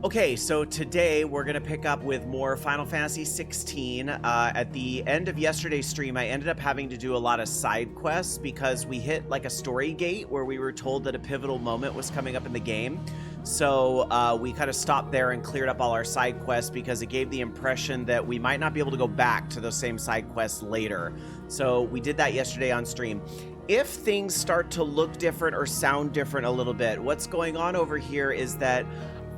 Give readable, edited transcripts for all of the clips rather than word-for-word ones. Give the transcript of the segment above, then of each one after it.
Okay, so today we're going to pick up with more Final Fantasy 16. At the end of yesterday's stream, I ended up having to do a lot of side quests because we hit like a story gate where we were told that a pivotal moment was coming up in the game. So we kind of stopped there and cleared up all our side quests because it gave the impression that we might not be able to go back to those same side quests later. So we did that yesterday on stream. If things start to look different or sound different a little bit, what's going on over here is that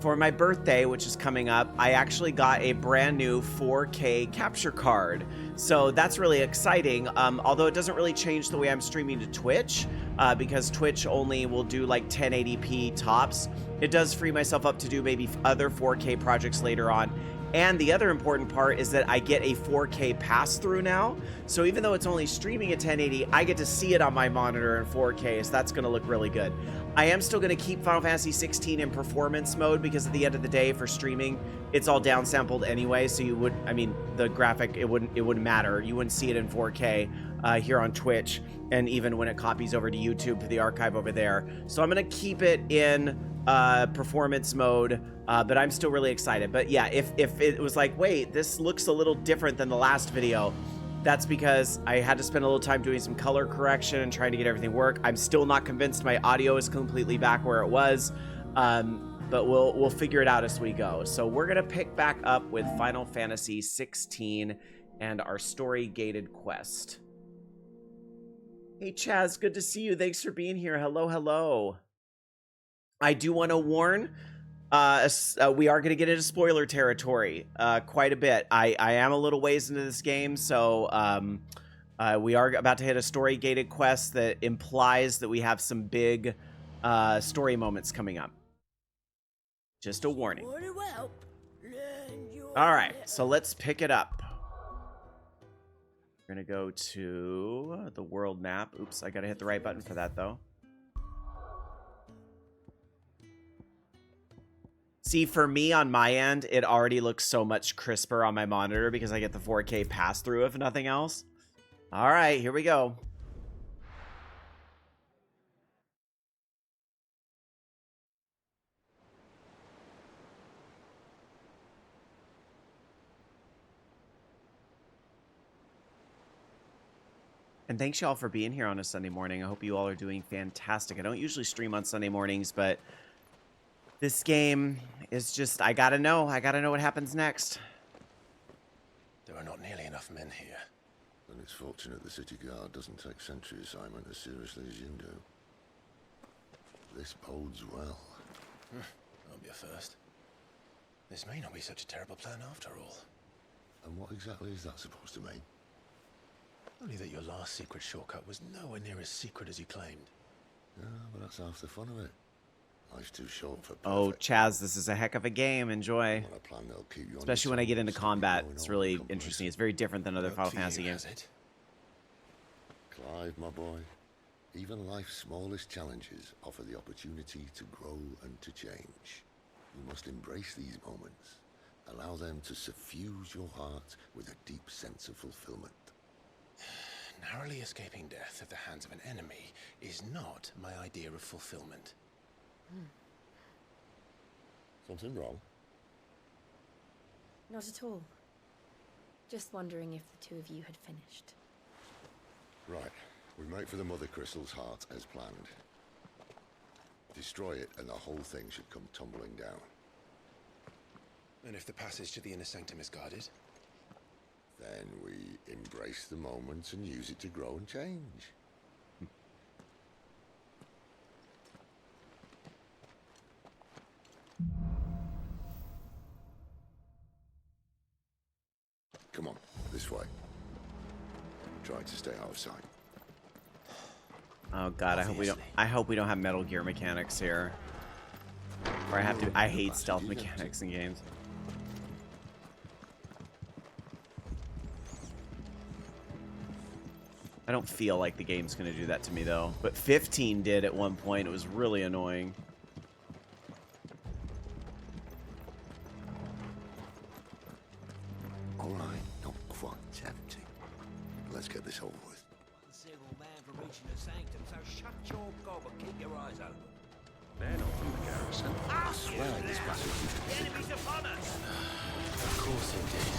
for my birthday, which is coming up, I actually got a brand new 4K capture card. So that's really exciting, although it doesn't really change the way I'm streaming to Twitch, because Twitch only will do like 1080p tops. It does free myself up to do maybe other 4K projects later on. And the other important part is that I get a 4K pass-through now. So even though it's only streaming at 1080, I get to see it on my monitor in 4K, so that's going to look really good. I am still going to keep Final Fantasy 16 in performance mode because at the end of the day, for streaming, it's all downsampled anyway, so you would, I mean, the graphic, it wouldn't matter. You wouldn't see it in 4K here on Twitch, and even when it copies over to YouTube for the archive over there. So I'm going to keep it in performance mode, but I'm still really excited. But yeah, if it was like, wait, this looks a little different than the last video, that's because I had to spend a little time doing some color correction and trying to get everything work. I'm still not convinced my audio is completely back where it was, but we'll figure it out as we go. So we're gonna pick back up with Final Fantasy 16 and our story gated quest. Hey Chaz, good to see you. Thanks for being here. Hello, hello. I do want to warn, we are going to get into spoiler territory quite a bit. I am a little ways into this game, so we are about to hit a story-gated quest that implies that we have some big story moments coming up. Just a warning. All right, so let's pick it up. We're going to go to the world map. Oops, I got to hit the right button for that, though. See, for me on my end, it already looks so much crisper on my monitor because I get the 4K pass-through if nothing else. All right, here we go. And thanks y'all for being here on a Sunday morning. I hope you all are doing fantastic. I don't usually stream on Sunday mornings, but this game is just, I gotta know what happens next. There are not nearly enough men here. And it's fortunate the city guard doesn't take sentry assignment as seriously as you do. This bodes well. I'll be a first. This may not be such a terrible plan after all. And what exactly is that supposed to mean? Only that your last secret shortcut was nowhere near as secret as you claimed. Yeah, but that's half the fun of it. Life's too short for perfect. Oh, Chaz, this is a heck of a game. Enjoy. On a plan that'll keep you on especially when I get into combat. It's really interesting. It's very different than other Final Fantasy games. Clive, my boy, even life's smallest challenges offer the opportunity to grow and to change. You must embrace these moments. Allow them to suffuse your heart with a deep sense of fulfillment. Narrowly escaping death at the hands of an enemy is not my idea of fulfillment. Something wrong? Not at all. Just wondering if the two of you had finished. Right. We make for the Mother Crystal's heart as planned. Destroy it and the whole thing should come tumbling down. And if the passage to the inner sanctum is guarded? Then we embrace the moment and use it to grow and change. Come on, this way. Try to stay out of sight. Oh god, I hope we don't have Metal Gear mechanics here. Or I hate stealth mechanics in games. I don't feel like the game's gonna do that to me though. But 15 did at one point. It was really annoying. Alright, not quite tempting. Let's get this over with. One single man for reaching the sanctum, so shut your gob and keep your eyes open. Then off from the garage. I swear this passage used to be Enemies upon us! Of course it did.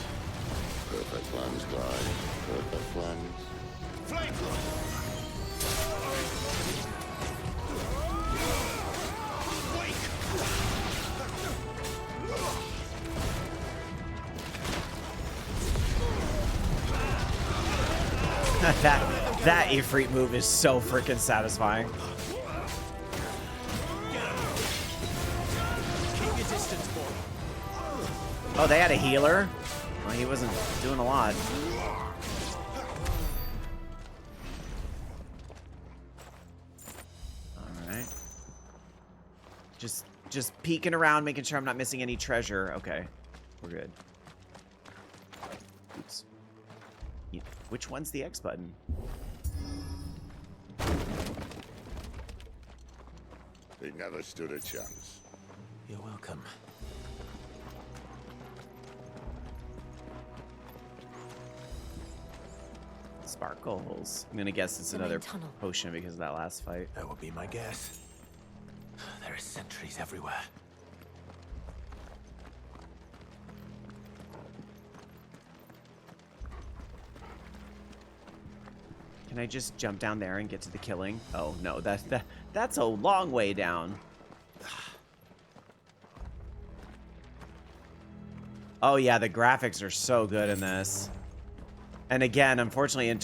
perfect plans, Clyde. Perfect plans. Flamethrower! that Ifrit move is so freaking satisfying. Keep your distance, boy. Oh, they had a healer? Well, he wasn't doing a lot. Alright. Just peeking around, making sure I'm not missing any treasure. Okay. We're good. Oops. Which one's the X button? He never stood a chance. You're welcome. Sparkles. I'm gonna guess it's The main another tunnel. potion because of that last fight. That would be my guess. There are sentries everywhere. Can I just jump down there and get to the killing? Oh no, that's a long way down. Oh yeah, the graphics are so good in this. And again, unfortunately,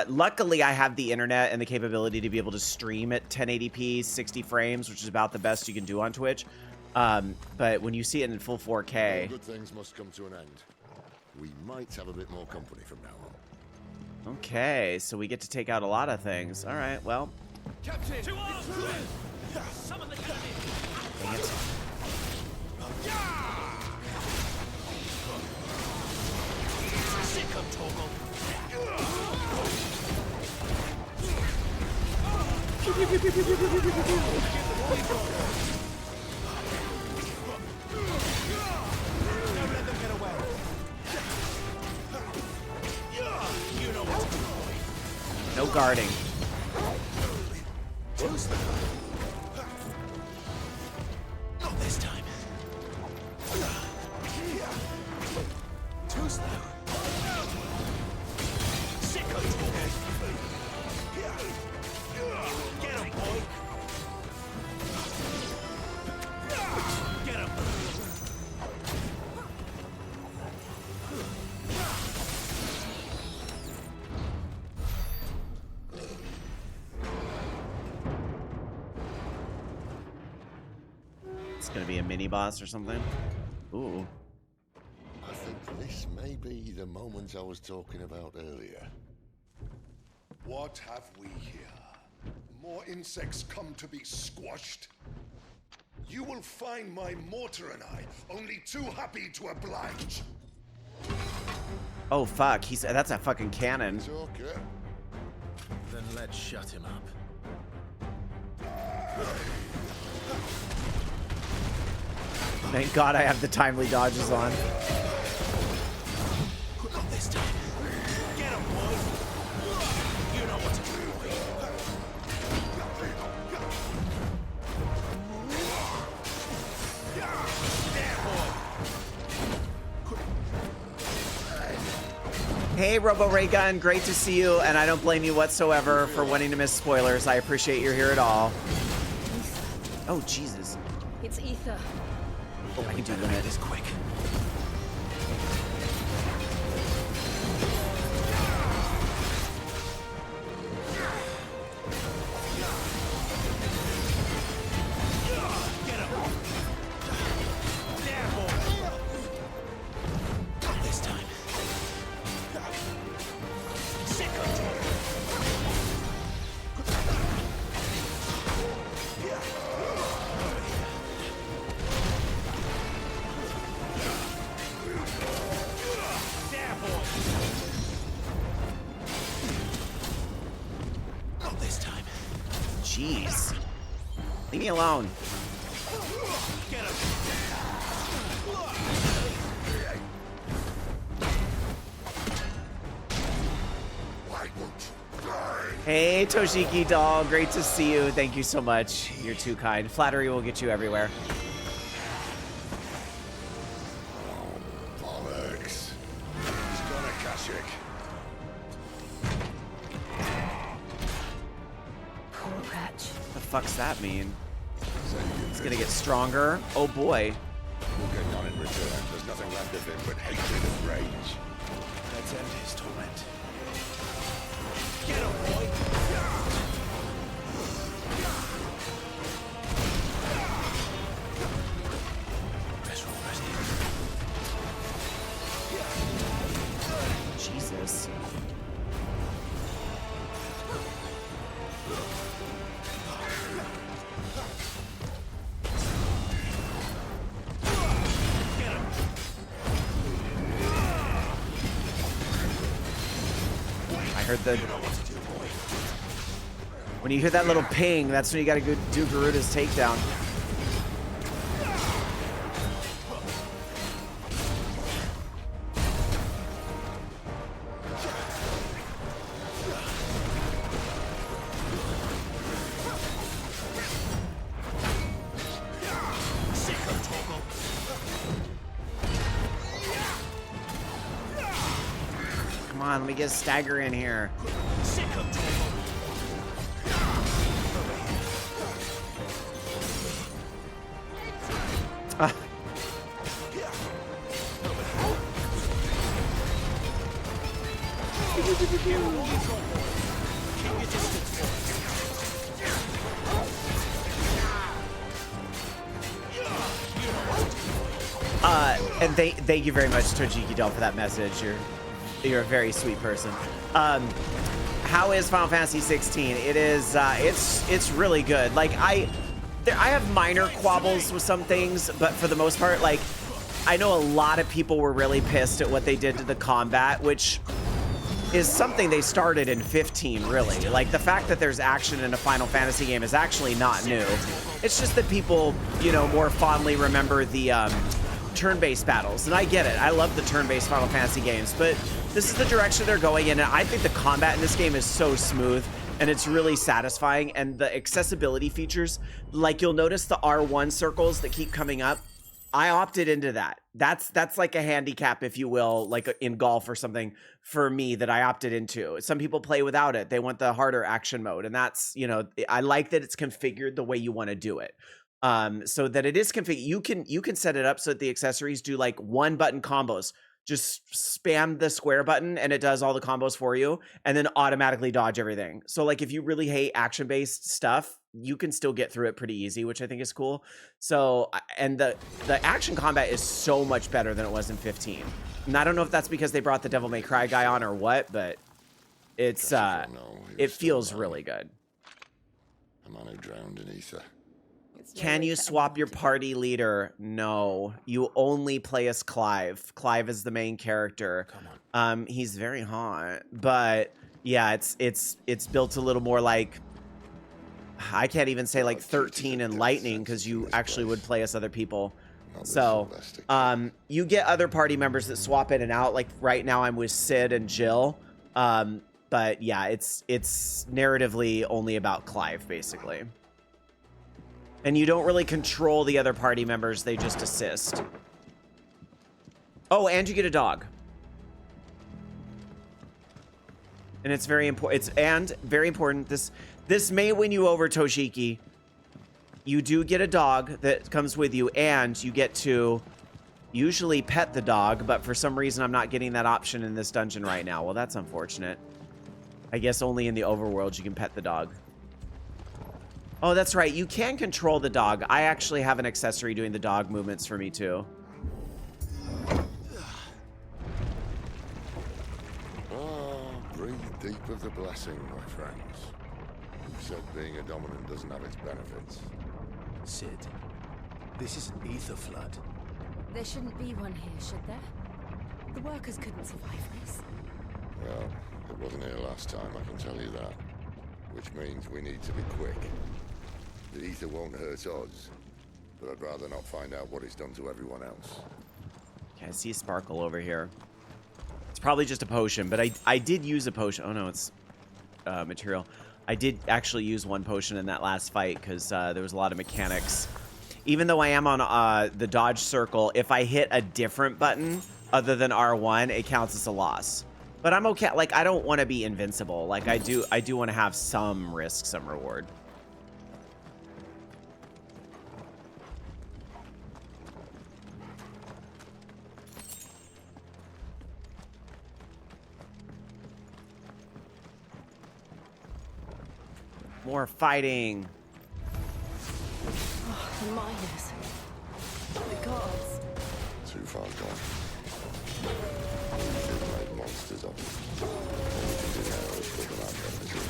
luckily I have the internet and the capability to be able to stream at 1080p, 60 frames, which is about the best you can do on Twitch. But when you see it in full 4K... All good things must come to an end. We might have a bit more company from now on. Okay, so we get to take out a lot of things. All right, well... Captain! To arms! Summon the enemy! Dang it. Sick of Torgal! Don't let them get away! You know what to do. No guarding. Too slow. Not this time. Too slow. Sick of Torgal! Get him, boy! Get him! It's gonna be a mini boss or something. Ooh. I think this may be the moment I was talking about earlier. What have we here? More insects come to be squashed? You will find my mortar and I only too happy to oblige. Oh fuck, that's a fucking cannon. It's okay. Then let's shut him up. Thank God I have the timely dodges on. Not this time. Get him, boy! You know what to do, boy. Hey, Robo Ray Gun, great to see you, and I don't blame you whatsoever for wanting to miss spoilers. I appreciate you're here at all. Oh, Jesus. It's Ether. Oh, I can do Better that. make this quick. Get him! There, boy! Not this time. Sick of Torgal! There, boy! Not this time. Jeez. Leave me alone. Get him! Why won't you die? Hey, Toshiki doll. Great to see you. Thank you so much. You're too kind. Flattery will get you everywhere. Bollocks. He's gonna Kashyyyk. Poor wretch. The fuck's that mean? It's gonna get stronger. Oh boy. We'll get none in return. There's nothing left of him but hatred and rage. Let's end his torment. Get him, boy! Jesus. I heard the... When you hear that little ping, that's when you gotta go do Garuda's takedown. Come on, let me get a stagger in here. Ah. And thank you very much, Tojiki Del, for that message. You're a very sweet person. How is Final Fantasy 16? It is it's really good. Like I have minor quabbles with some things, but for the most part, like I know a lot of people were really pissed at what they did to the combat, which is something they started in 15, really. Like the fact that there's action in a Final Fantasy game is actually not new. It's just that people, you know, more fondly remember the turn-based battles, and I get it. I love the turn-based Final Fantasy games, but this is the direction they're going in, and I think the combat in this game is so smooth, and it's really satisfying, and the accessibility features, like you'll notice the R1 circles that keep coming up. I opted into that. That's like a handicap, if you will, like in golf or something for me that I opted into. Some people play without it. They want the harder action mode, and that's, you know, I like that it's configured the way you want to do it. So that it is configured. You can set it up so that the accessories do like one button combos. Just spam the square button and it does all the combos for you, and then automatically dodge everything. So like if you really hate action-based stuff, you can still get through it pretty easy, which I think is cool. So, and the action combat is so much better than it was in 15. And I don't know if that's because they brought the Devil May Cry guy on or what, but it's it feels really good. A man who drowned in ether. Can you swap your party leader? No, you only play as Clive. Clive is the main character. Come on. He's very hot, but yeah, it's built a little more like, I can't even say like 13 and Lightning, because you actually would play as other people. So you get other party members that swap in and out. Like right now I'm with Sid and Jill. But yeah, it's narratively only about Clive basically. And you don't really control the other party members, they just assist. Oh, and you get a dog. And it's very important. Very important. This may win you over, Toshiki. You do get a dog that comes with you, and you get to usually pet the dog, but for some reason I'm not getting that option in this dungeon right now. Well, that's unfortunate. I guess only in the overworld you can pet the dog. Oh, that's right. You can control the dog. I actually have an accessory doing the dog movements for me, too. Breathe deep of the blessing, my friends. You said being a dominant doesn't have its benefits. Sid, this is an ether flood. There shouldn't be one here, should there? The workers couldn't survive this. Well, it wasn't here last time, I can tell you that. Which means we need to be quick. The ether won't hurt us, but I'd rather not find out what it's done to everyone else. Okay, I see Sparkle over here. It's probably just a potion, but I did use a potion. Oh no, it's material. I did actually use one potion in that last fight because there was a lot of mechanics. Even though I am on the dodge circle, if I hit a different button other than R1, it counts as a loss. But I'm okay. Like, I don't want to be invincible. Like, I do want to have some risk, some reward. More fighting. Oh, the miners. The gods. Too far gone. We've made monsters of them. All we can do now is put them out there to do.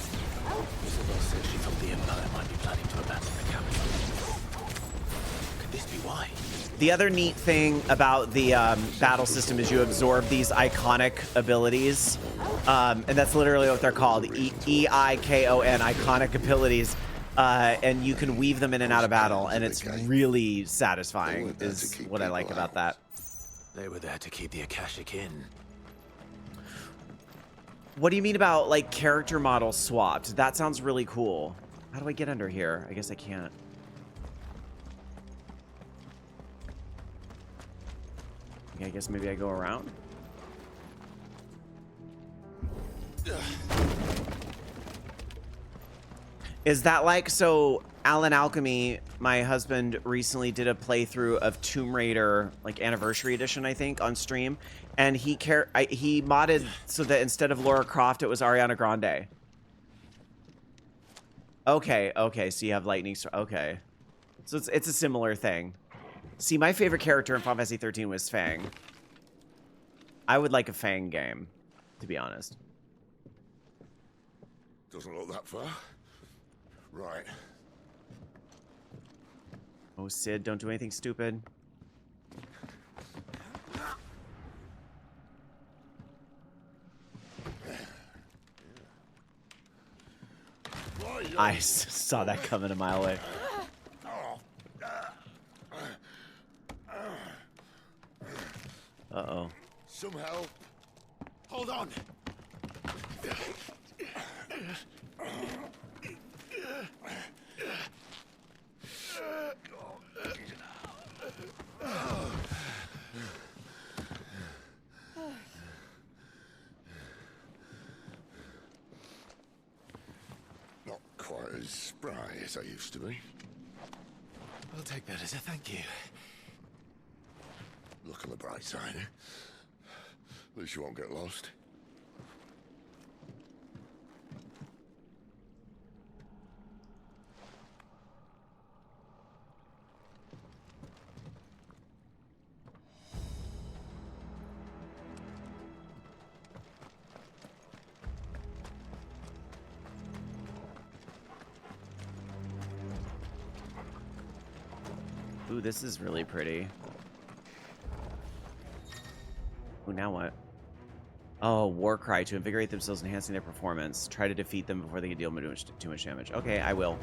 Isabel said she thought the Empire might be planning to abandon the capital. Could this be why? The other neat thing about the battle system is you absorb these iconic abilities. And that's literally what they're called. E-I-K-O-N, iconic abilities. And you can weave them in and out of battle. And it's really satisfying, is what I like about that. They were there to keep the Akashic in. What do you mean about, like, character models swapped? That sounds really cool. How do I get under here? I guess I can't. Okay, I guess maybe I go around. Is that like, so Alan Alchemy, my husband, recently did a playthrough of Tomb Raider, like Anniversary Edition, I think, on stream, and he modded so that instead of Lara Croft, it was Ariana Grande. Okay, so you have lightning. Okay, so it's a similar thing. See, my favorite character in Final Fantasy 13 was Fang. I would like a Fang game, to be honest. Doesn't look that far. Right. Oh, Sid, don't do anything stupid. I saw that coming a mile away. Uh-oh. Some help. Hold on. Not quite as spry as I used to be. I'll take that as a thank you. Look on the bright side, eh? At least you won't get lost. Ooh, this is really pretty. Ooh, now what? Oh, war cry to invigorate themselves, enhancing their performance. Try to defeat them before they can deal too much damage. Okay, I will.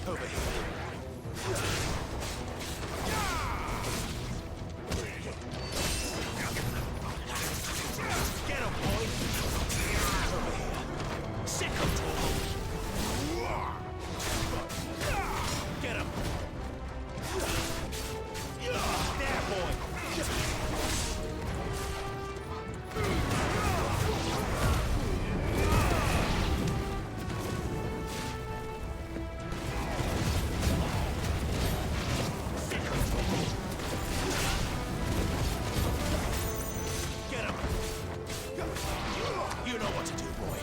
Over here. Get him, boy! Over here. Sick him to him. Get him! There, boy! Get him! You know what to do, boy.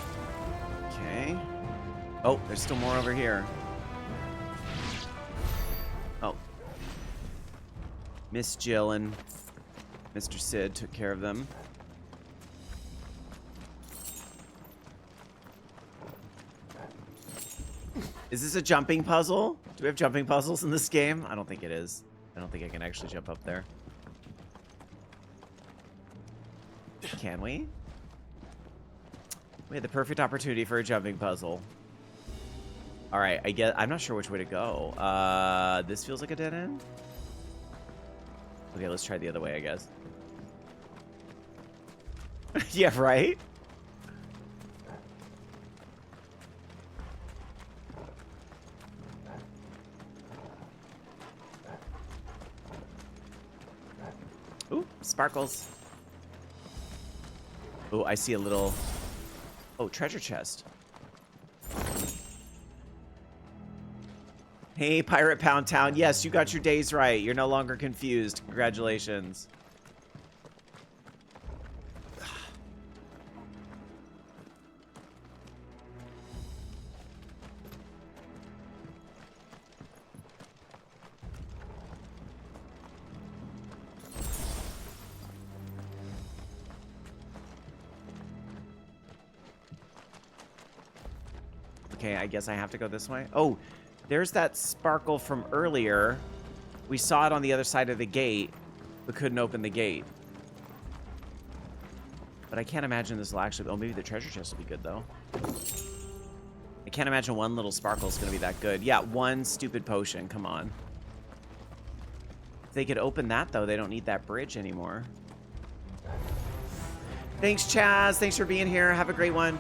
Okay. Oh, there's still more over here. Oh. Miss Jill and Mr. Sid took care of them. Is this a jumping puzzle? Do we have jumping puzzles in this game? I don't think it is. I don't think I can actually jump up there. Can we? We had the perfect opportunity for a jumping puzzle. All right, I'm not sure which way to go. This feels like a dead end. Okay, let's try the other way, I guess. Yeah, right? Ooh, sparkles. Ooh, I see a little... Oh, treasure chest. Hey, Pirate Pound Town. Yes, you got your days right. You're no longer confused. Congratulations. Okay, I guess I have to go this way. Oh, there's that sparkle from earlier. We saw it on the other side of the gate, but couldn't open the gate. But I can't imagine this will actually... Oh, maybe the treasure chest will be good, though. I can't imagine one little sparkle is going to be that good. Yeah, one stupid potion. Come on. If they could open that, though, they don't need that bridge anymore. Thanks, Chaz. Thanks for being here. Have a great one.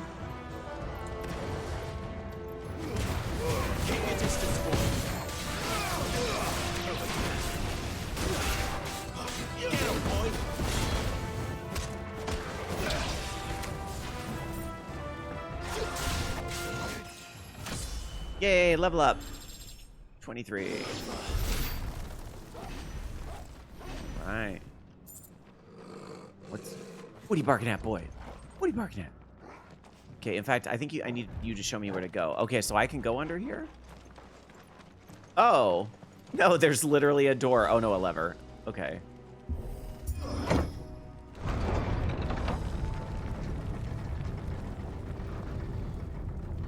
Yay, level up. 23. Right. What are you barking at, boy? What are you barking at? Okay, in fact, I think I need you to show me where to go. Okay, so I can go under here? Oh. No, there's literally a door. Oh, no, a lever. Okay.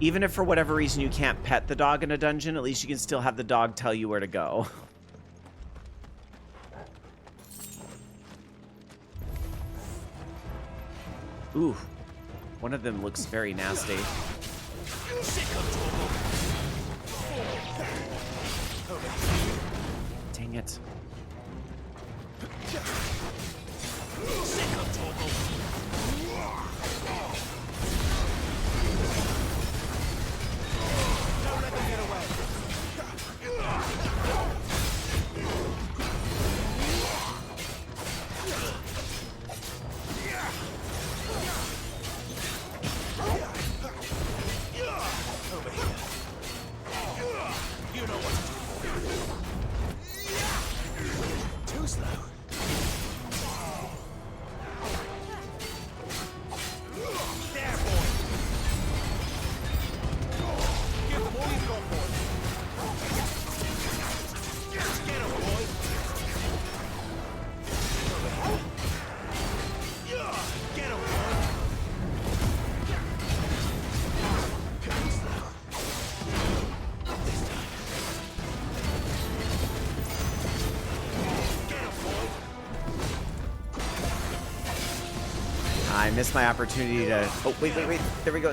Even if for whatever reason you can't pet the dog in a dungeon, at least you can still have the dog tell you where to go. Ooh, one of them looks very nasty. Dang it. I missed my opportunity to... Oh, wait. There we go.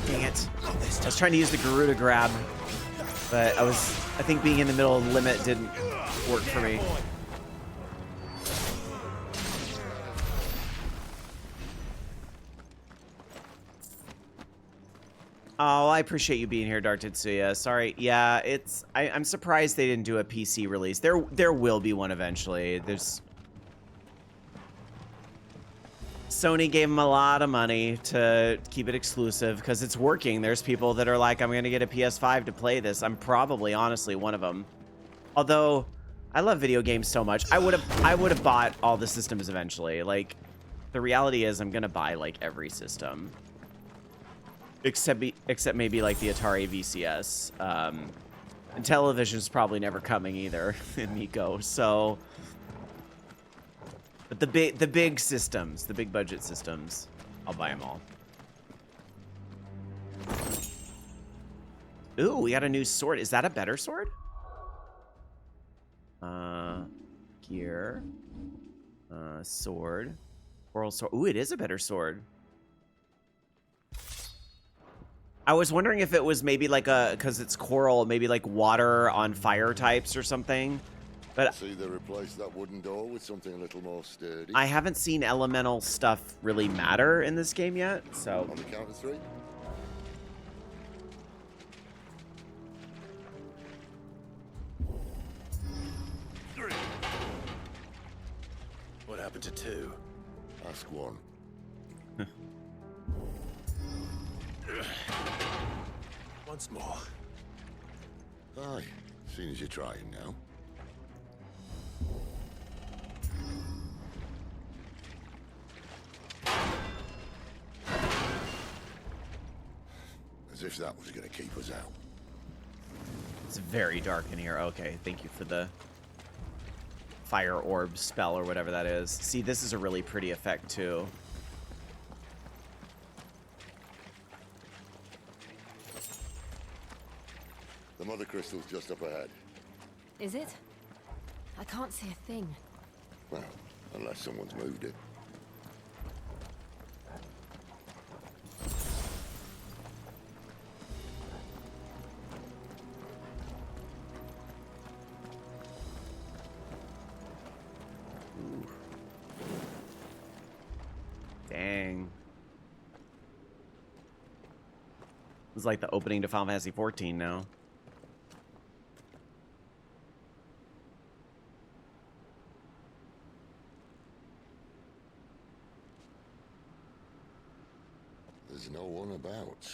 Dang it. I was trying to use the Garuda grab, but I think being in the middle of the limit didn't work for me. Oh, I appreciate you being here, Dark Tetsuya. Sorry. Yeah, I'm surprised they didn't do a PC release. There will be one eventually. Sony gave them a lot of money to keep it exclusive because it's working. There's people that are like, I'm going to get a PS5 to play this. I'm probably, honestly, one of them. Although, I love video games so much. I would have bought all the systems eventually. Like, the reality is I'm going to buy, like, every system. Except maybe, like, the Atari VCS. And television's probably never coming either in Miko, so... But the big systems, the big budget systems, I'll buy them all. Ooh, we got a new sword. Is that a better sword? Gear. Sword. Coral sword. Ooh, it is a better sword. I was wondering if it was maybe like because it's coral, maybe like water on fire types or something. But See, they replaced that wooden door with something a little more sturdy. I haven't seen elemental stuff really matter in this game yet, so... On the count of 3. What happened to 2? Ask 1. Once more. Aye, seeing as you're trying now. As if that was going to keep us out. It's very dark in here. Okay, thank you for the fire orb spell or whatever that is. See, this is a really pretty effect too. The mother crystal's just up ahead. Is it? I can't see a thing. Well, unless someone's moved it. Dang. It's like the opening to Final Fantasy 14 now. There's no one about.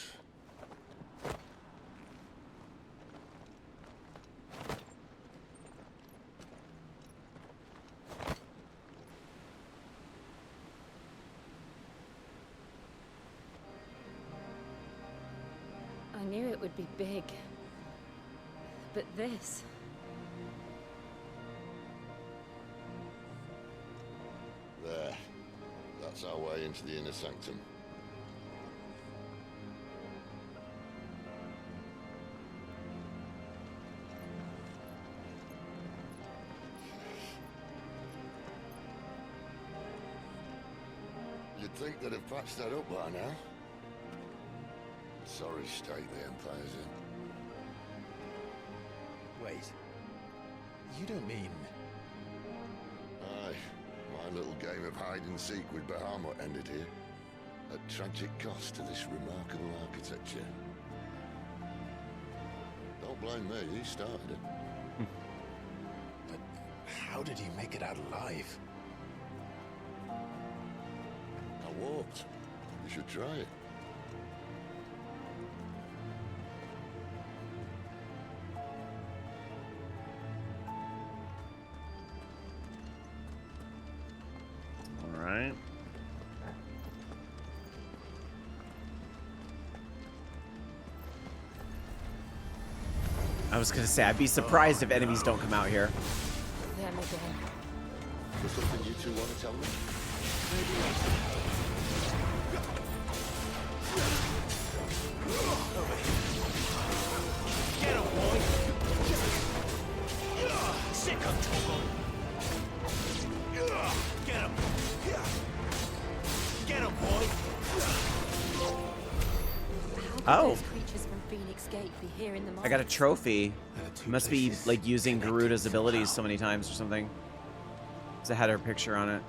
I knew it would be big. But this... There. That's our way into the inner sanctum. You'd think they'd have patched that up by now. Sorry state the Empire's in. Wait. You don't mean... Aye. My little game of hide-and-seek with Bahamut ended here. At tragic cost to this remarkable architecture. Don't blame me, he started it. But how did you make it out alive? I walked. You should try it. Alright. I was gonna say, I'd be surprised if enemies don't come out here. Them again. There's something you two want to tell me? Get him, boy! Sick of trouble! Get him! Get him, boy! How Oh. could those creatures from Phoenix Gate be here in the I got a mines? trophy. Must be like using Garuda's abilities so many times or something. 'Cause it had her picture on it.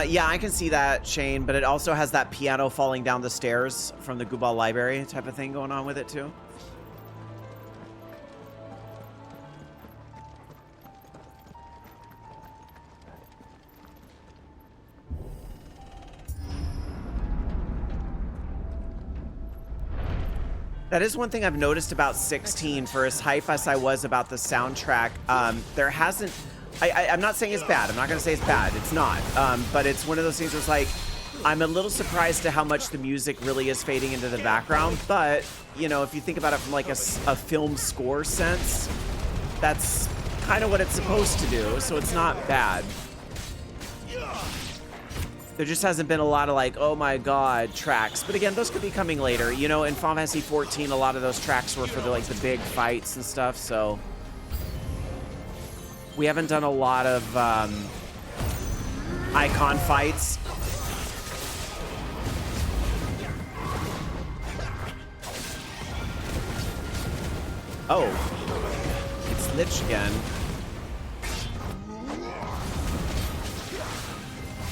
Yeah, I can see that, Shane, but it also has that piano falling down the stairs from the Gubal Library type of thing going on with it, too. That is one thing I've noticed about 16. For as hype as I was about the soundtrack, there hasn't... I'm not saying it's bad. I'm not going to say it's bad. It's not. But it's one of those things where it's like, I'm a little surprised to how much the music really is fading into the background. But, you know, if you think about it from like a film score sense, that's kind of what it's supposed to do. So it's not bad. There just hasn't been a lot of like, oh my god, tracks. But again, those could be coming later. You know, in Final Fantasy 14, a lot of those tracks were for the, like the big fights and stuff, so... We haven't done a lot of icon fights. Oh. It's Lich again.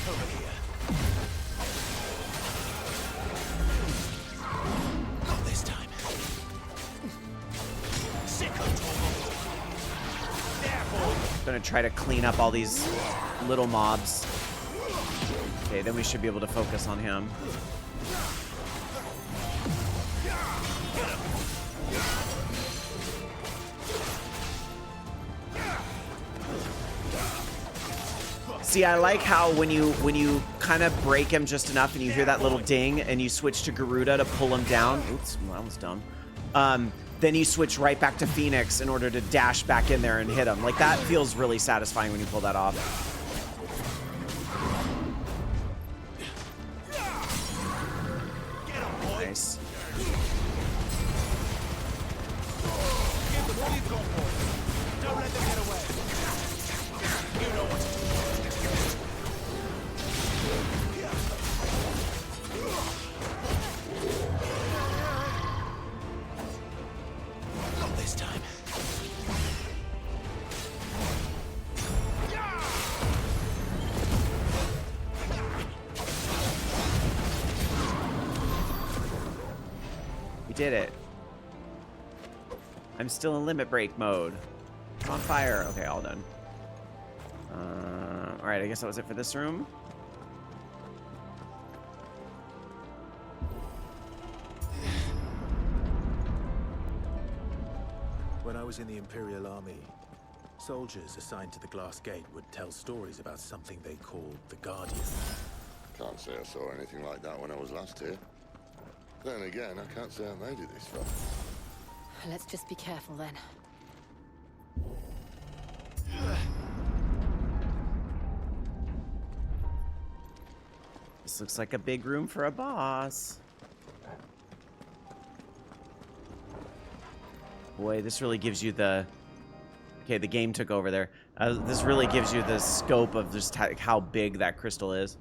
Over here. Not this time. Gonna try to clean up all these little mobs. Okay, then we should be able to focus on him. See, I like how when you kind of break him just enough and you hear that little ding and you switch to Garuda to pull him down. Oops, that was dumb. Then you switch right back to Phoenix in order to dash back in there and hit him. Like, that feels really satisfying when you pull that off. Nice. Don't let them get away. You know what to do. Not this time. We did it. I'm still in limit break mode. It's on fire. Okay, all done. All right, I guess that was it for this room. When I was in the Imperial Army, soldiers assigned to the Glass Gate would tell stories about something they called the Guardian. Can't say I saw anything like that when I was last here. Then again, I can't say I made it this far. Let's just be careful then. This looks like a big room for a boss. Boy, this really gives you the... Okay, the game took over there. This really gives you the scope of just how big that crystal is.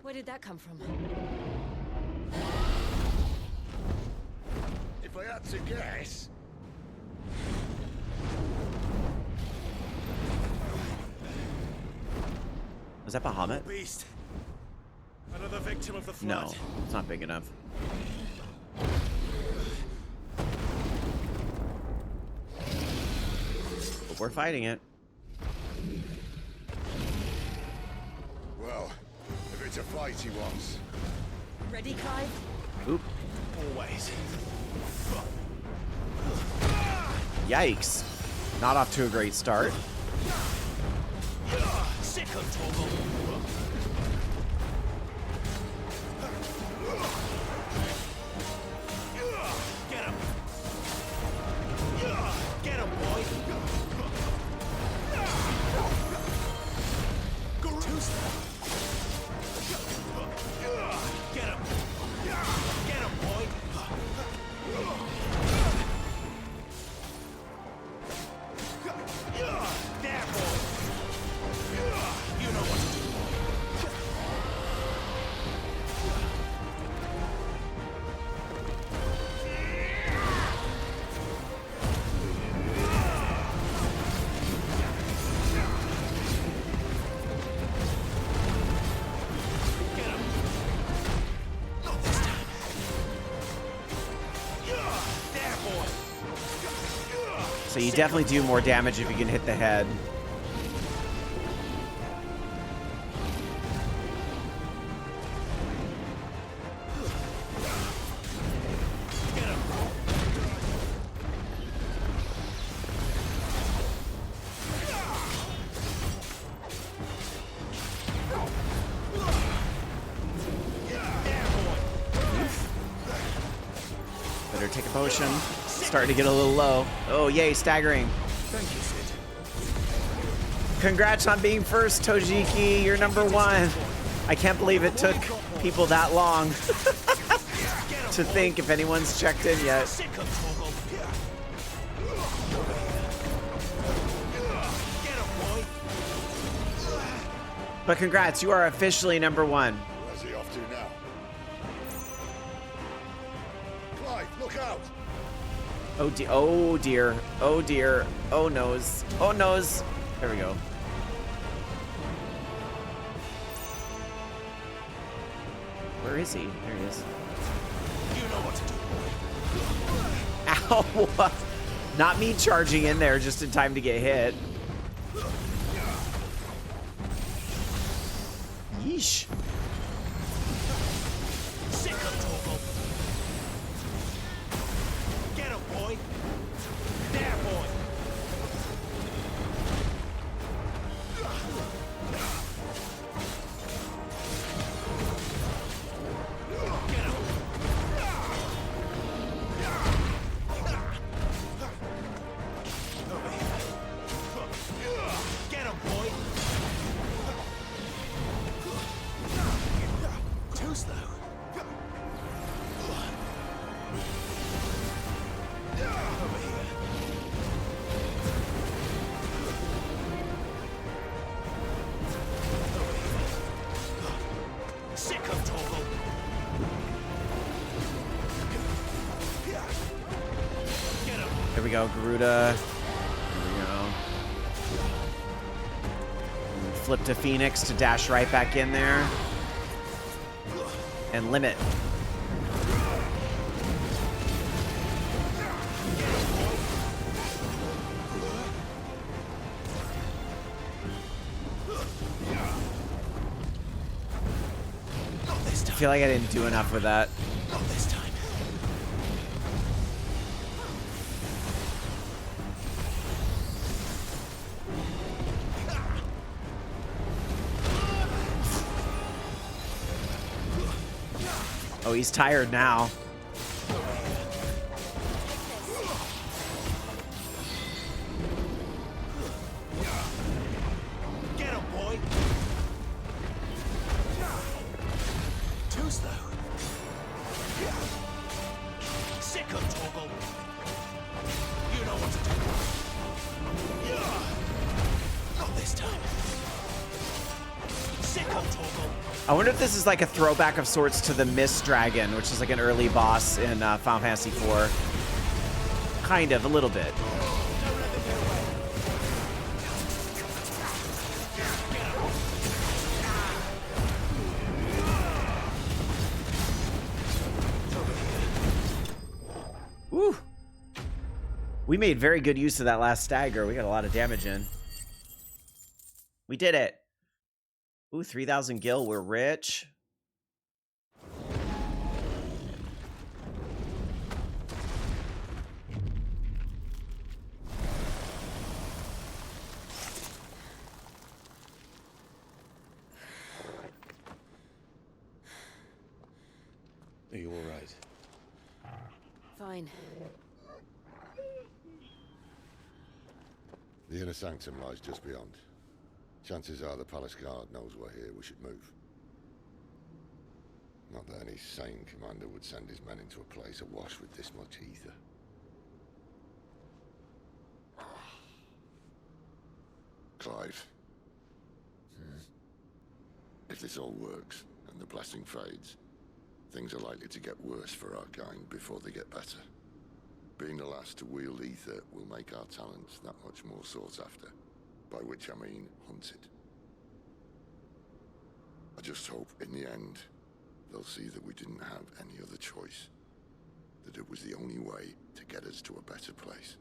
Where did that come from? If I had to guess... Was that Bahamut? Beast. Another victim of the flood. No, it's not big enough. But we're fighting it. Well, if it's a fight he wants. Ready, Clive? Oop. Always. Yikes. Not off to a great start. Sick of trouble. Get him. Get him, boy. Get him. Get him, boy. There, boy. You know what to do. Get him. Not this time. There, boy. So you definitely do more damage if you can hit the head. Get him. There, boy. Better take a potion. Starting to get a little low. Oh, yay, staggering. Thank you, Sid. Congrats on being first, Tojiki. You're number one. I can't believe it took people that long to think if anyone's checked in yet. Sick of trouble. Get him, boy. But congrats, you are officially number one. Where's he off to now? Clive, look out! Oh, oh dear. Oh dear. Oh noes. Oh noes. There we go. Where is he? There he is. You know what to do, boy. Ow! Not me charging in there just in time to get hit. Yeesh. Sick of Torgal. Get him, boy. There, boy. Get him. Over here. Get him, boy. Too slow. Over here. Sick of Torgal. Get him. There we go, Garuda. There we go. Flip to Phoenix to dash right back in there. And limit. Not this I time. feel like I didn't do enough with that. Not this time. Oh, he's tired now. Get him, boy. Too slow. Sick of Torgal. You know what to do. Not this time. Sick of Torgal. I wonder if this is like a throwback of sorts to the Mist Dragon, which is like an early boss in Final Fantasy IV. Kind of, a little bit. Woo! We made very good use of that last stagger. We got a lot of damage in. We did it. Ooh, 3,000 gil. We're rich. Are you all right? Fine. The inner sanctum lies just beyond. Chances are the palace guard knows we're here. We should move. Not that any sane commander would send his men into a place awash with this much ether. Clive. If this all works, and the blessing fades, things are likely to get worse for our kind before they get better. Being the last to wield ether will make our talents that much more sought after. By which I mean hunted. I just hope, in the end, they'll see that we didn't have any other choice. That it was the only way to get us to a better place.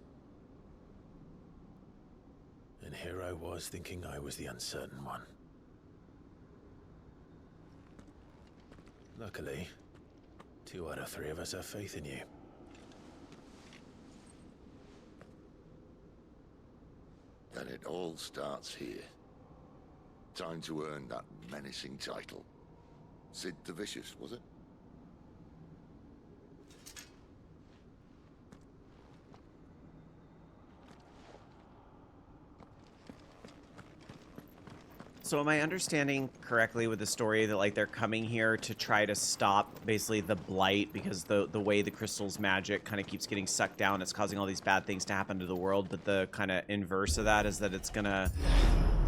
And here I was thinking I was the uncertain one. Luckily, 2 out of 3 of us have faith in you. And it all starts here. Time to earn that menacing title. Sid the Vicious, was it? So am I understanding correctly with the story that like they're coming here to try to stop basically the blight because the way the crystal's magic kind of keeps getting sucked down, it's causing all these bad things to happen to the world, but the kind of inverse of that is that it's gonna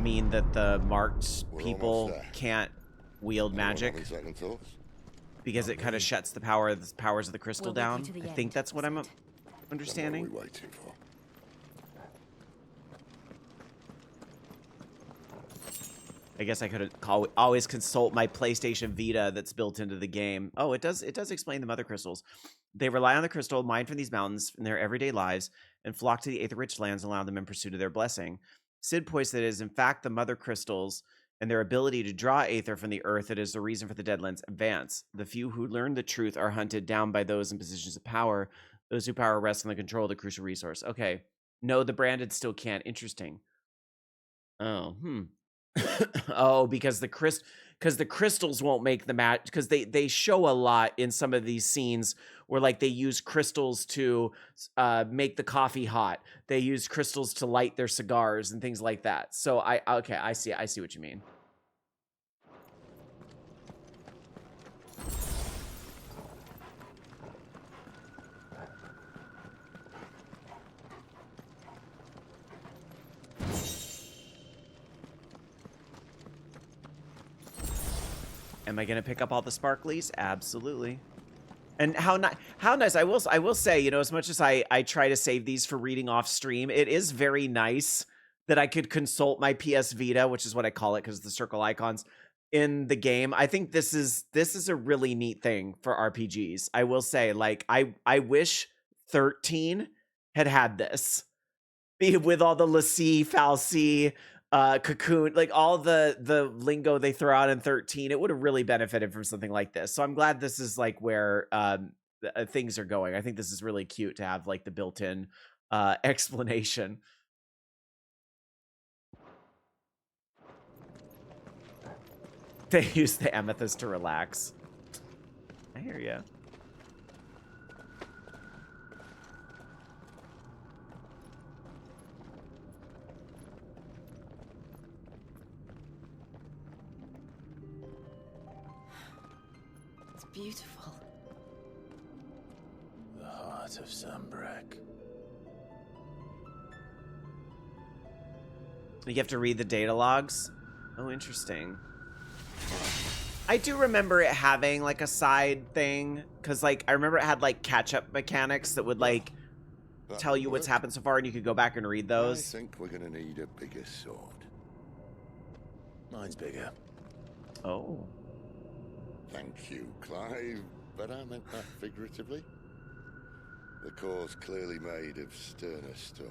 mean that the marked people can't wield magic because it kind of shuts the powers of the crystal down. I think that's what I'm understanding. Then what are we waiting for? I guess I could always consult my PlayStation Vita that's built into the game. Oh, it does explain the mother crystals. They rely on the crystal mined from these mountains in their everyday lives and flock to the aether-rich lands and allow them in pursuit of their blessing. Sid points that it is in fact the mother crystals and their ability to draw aether from the earth that is the reason for the Deadlands' advance. The few who learn the truth are hunted down by those in positions of power. Those who power rest on the control of the crucial resource. Okay. No, the branded still can't. Interesting. Oh, oh, because the crystals won't make the match, because they show a lot in some of these scenes where like they use crystals to make the coffee hot. They use crystals to light their cigars and things like that. So I see what you mean. Am I gonna pick up all the sparklies? Absolutely. And how nice. I will say, you know, as much as I try to save these for reading off stream, it is very nice that I could consult my PS Vita, which is what I call it because the circle icons in the game. I think this is a really neat thing for RPGs. I will say, like, I wish 13 had this with all the Lassie, Falsi, Cocoon, like all the lingo they throw out in 13. It would have really benefited from something like this. So I'm glad this is like where things are going. I think this is really cute to have like the built-in explanation. They use the amethyst to relax. I hear ya. Beautiful. The heart of Sambrek. You have to read the data logs? Oh, interesting. I do remember it having like a side thing, because like I remember it had like catch-up mechanics that would like tell you what's happened so far, and you could go back and read those. I think we're gonna need a bigger sword. Mine's bigger. Oh. Thank you, Clive, but I meant that figuratively. The core's clearly made of sterner stuff.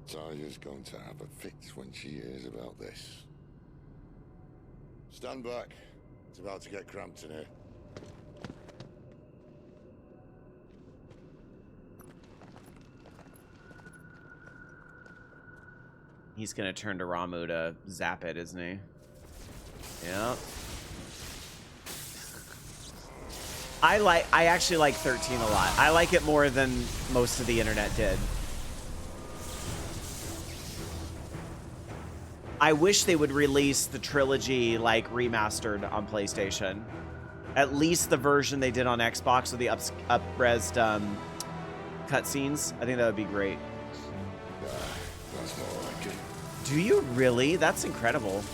Taya's going to have a fit when she hears about this. Stand back. It's about to get cramped in here. He's gonna turn to Ramu to zap it, isn't he? Yeah. I actually like 13 a lot. I like it more than most of the internet did. I wish they would release the trilogy like remastered on PlayStation. At least the version they did on Xbox with the up-resed cutscenes. I think that would be great. That's more like it. Do you really? That's incredible.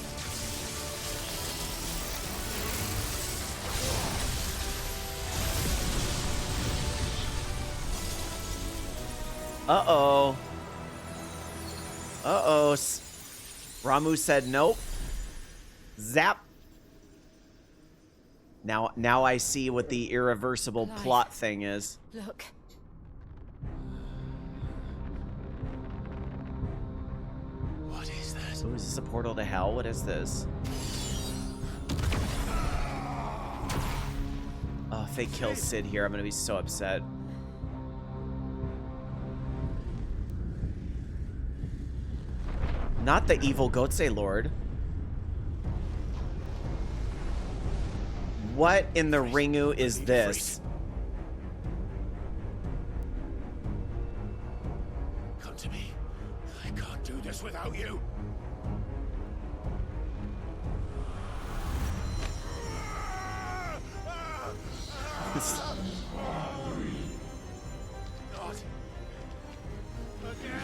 Uh-oh. Uh-oh. Ramu said nope. Zap. Now I see what the irreversible plot thing is. Look. What is that? So is this a portal to hell? What is this? Oh, if they kill Sid here, I'm gonna be so upset. Not the evil Gotse Lord. What in the Ringu is this? Come to me. I can't do this without you. Not again.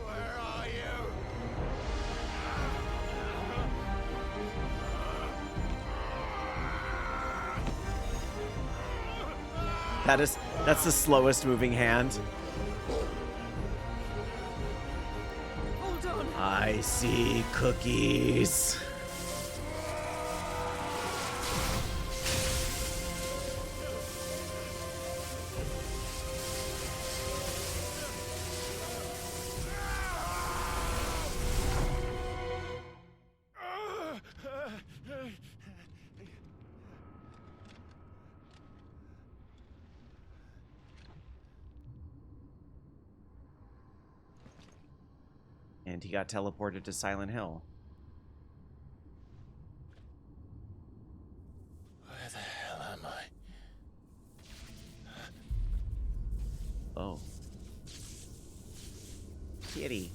Where are you? That's the slowest moving hand. Hold on. I see cookies. And he got teleported to Silent Hill. Where the hell am I? Oh. Kitty.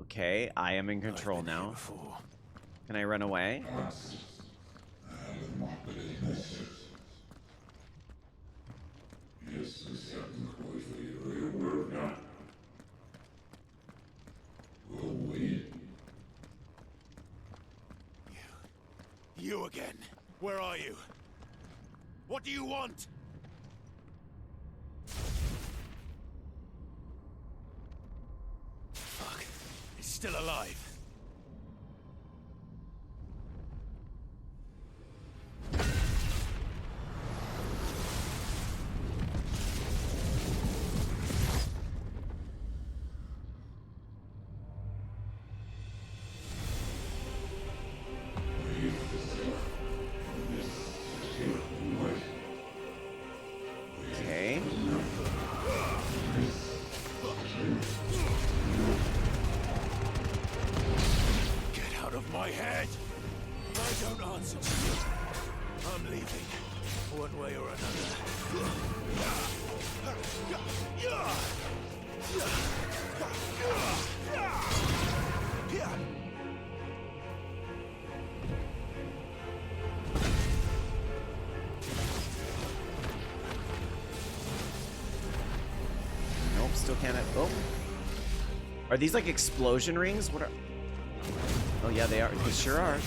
Okay, I am in control now. Can I run away? You again. Where are you? What do you want? Fuck. He's still alive. Okay. Get out of my head! I don't answer to you. I'm leaving. One way or another. Nope, still can't. Oh. Are these like explosion rings? What are. Oh, yeah, they are. They sure are.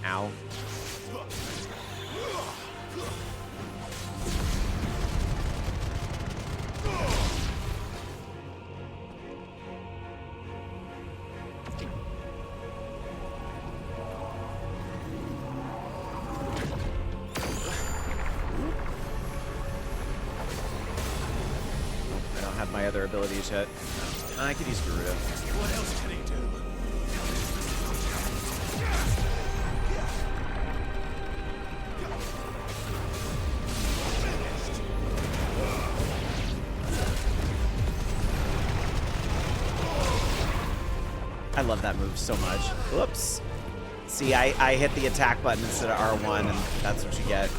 Ow. I don't have my other abilities yet. I could use Garuda. What else can he do? I love that move so much. Whoops. See, I hit the attack button instead of R1, and that's what you get.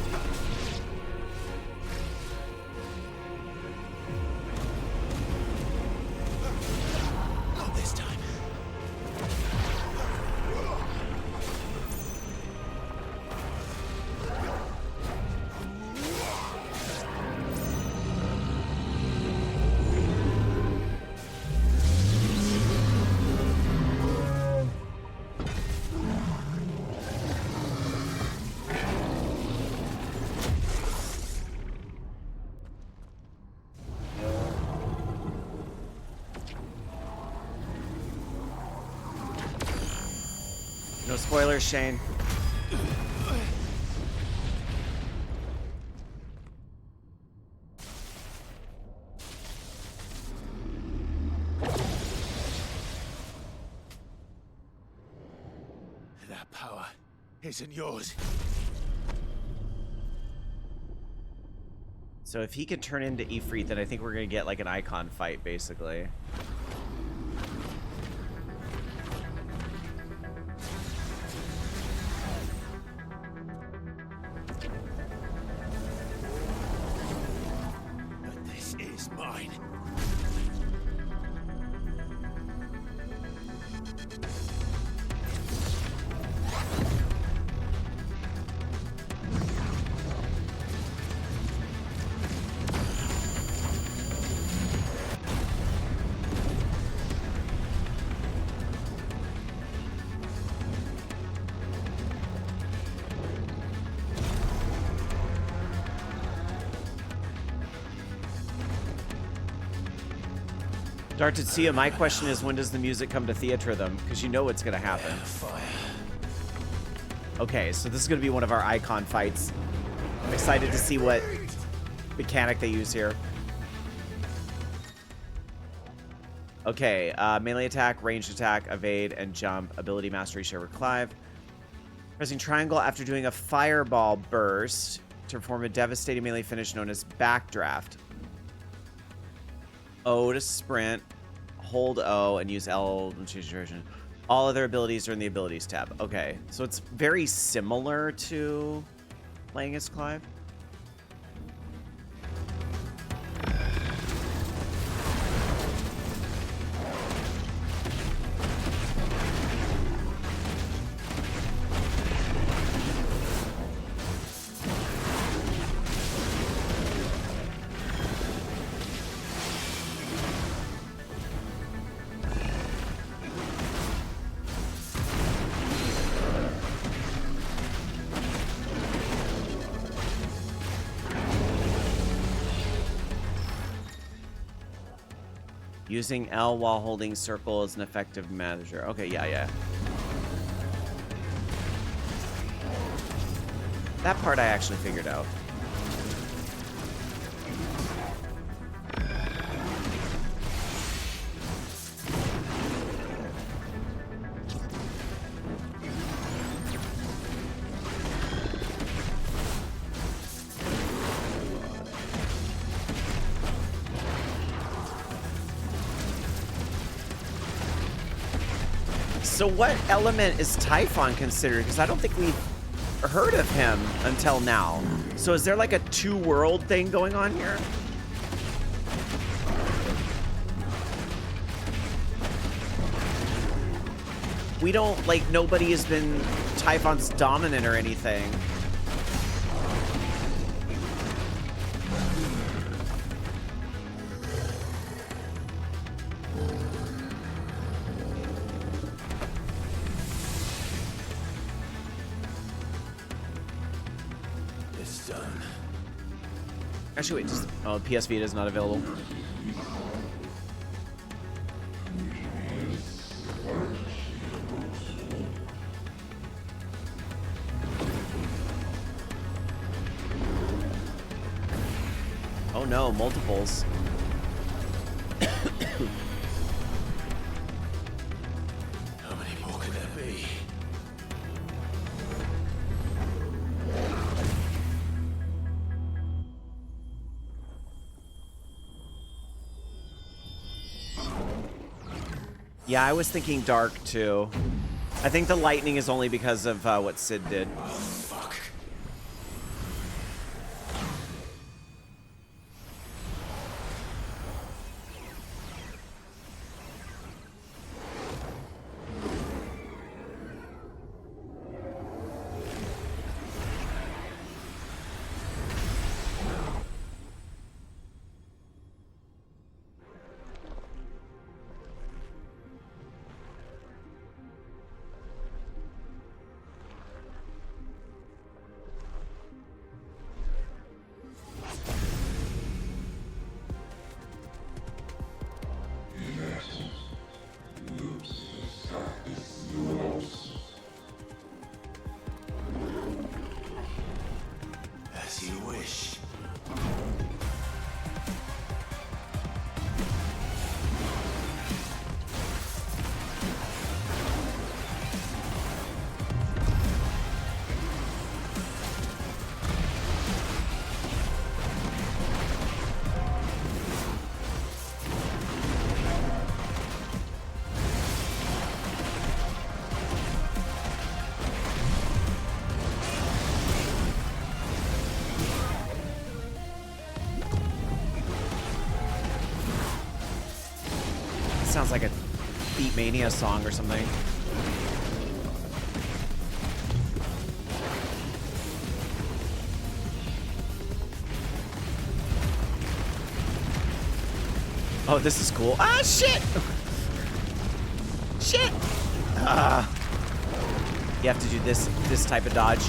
Not this time. No spoilers, Shane. That power isn't yours. So if he can turn into Ifrit, then I think we're gonna get like an icon fight, basically. But this is mine. Dark to see you. My question is, when does the music come to theater them? Because you know what's going to happen. Okay, so this is going to be one of our icon fights. I'm excited to see what mechanic they use here. Okay, melee attack, ranged attack, evade, and jump. Ability mastery share with Clive. Pressing triangle after doing a fireball burst to perform a devastating melee finish known as backdraft. O to sprint, hold O, and use L to choose your version. All other abilities are in the abilities tab. Okay, so it's very similar to playing as Clive. Using L while holding circle is an effective manager. Okay, yeah. That part I actually figured out. So what element is Typhon considered? Because I don't think we've heard of him until now. So is there like a two-world thing going on here? We don't, like, nobody has been Typhon's dominant or anything. Actually, wait, just... Oh, PS Vita is not available. Oh no, multiples. How many more could there be? Yeah, I was thinking dark too. I think the lightning is only because of what Sid did. Fuck. As you wish. Sounds like a Beatmania song or something. Oh, this is cool. Ah, shit! Shit! You have to do this type of dodge.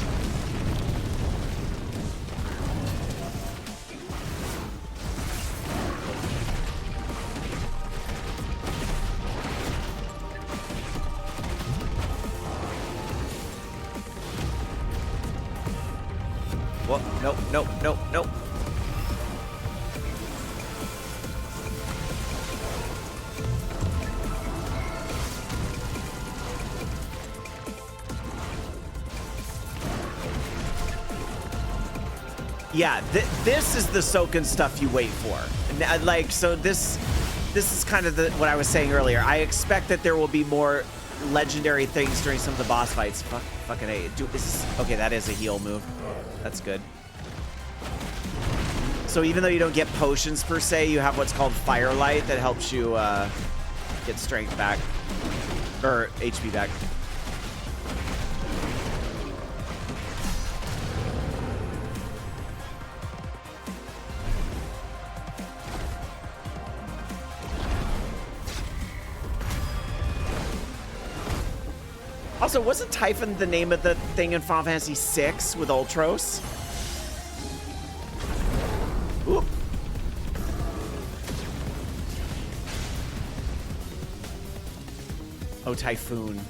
Whoa, nope, nope, nope, nope. Yeah, this is the Soken stuff you wait for. Like, so this is kind of what I was saying earlier. I expect that there will be more legendary things during some of the boss fights. Fucking A. Okay, that is a heal move. That's good. So even though you don't get potions per se, you have what's called Firelight that helps you get strength back. Or HP back. Also, wasn't Typhon the name of the thing in Final Fantasy VI with Ultros? Oop. Oh, Typhoon.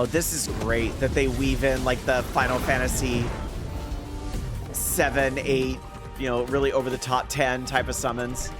Oh, this is great that they weave in like the Final Fantasy 7, 8, you know, really over the top 10 type of summons.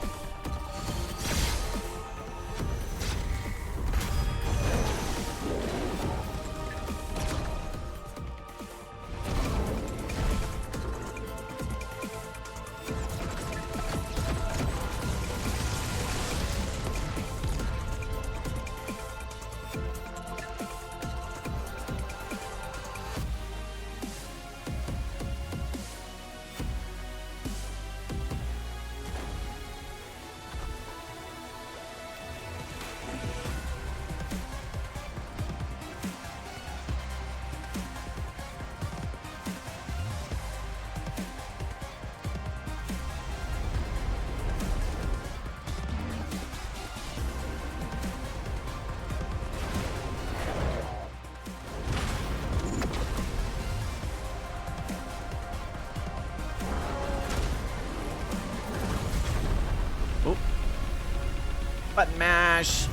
Button mash.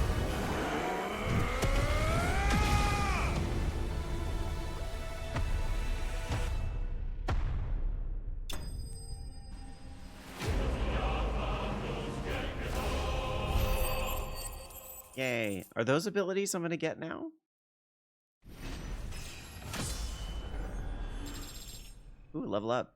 Yay. Are those abilities I'm going to get now? Ooh, level up.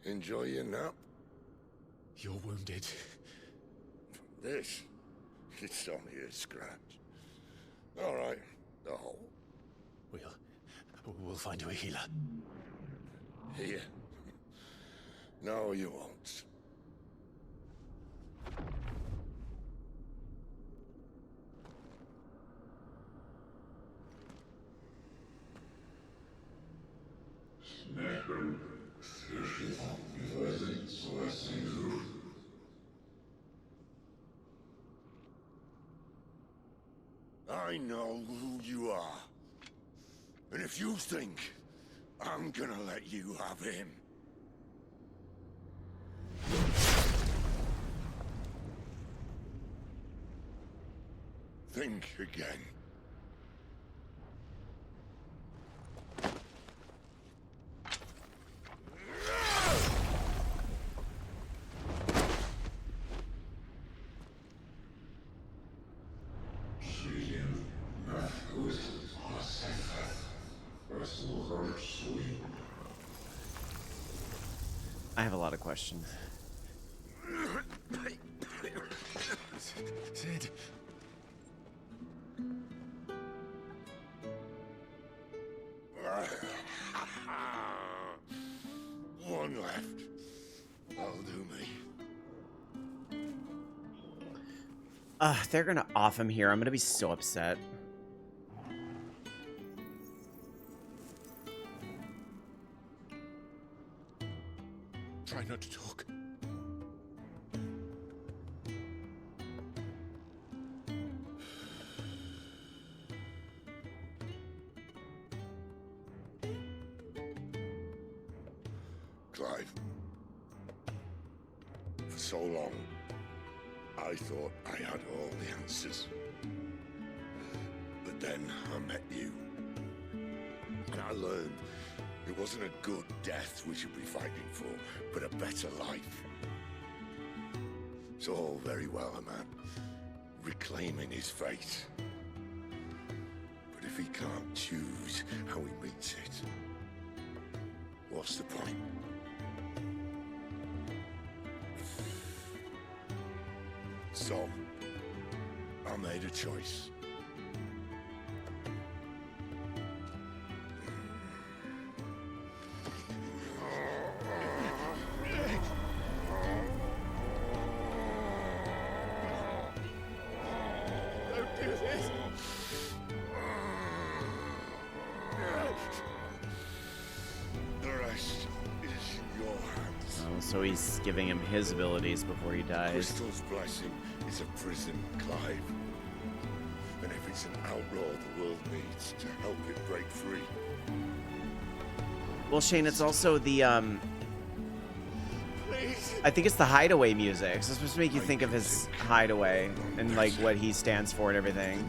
Enjoy your nap? You're wounded. This? It's only a scratch. All right, the hole. We'll find you a healer. Here. No, you won't. I know who you are. And if you think I'm gonna let you have him... think again. have a lot of questions. Sid. One left. That'll do me. They're gonna off him here. I'm gonna be so upset. Try not to talk. Clive. For so long, I thought I had all the answers. But then I met you. And I learned it wasn't a good death we should be fighting for, but a better life. It's all very well, a man reclaiming his fate. But if he can't choose how he meets it, what's the point? So, I made a choice. Don't do this. The rest is in your hands. Oh, so he's giving him his abilities before he dies. Crystal's blessing is a prison, Clive. And if it's an outlaw the world needs to help it break free, Well, Shane, it's also the please. I think it's the Hideaway music. So it's supposed to make you think of his Hideaway and like what he stands for and everything.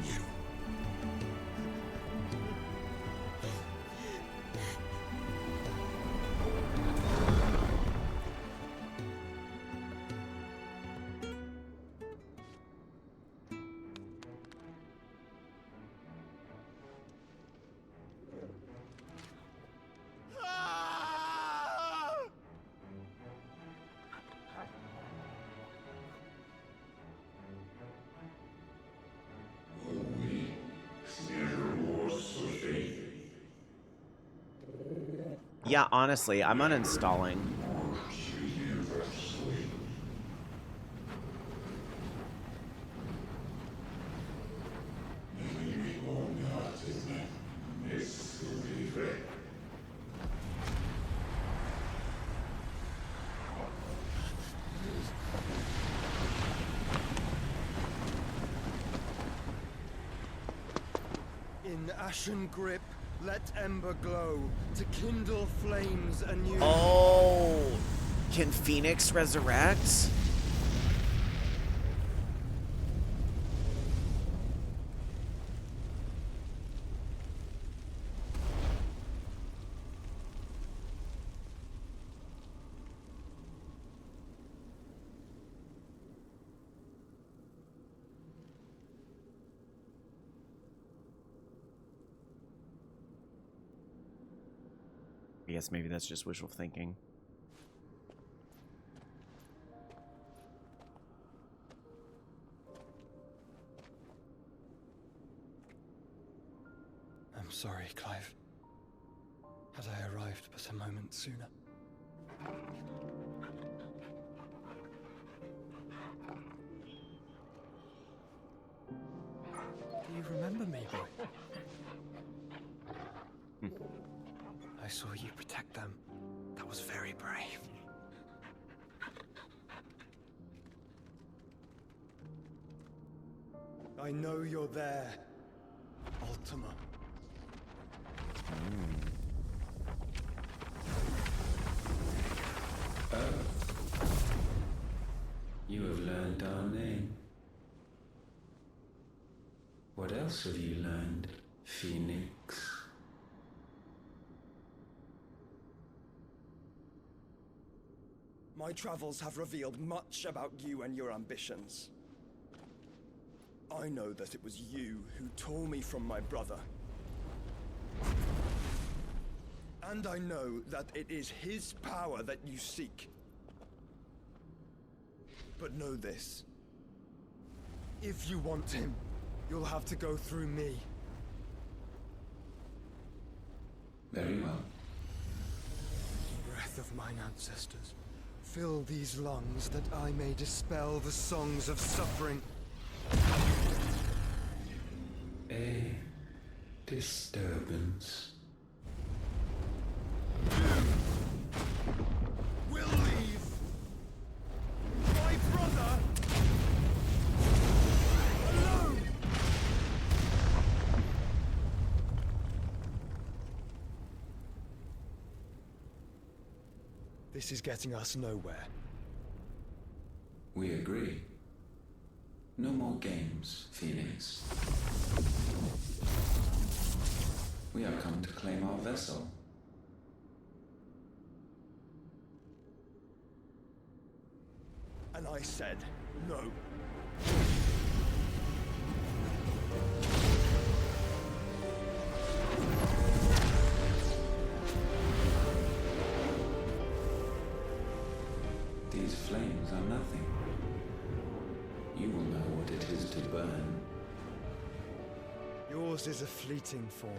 Yeah, honestly, I'm uninstalling. In ashen grip, let ember glow to kindle flames anew. Oh, can Phoenix resurrect? I guess maybe that's just wishful thinking. I'm sorry, Clive. Had I arrived but a moment sooner. Do you remember me, boy? I saw you protect them. That was very brave. I know you're there, Ultima. You have learned our name. What else have you learned, Phoenix? My travels have revealed much about you and your ambitions. I know that it was you who tore me from my brother. And I know that it is his power that you seek. But know this. If you want him, you'll have to go through me. Very well. Breath of mine ancestors, fill these lungs that I may dispel the songs of suffering. A disturbance. We'll leave. My brother alone. This is getting us nowhere. We agree. No more games, Phoenix. We have come to claim our vessel. And I said no. These flames are nothing. You will know what it is to burn. Yours is a fleeting form.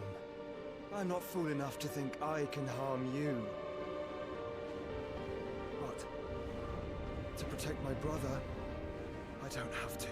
I'm not fool enough to think I can harm you. But to protect my brother, I don't have to.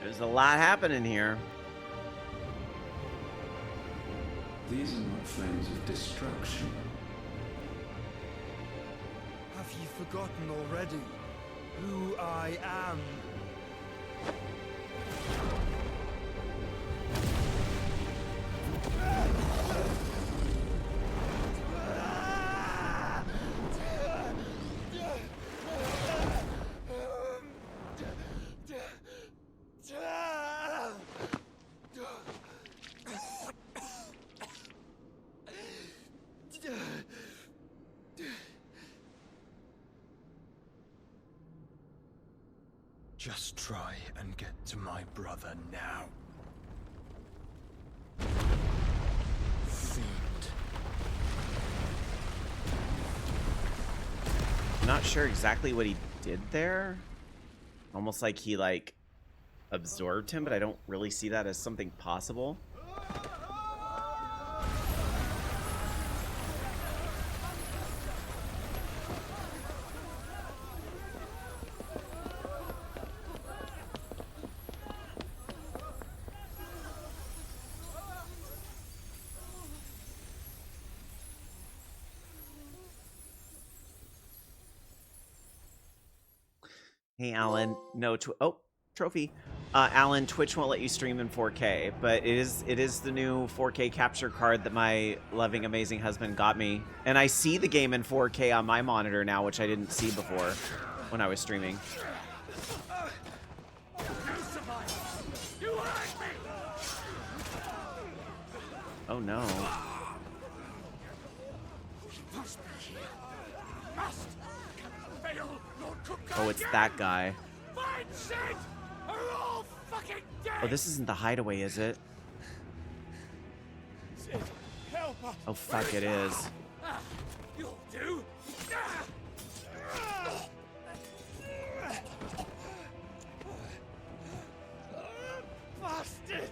There's a lot happening here. These are not flames of destruction. Have you forgotten already who I am? Just try and get to my brother now. Fiend. I'm not sure exactly what he did there. Almost like he, like, absorbed him, but I don't really see that as something possible. Hey, Alan. No, trophy. Alan, Twitch won't let you stream in 4K, but it is the new 4K capture card that my loving, amazing husband got me. And I see the game in 4K on my monitor now, which I didn't see before when I was streaming. Oh, no. Oh, it's that guy. Oh, this isn't the hideaway, is it? Oh, fuck, it is. You'll do. Bastard!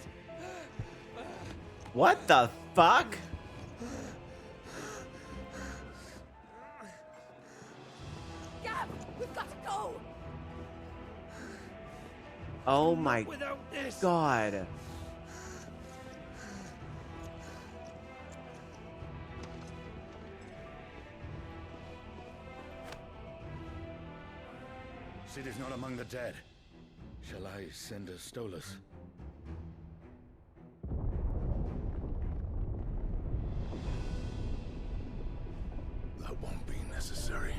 What the fuck? Gab, we've got to go. Oh my god. City's not among the dead. Shall I send a Stolas? That won't be necessary.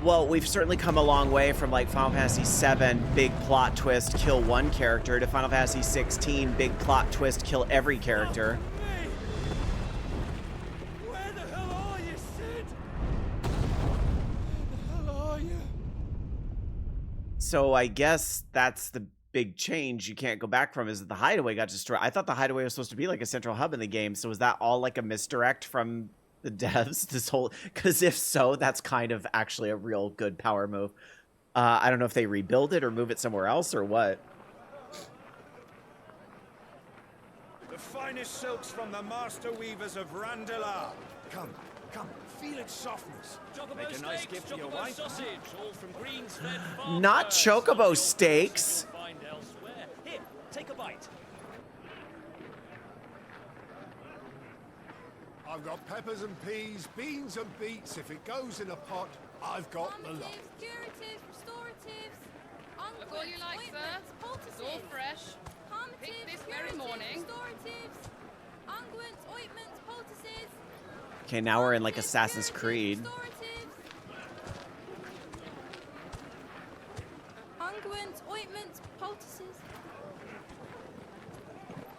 Well, we've certainly come a long way from like Final Fantasy VII, big plot twist, kill one character, to Final Fantasy XVI, big plot twist, kill every character. Where the hell are you, Sid? Where the hell are you? So I guess that's the big change you can't go back from, is that the hideaway got destroyed. I thought the hideaway was supposed to be like a central hub in the game, so was that all like a misdirect from the devs, this whole, because if so, that's kind of actually a real good power move. I don't know if they rebuild it or move it somewhere else or what. The finest silks from the master weavers of Randalar. Come, come, feel its softness. Make a nice gift for your wife. Sausage, all from Greensfed Farm. Not chocobo steaks. Find elsewhere. Here, take a bite. I've got peppers and peas, beans and beets. If it goes in a pot, I've got the lot. Curatives, restoratives, Look all you like, sir. It's all fresh. Picked this very morning. restoratives, unguents, ointments, poultices. Okay, now we're in like Assassin's Creed. Unguents, ointments, poultices.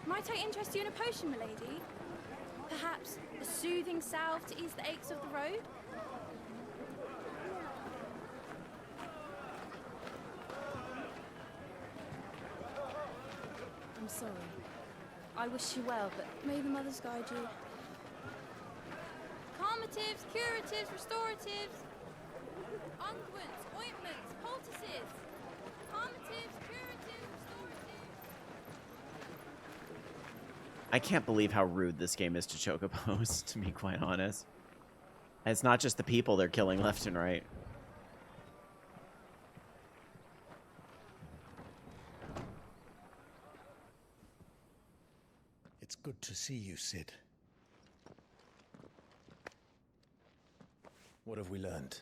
Might I interest you in a potion, milady? Perhaps a soothing salve to ease the aches of the road? I'm sorry. I wish you well, but may the mothers guide you. Calmatives, curatives, restoratives, unguents, ointments, poultices. Calmatives, curatives, restoratives. I can't believe how rude this game is to chocobos, to be quite honest. And it's not just the people they're killing left and right. It's good to see you, Sid. What have we learned?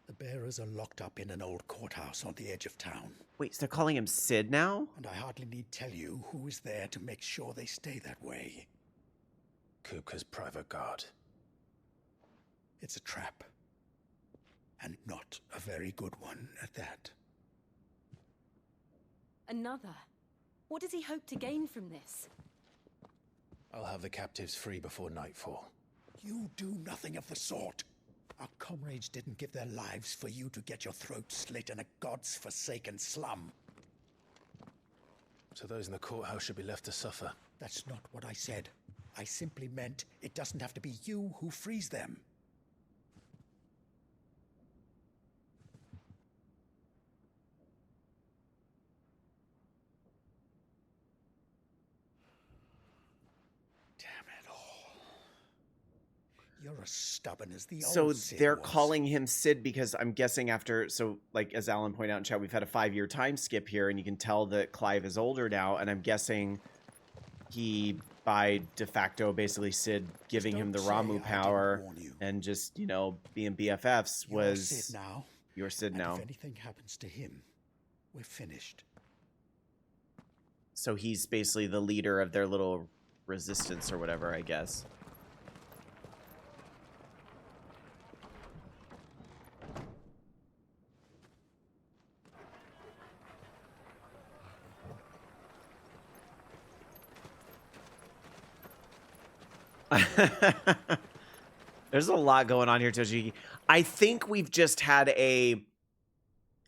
The bearers are locked up in an old courthouse on the edge of town. Wait, so they're calling him Sid now? And I hardly need tell you who is there to make sure they stay that way. Kupka's private guard. It's a trap. And not a very good one at that. Another? What does he hope to gain from this? I'll have the captives free before nightfall. You do nothing of the sort. Our comrades didn't give their lives for you to get your throat slit in a god's forsaken slum. So those in the courthouse should be left to suffer. That's not what I said. I simply meant it doesn't have to be you who frees them. You're as stubborn as the So old Sid they're was. calling him Sid because I'm guessing after, so like as Alan pointed out in chat, we've had a 5-year time skip here, and you can tell that Clive is older now, and I'm guessing he, by de facto, basically Sid giving him the Ramu power and just, you know, being BFFs was... You're Sid now. You're Sid And now. if anything happens to him, we're finished. So he's basically the leader of their little resistance or whatever, I guess. There's a lot going on here, Toshiki. I think we've just had a...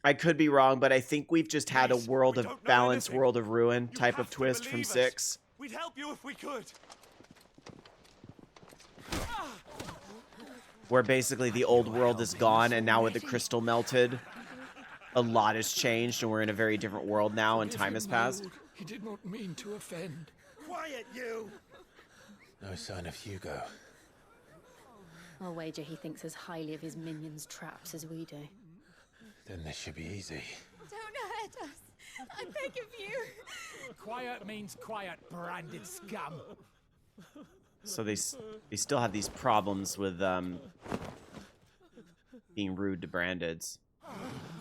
I could be wrong, but I think we've just had a world of balance, world of ruin type of twist from 6. We'd help you if we could. Where basically the old world is gone, and now with the crystal melted, a lot has changed, and we're in a very different world now, and time has passed. He did not mean to offend. Quiet, you! No sign of Hugo. I'll wager he thinks as highly of his minions' traps as we do. Then this should be easy. Don't hurt us. I beg of you. Quiet means quiet, branded scum. So they still have these problems with being rude to brandeds.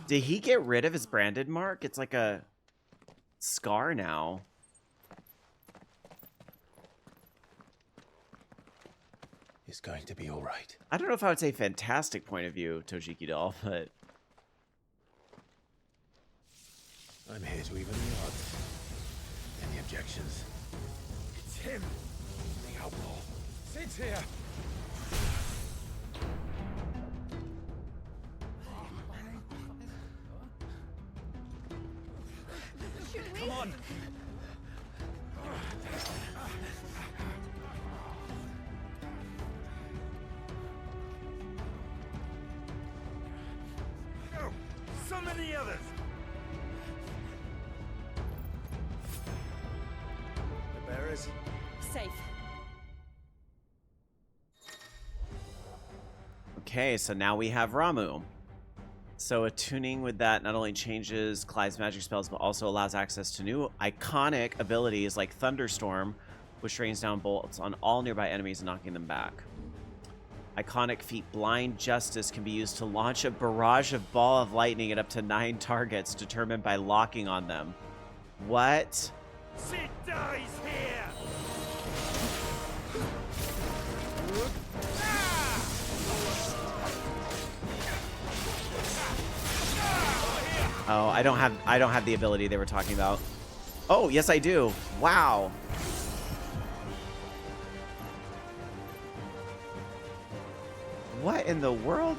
Did he get rid of his branded mark? It's like a scar now. is going to be all right. I don't know if I would say fantastic point of view, Toshiki doll, but I'm here to even the odds. Any objections? It's him, the outlaw. Sit here. Come on. Go. Summon the others. The bearers. Safe. okay, so now we have Ramu. So attuning with that not only changes Clyde's magic spells, but also allows access to new iconic abilities like Thunderstorm, which rains down bolts on all nearby enemies, knocking them back. Iconic feat Blind Justice can be used to launch a barrage of ball of lightning at up to 9 targets, determined by locking on them. What? Sid dies here. Oh, I don't have the ability they were talking about. Oh, yes I do. Wow. What in the world?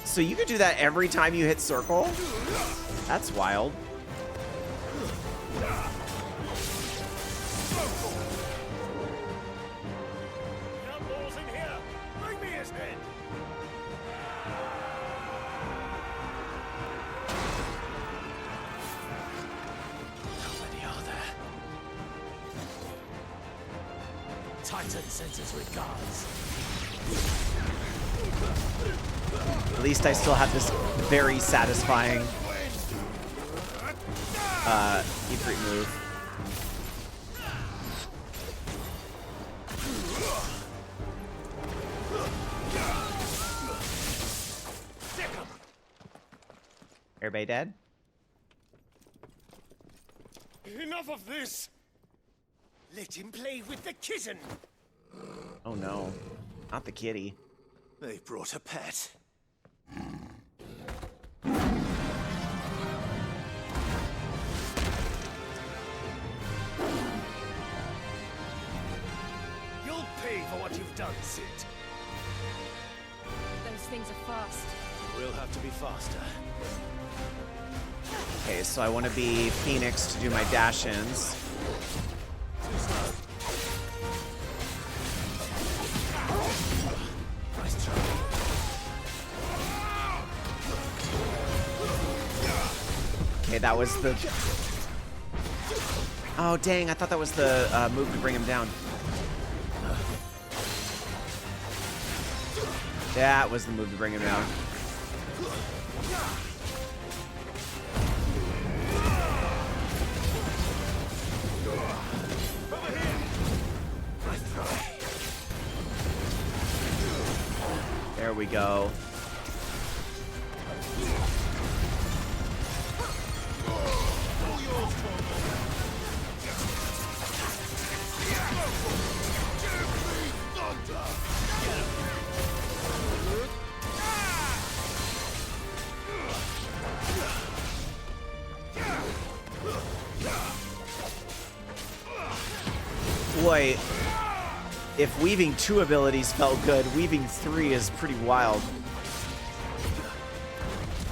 So you could do that every time you hit circle? That's wild. Titan sends his regards. At least I still have this very satisfying Ifrit move. Everybody dead? Enough of this! Let him play with the kitten! Oh no, not the kitty. They brought a pet. You'll pay for what you've done, Sid. Those things are fast. We'll have to be faster. Okay, so I want to be Phoenix to do my dash-ins. Okay, that was the... Oh, dang, I thought that was the move to bring him down. That was the move to bring him down. There we go. Boy, if weaving 2 abilities felt good, weaving 3 is pretty wild.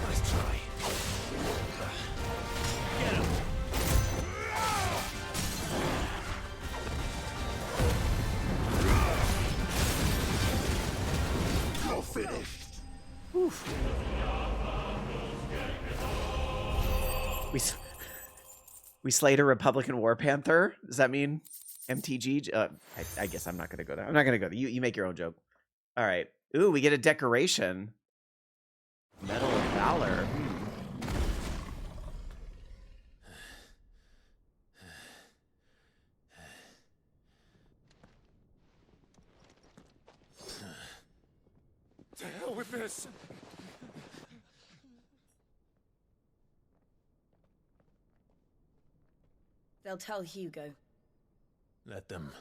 Nice try. Get him. You're finished. Oof. We slayed a Republican War Panther? Does that mean MTG? I guess I'm not going to go there. I'm not going to go there. You make your own joke. All right. Ooh, we get a decoration. Medal of Valor. To hell with this. They'll tell Hugo. Let them.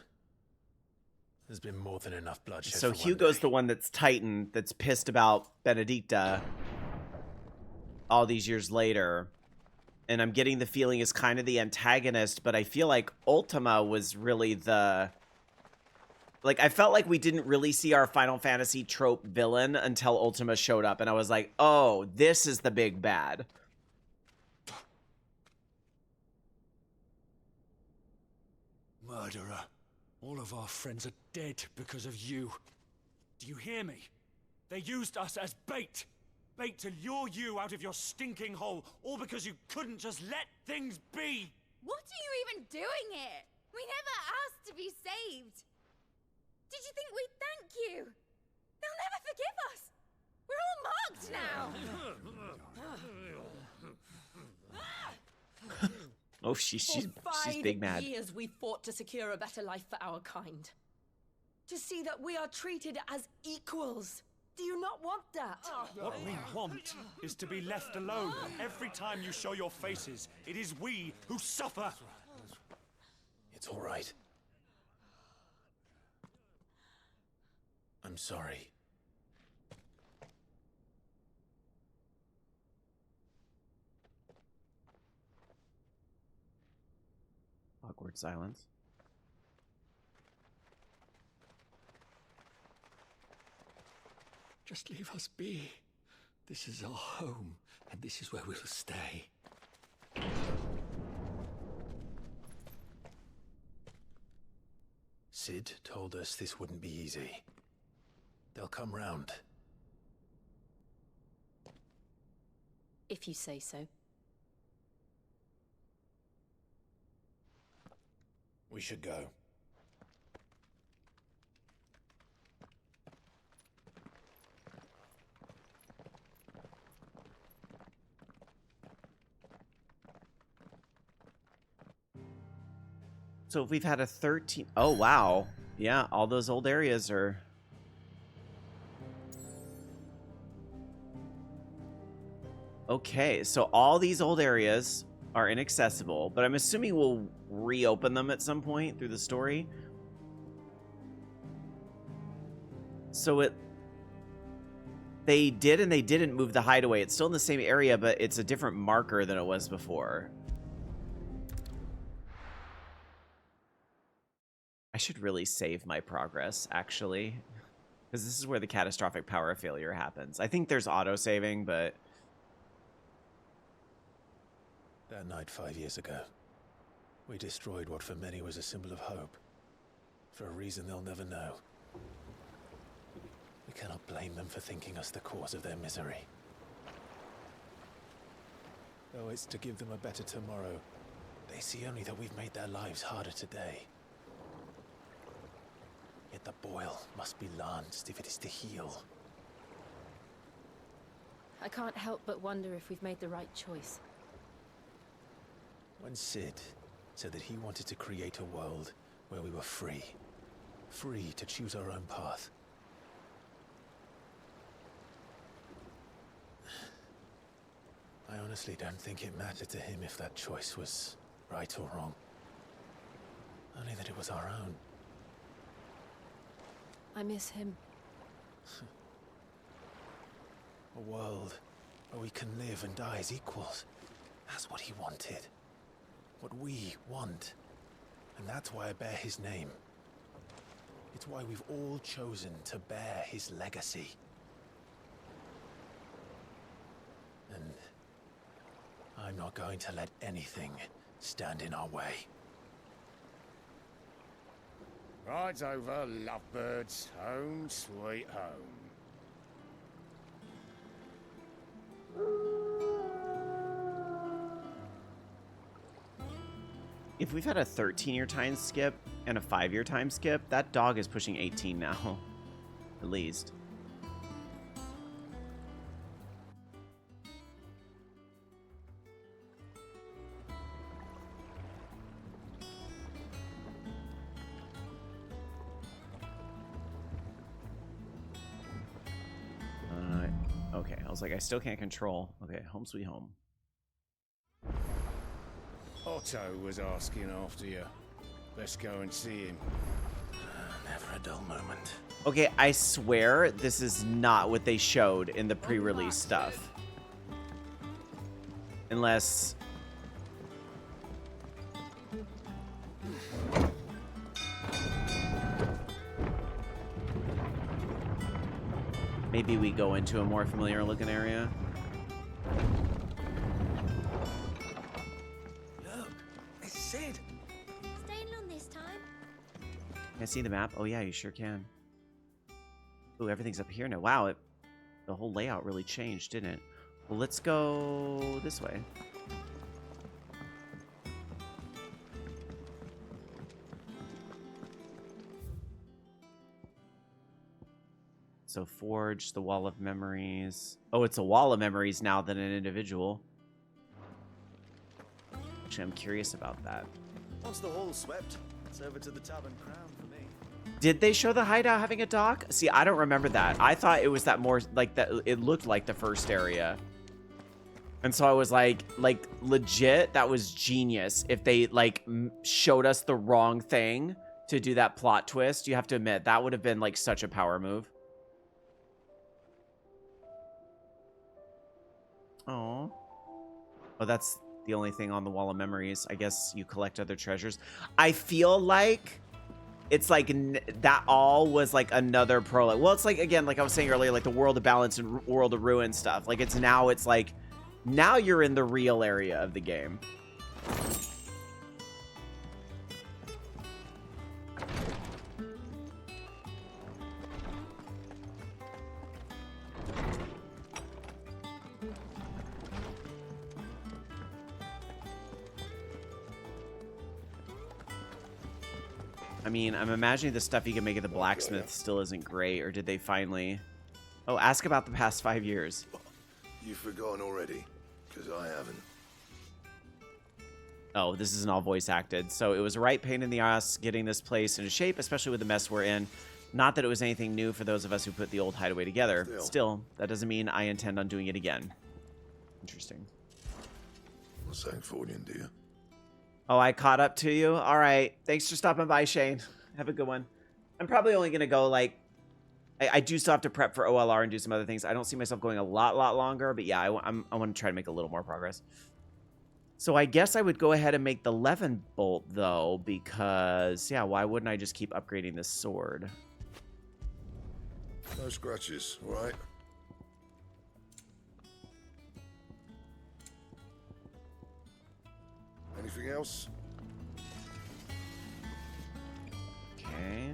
There's been more than enough bloodshed. So for Hugo's the one that's Titan, that's pissed about Benedicta all these years later. And I'm getting the feeling is kind of the antagonist, but I feel like Ultima was really the... Like, I felt like we didn't really see our Final Fantasy trope villain until Ultima showed up, and I was like, oh, this is the big bad. Murderer. All of our friends are dead because of you. Do you hear me? They used us as bait. Bait to lure you out of your stinking hole, all because you couldn't just let things be. What are you even doing here? We never asked to be saved. Did you think we'd thank you? They'll never forgive us. We're all marked now. Oh, she's big mad. For 5 years we fought to secure a better life for our kind. To see that we are treated as equals. Do you not want that? What we want is to be left alone. Every time you show your faces, it is we who suffer. It's all right. I'm sorry. Awkward silence. Just leave us be. This is our home, and this is where we'll stay. Sid told us this wouldn't be easy. They'll come round. If you say so. We should go. So if we've had a 13... Oh, wow. Yeah, all those old areas are... Okay, so all these old areas are inaccessible, but I'm assuming we'll reopen them at some point through the story. So they did and they didn't move the hideaway. It's still in the same area, but it's a different marker than it was before. I should really save my progress, actually, because this is where the catastrophic power failure happens. I think there's auto-saving, but... That night 5 years ago, we destroyed what for many was a symbol of hope. For a reason they'll never know. We cannot blame them for thinking us the cause of their misery. Though it's to give them a better tomorrow, they see only that we've made their lives harder today. Yet the boil must be lanced if it is to heal. I can't help but wonder if we've made the right choice. When Sid said that he wanted to create a world where we were free. Free to choose our own path. I honestly don't think it mattered to him if that choice was right or wrong. Only that it was our own. I miss him. A world where we can live and die as equals. That's what he wanted. What we want. And that's why I bear his name. It's why we've all chosen to bear his legacy. And I'm not going to let anything stand in our way. Rides over, lovebirds. Home, sweet home. If we've had a 13-year time skip and a 5-year time skip, that dog is pushing 18 now. At least. Okay, I was like, I still can't control. Okay, home sweet home. Oh, Otto was asking after you. Let's go and see him. Never a dull moment. Okay, I swear this is not what they showed in the pre-release stuff. Unless... maybe we go into a more familiar looking area. Look, it's Sid. Staying on this time? Can I see the map? Oh yeah, you sure can. Ooh, everything's up here now. Wow, the whole layout really changed, didn't it? Well, let's go this way. So forge, the wall of memories. Oh, it's a wall of memories now than an individual. Actually, I'm curious about that. Once the hall's swept, it's over to the Tavern Crown for me. Did they show the hideout having a dock? See, I don't remember that. I thought it was that more like that. It looked like the first area. And so I was like legit, that was genius. If they like showed us the wrong thing to do that plot twist, you have to admit that would have been like such a power move. Oh, that's the only thing on the wall of memories. I guess you collect other treasures. I feel like it's like that all was like another prologue. Well, it's like, again, like I was saying earlier, like the World of Balance and World of Ruin stuff. Like it's like now you're in the real area of the game. I mean, I'm imagining the stuff you can make at the blacksmith still isn't great, or did they finally... Oh, ask about the past 5 years. You've forgotten already, because I haven't. Oh, this isn't all voice acted. So it was a right pain in the ass getting this place into shape, especially with the mess we're in. Not that it was anything new for those of us who put the old hideaway together. Still, that doesn't mean I intend on doing it again. Interesting. Well, Sancfordian, do you? Oh, I caught up to you? All right. Thanks for stopping by, Shane. Have a good one. I'm probably only going to go, like... I do still have to prep for OLR and do some other things. I don't see myself going a lot longer, but yeah, I want to try to make a little more progress. So I guess I would go ahead and make the Levin bolt, though, because, yeah, why wouldn't I just keep upgrading this sword? No scratches, all right? Anything else? Okay.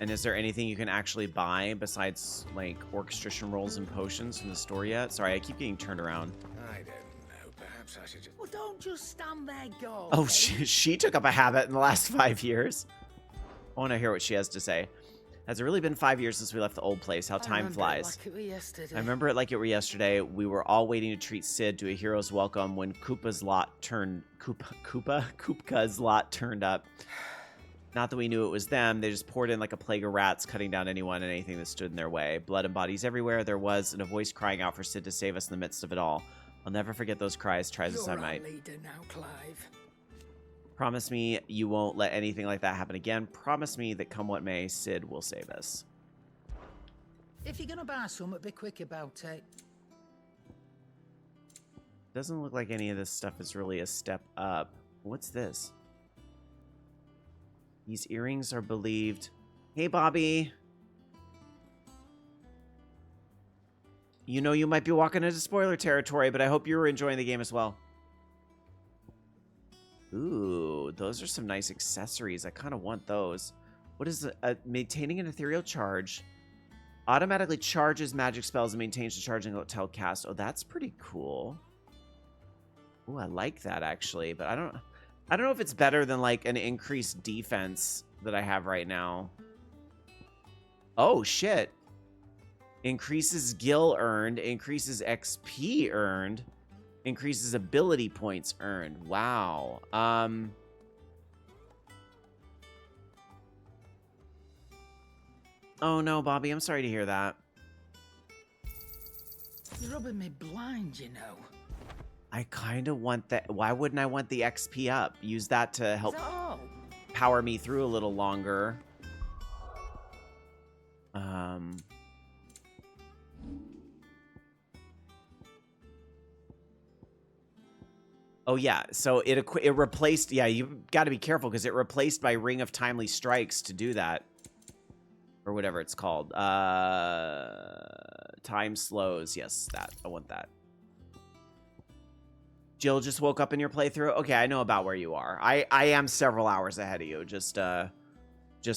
And is there anything you can actually buy besides, like, orchestration rolls and potions from the store yet? Sorry, I keep getting turned around. I don't know. Perhaps I should just... Well, don't just stand there, go. Oh, she took up a habit in the last 5 years. I want to hear what she has to say. Has it really been 5 years since we left the old place? How time flies. I remember it like it were yesterday. We were all waiting to treat Sid to a hero's welcome when Koopa's lot turned... Kupka's lot turned up. Not that we knew it was them. They just poured in like a plague of rats, cutting down anyone and anything that stood in their way. Blood and bodies everywhere there was, and a voice crying out for Sid to save us in the midst of it all. I'll never forget those cries, try as I might. Leader now, Clive. Promise me you won't let anything like that happen again. Promise me that come what may, Sid will save us. If you're gonna buy something, be quick about it. Doesn't look like any of this stuff is really a step up. What's this? These earrings are believed... Hey, Bobby. You know you might be walking into spoiler territory, but I hope you were enjoying the game as well. Ooh, those are some nice accessories. I kind of want those. What is maintaining an ethereal charge? Automatically charges magic spells and maintains the charging until cast. Oh, that's pretty cool. Ooh, I like that actually, but I don't know if it's better than like an increased defense that I have right now. Oh, shit. Increases gil earned, increases XP earned, increases ability points earned. Wow. Oh no, Bobby, I'm sorry to hear that. You're rubbing me blind, you know. I kind of want that. Why wouldn't I want the XP up? Use that to help Is that all? power me through a little longer. Oh yeah, so it replaced. Yeah, you got to be careful because it replaced my Ring of Timely Strikes to do that, or whatever it's called. Time slows. Yes, that I want that. Jill just woke up in your playthrough. Okay, I know about where you are. I am several hours ahead of you. Just a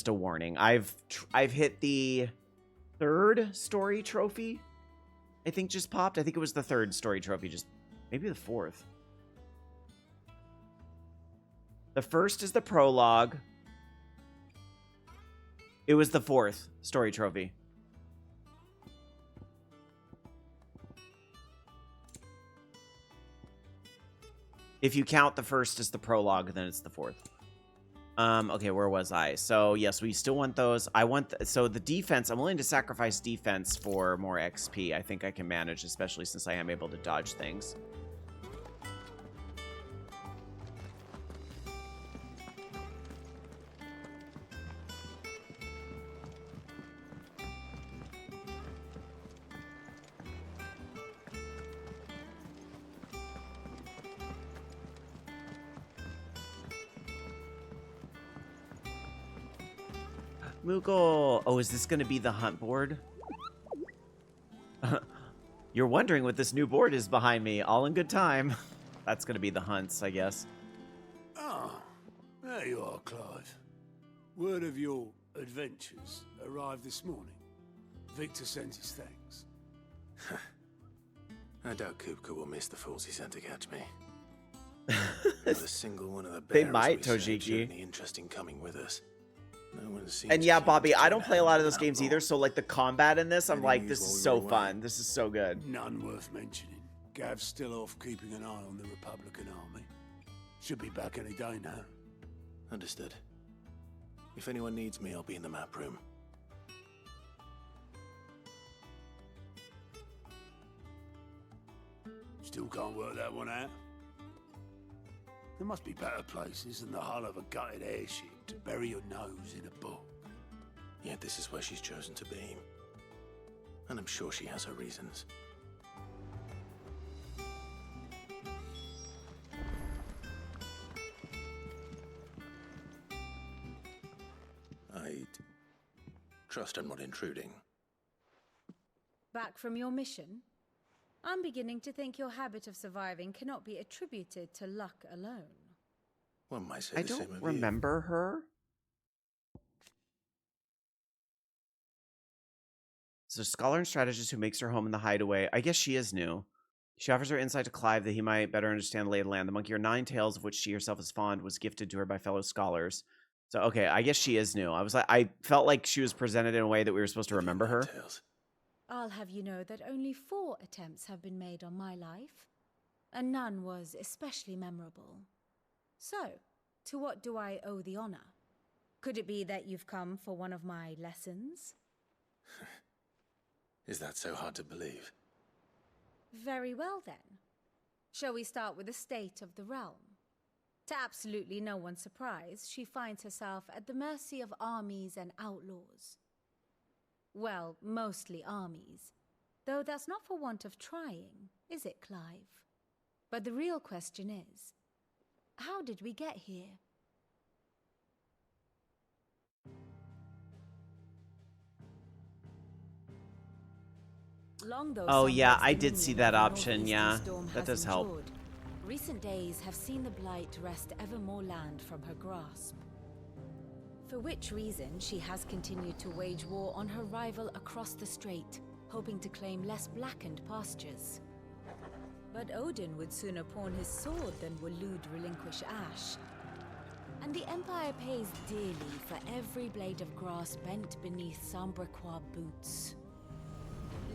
warning. I've hit the 3rd story trophy. I think just popped. I think it was the 3rd story trophy. Just maybe the 4th. The 1st is the prologue. It was the 4th story trophy. If you count the 1st as the prologue, then it's the 4th. Okay, where was I? So, yes, we still want those. I want... so, the defense, I'm willing to sacrifice defense for more XP. I think I can manage, especially since I am able to dodge things. Moogle! Oh, is this going to be the hunt board? You're wondering what this new board is behind me. All in good time. That's going to be the hunts, I guess. Ah, there you are, Clive. Word of your adventures arrived this morning. Victor sends his thanks. I doubt Kupka will miss the fools he sent to catch me. Not a single one of the They bears might, we saved Tojiki. showed any interest in coming with us. No one seems And yeah, keen Bobby, to I turn don't play a lot of those out games long. either, so like the combat in this, I'm Any like, news this while is we so were away? fun. This is so good. None worth mentioning. Gav's still off keeping an eye on the Republican army. Should be back any day now. Understood. If anyone needs me, I'll be in the map room. Still can't work that one out. There must be better places than the hull of a gutted airship to bury your nose in a book. Yet this is where she's chosen to be. And I'm sure she has her reasons. I'd trust I'm not intruding. Back from your mission? I'm beginning to think your habit of surviving cannot be attributed to luck alone. One might say I the same don't of you. remember her. So, scholar and strategist who makes her home in the hideaway. I guess she is new. She offers her insight to Clive that he might better understand the lay of the land. The monkey or 9 tails of which she herself is fond was gifted to her by fellow scholars. So, okay, I guess she is new. I felt like she was presented in a way that we were supposed to remember her. I'll have you know that only 4 attempts have been made on my life, and none was especially memorable. So, to what do I owe the honor? Could it be that you've come for one of my lessons? Is that so hard to believe? Very well then. Shall we start with the state of the realm? To absolutely no one's surprise, she finds herself at the mercy of armies and outlaws. Well, mostly armies. Though that's not for want of trying, is it, Clive? But the real question is, how did we get here? Long though Oh some yeah, of I the did see dominion that of the option, northeastern yeah. storm That has does help. endured, recent days have seen the Blight wrest ever more land from her grasp. For which reason she has continued to wage war on her rival across the strait, hoping to claim less blackened pastures. But Odin would sooner pawn his sword than Waloed relinquish Ash. And the Empire pays dearly for every blade of grass bent beneath Sambraquois boots.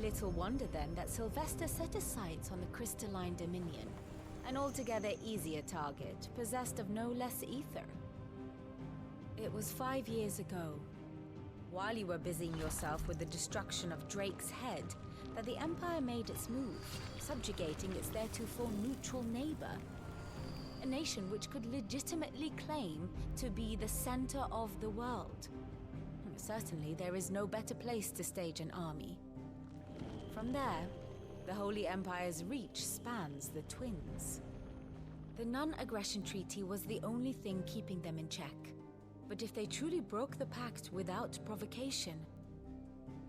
Little wonder then that Sylvester set his sights on the crystalline dominion, an altogether easier target, possessed of no less ether. It was 5 years ago, while you were busying yourself with the destruction of Drake's head, that the Empire made its move, subjugating its theretofore neutral neighbor. A nation which could legitimately claim to be the center of the world. Certainly, there is no better place to stage an army. From there, the Holy Empire's reach spans the Twins. The non-aggression treaty was the only thing keeping them in check. But if they truly broke the pact without provocation,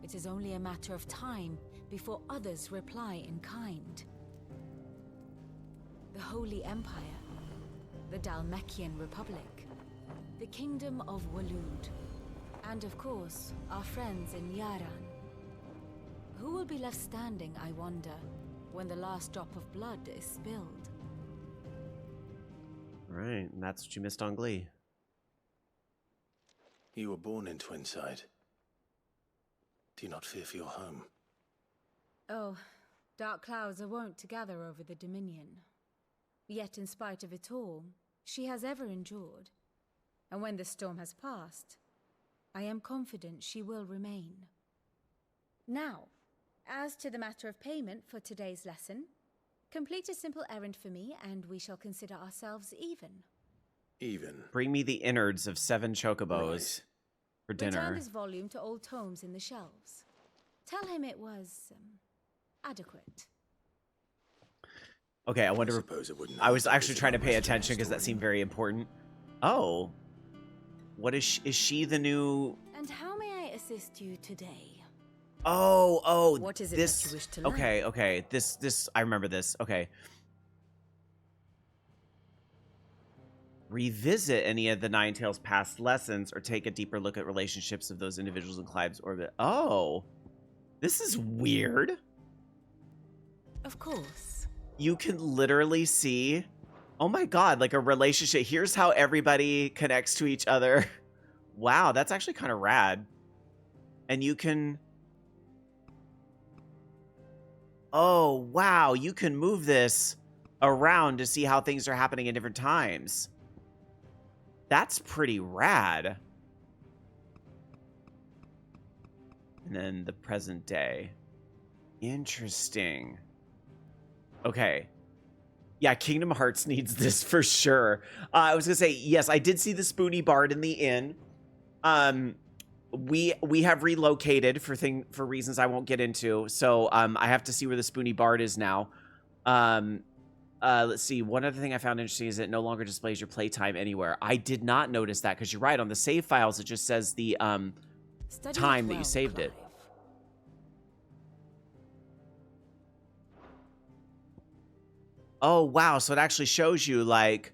it is only a matter of time before others reply in kind. The Holy Empire, the Dhalmekian Republic, the Kingdom of Waloed, and of course, our friends in Yaran. Who will be left standing, I wonder, when the last drop of blood is spilled? Right, and that's what you missed on Glee. You were born in Twinside. Do you not fear for your home? Oh, dark clouds are wont to gather over the Dominion. Yet in spite of it all, she has ever endured. And when the storm has passed, I am confident she will remain. Now, as to the matter of payment for today's lesson, complete a simple errand for me and we shall consider ourselves even. Even? Bring me the innards of 7 chocobos for dinner. Return this volume to old tomes in the shelves. Tell him it was adequate. Okay, I wonder. I was actually trying to pay attention because that seemed very important. Oh, what is she the new? And how may I assist you today? Oh, what is it this, that you wish to learn? Okay, this, I remember this. Okay. Revisit any of the Nine Tails' past lessons or take a deeper look at relationships of those individuals in Clive's orbit. Oh, this is weird. Of course. You can literally see, oh my god, like a relationship. Here's how everybody connects to each other. Wow, that's actually kind of rad. And you can... Oh, wow, you can move this around to see how things are happening in different times. That's pretty rad. And then the present day. Interesting. Okay. Yeah, Kingdom Hearts needs this for sure. I was gonna say, yes, I did see the Spoony Bard in the inn. We have relocated for reasons I won't get into. So I have to see where the Spoony Bard is now. Let's see. One other thing I found interesting is it no longer displays your playtime anywhere. I did not notice that because you're right. On the save files, it just says the time that you saved it. Oh, wow. So it actually shows you, like,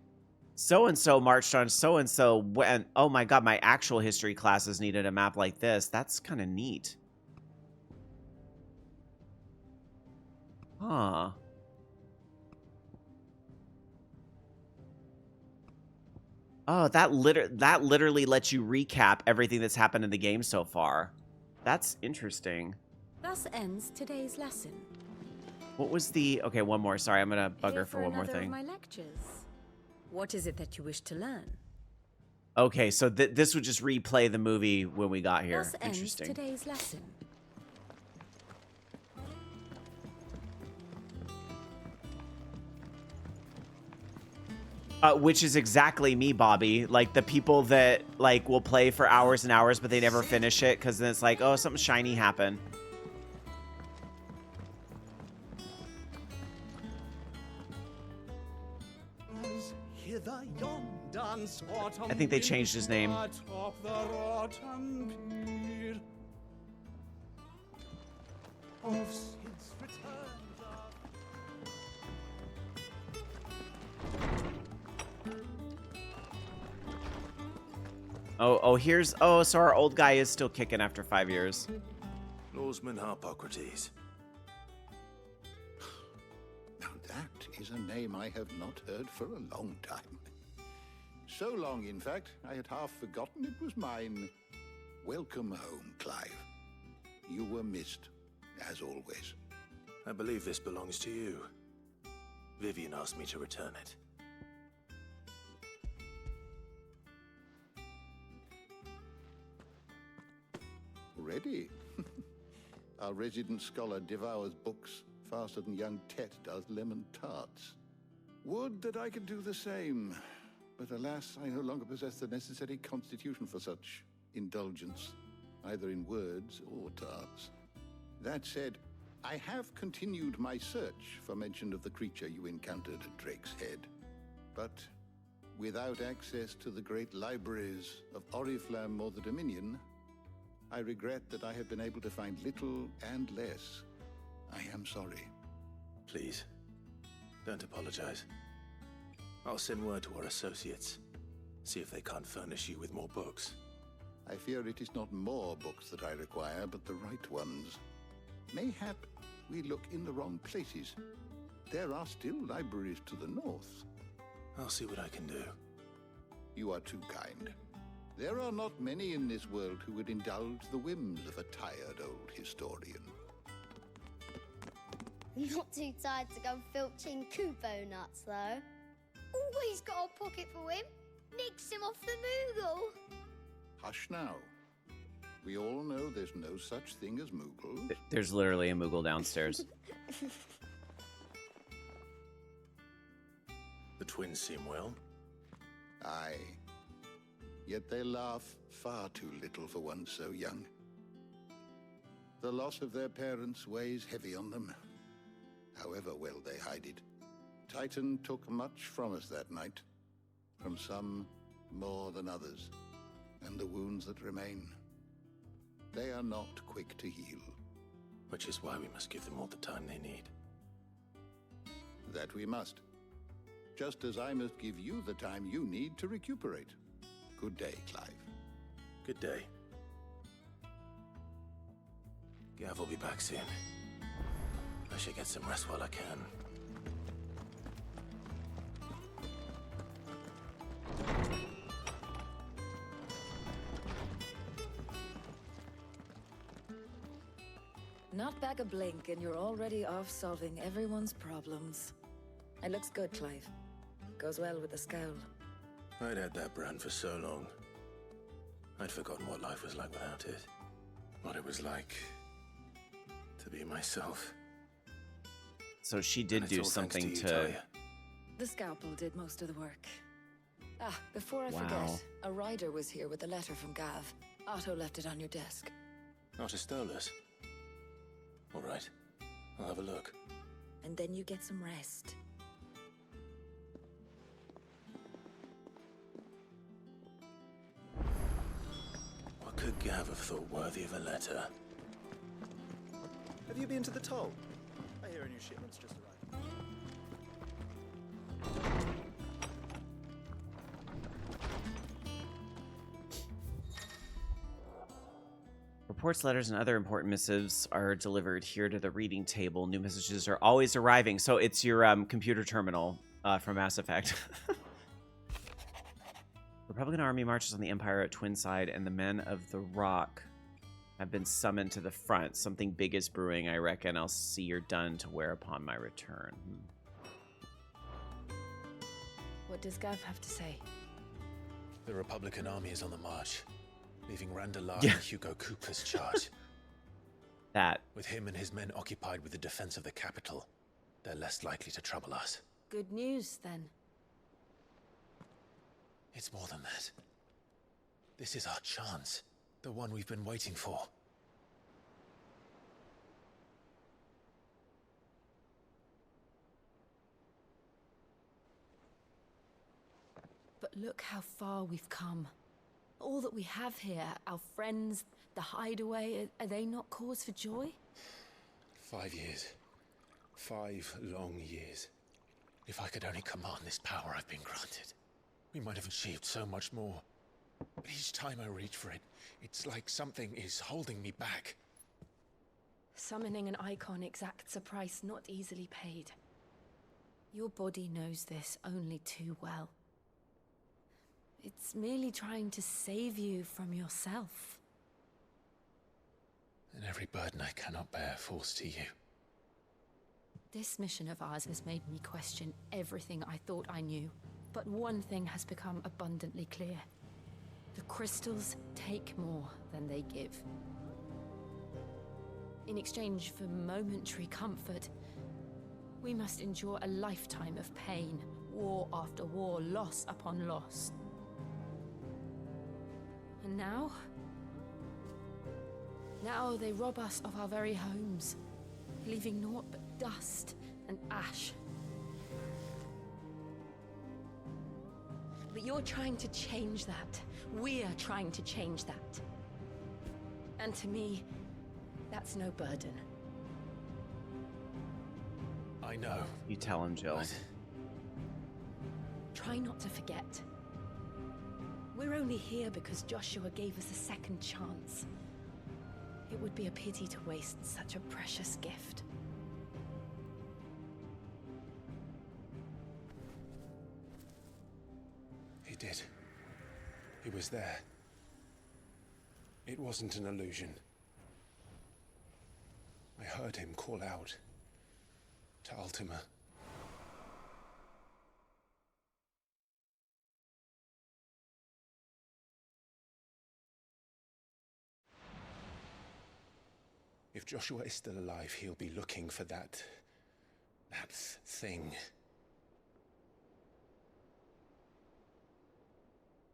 so-and-so marched on so-and-so when... Oh, my God. My actual history classes needed a map like this. That's kind of neat. Huh. Oh, that literally lets you recap everything that's happened in the game so far. That's interesting. Thus ends today's lesson. What was the... Okay, one more. Sorry, I'm going to bug her for one more thing. Of my lectures. What is it that you wish to learn? Okay, so this would just replay the movie when we got here. Thus ends Interesting. Today's lesson. Which is exactly me, Bobby. Like, the people that, like, will play for hours and hours, but they never finish it, because then it's like, oh, something shiny happened. I think they changed his name. Oh, here's... Oh, so our old guy is still kicking after 5 years. Norseman Harpocrates. Now that is a name I have not heard for a long time. So long, in fact, I had half forgotten it was mine. Welcome home, Clive. You were missed, as always. I believe this belongs to you. Vivian asked me to return it. Ready? Our resident scholar devours books faster than young Tet does lemon tarts. Would that I could do the same, but alas, I no longer possess the necessary constitution for such indulgence, either in words or tarts. That said, I have continued my search for mention of the creature you encountered at Drake's Head, but without access to the great libraries of Oriflamme or the Dominion, I regret that I have been able to find little and less. I am sorry. Please, don't apologize. I'll send word to our associates. See if they can't furnish you with more books. I fear it is not more books that I require, but the right ones. Mayhap we look in the wrong places. There are still libraries to the north. I'll see what I can do. You are too kind. There are not many in this world who would indulge the whims of a tired old historian. Not too tired to go filching Kupo nuts, though. Always got a pocket for him. Nicks him off the Moogle. Hush now. We all know there's no such thing as Moogle. There's literally a Moogle downstairs. The twins seem well. Aye. Yet they laugh far too little for one so young. The loss of their parents weighs heavy on them, however well they hide it. Titan took much from us that night, from some more than others, and the wounds that remain, they are not quick to heal. Which is why we must give them all the time they need. That we must. Just as I must give you the time you need to recuperate. Good day, Clive. Good day. Gav will be back soon. I should get some rest while I can. Not back a blink and you're already off solving everyone's problems. It looks good, Clive. Goes well with the scowl. I'd had that brand for so long. I'd forgotten what life was like without it. What it was like to be myself. So she did do something to... Talia. The scalpel did most of the work. Ah, before I Wow. forget, a rider was here with a letter from Gav. Otto left it on your desk. Not stole us. All right, I'll have a look. And then you get some rest. What could Gav have thought worthy of a letter? Have you been to the toll? I hear a new shipment's just arrived. Reports, letters, and other important missives are delivered here to the reading table. New messages are always arriving. So it's your computer terminal from Mass Effect. Republican army marches on the Empire at Twinside, and the men of the Rock have been summoned to the front. Something big is brewing, I reckon. I'll see you're done to wear upon my return. What does Gav have to say? The Republican army is on the march, leaving Randalar Yeah. in Hugo Cooper's charge. That. With him and his men occupied with the defense of the capital, they're less likely to trouble us. Good news, then. It's more than that. This is our chance. The one we've been waiting for. But look how far we've come. All that we have here, our friends, the hideaway, are they not cause for joy? 5 years. 5 long years. If I could only command this power I've been granted, we might have achieved so much more. But each time I reach for it, it's like something is holding me back. Summoning an icon exacts a price not easily paid. Your body knows this only too well. It's merely trying to save you from yourself. And every burden I cannot bear falls to you. This mission of ours has made me question everything I thought I knew. But one thing has become abundantly clear. The crystals take more than they give. in exchange for momentary comfort, we must endure a lifetime of pain, war after war, loss upon loss. And now? Now they rob us of our very homes, leaving naught but dust and ash. But you're trying to change that. We're trying to change that. And to me, that's no burden. I know. You tell him, Jill. Try not to forget. We're only here because Joshua gave us a second chance. It would be a pity to waste such a precious gift. He did. He was there. It wasn't an illusion. I heard him call out to Ultima. If Joshua is still alive, he'll be looking for that thing.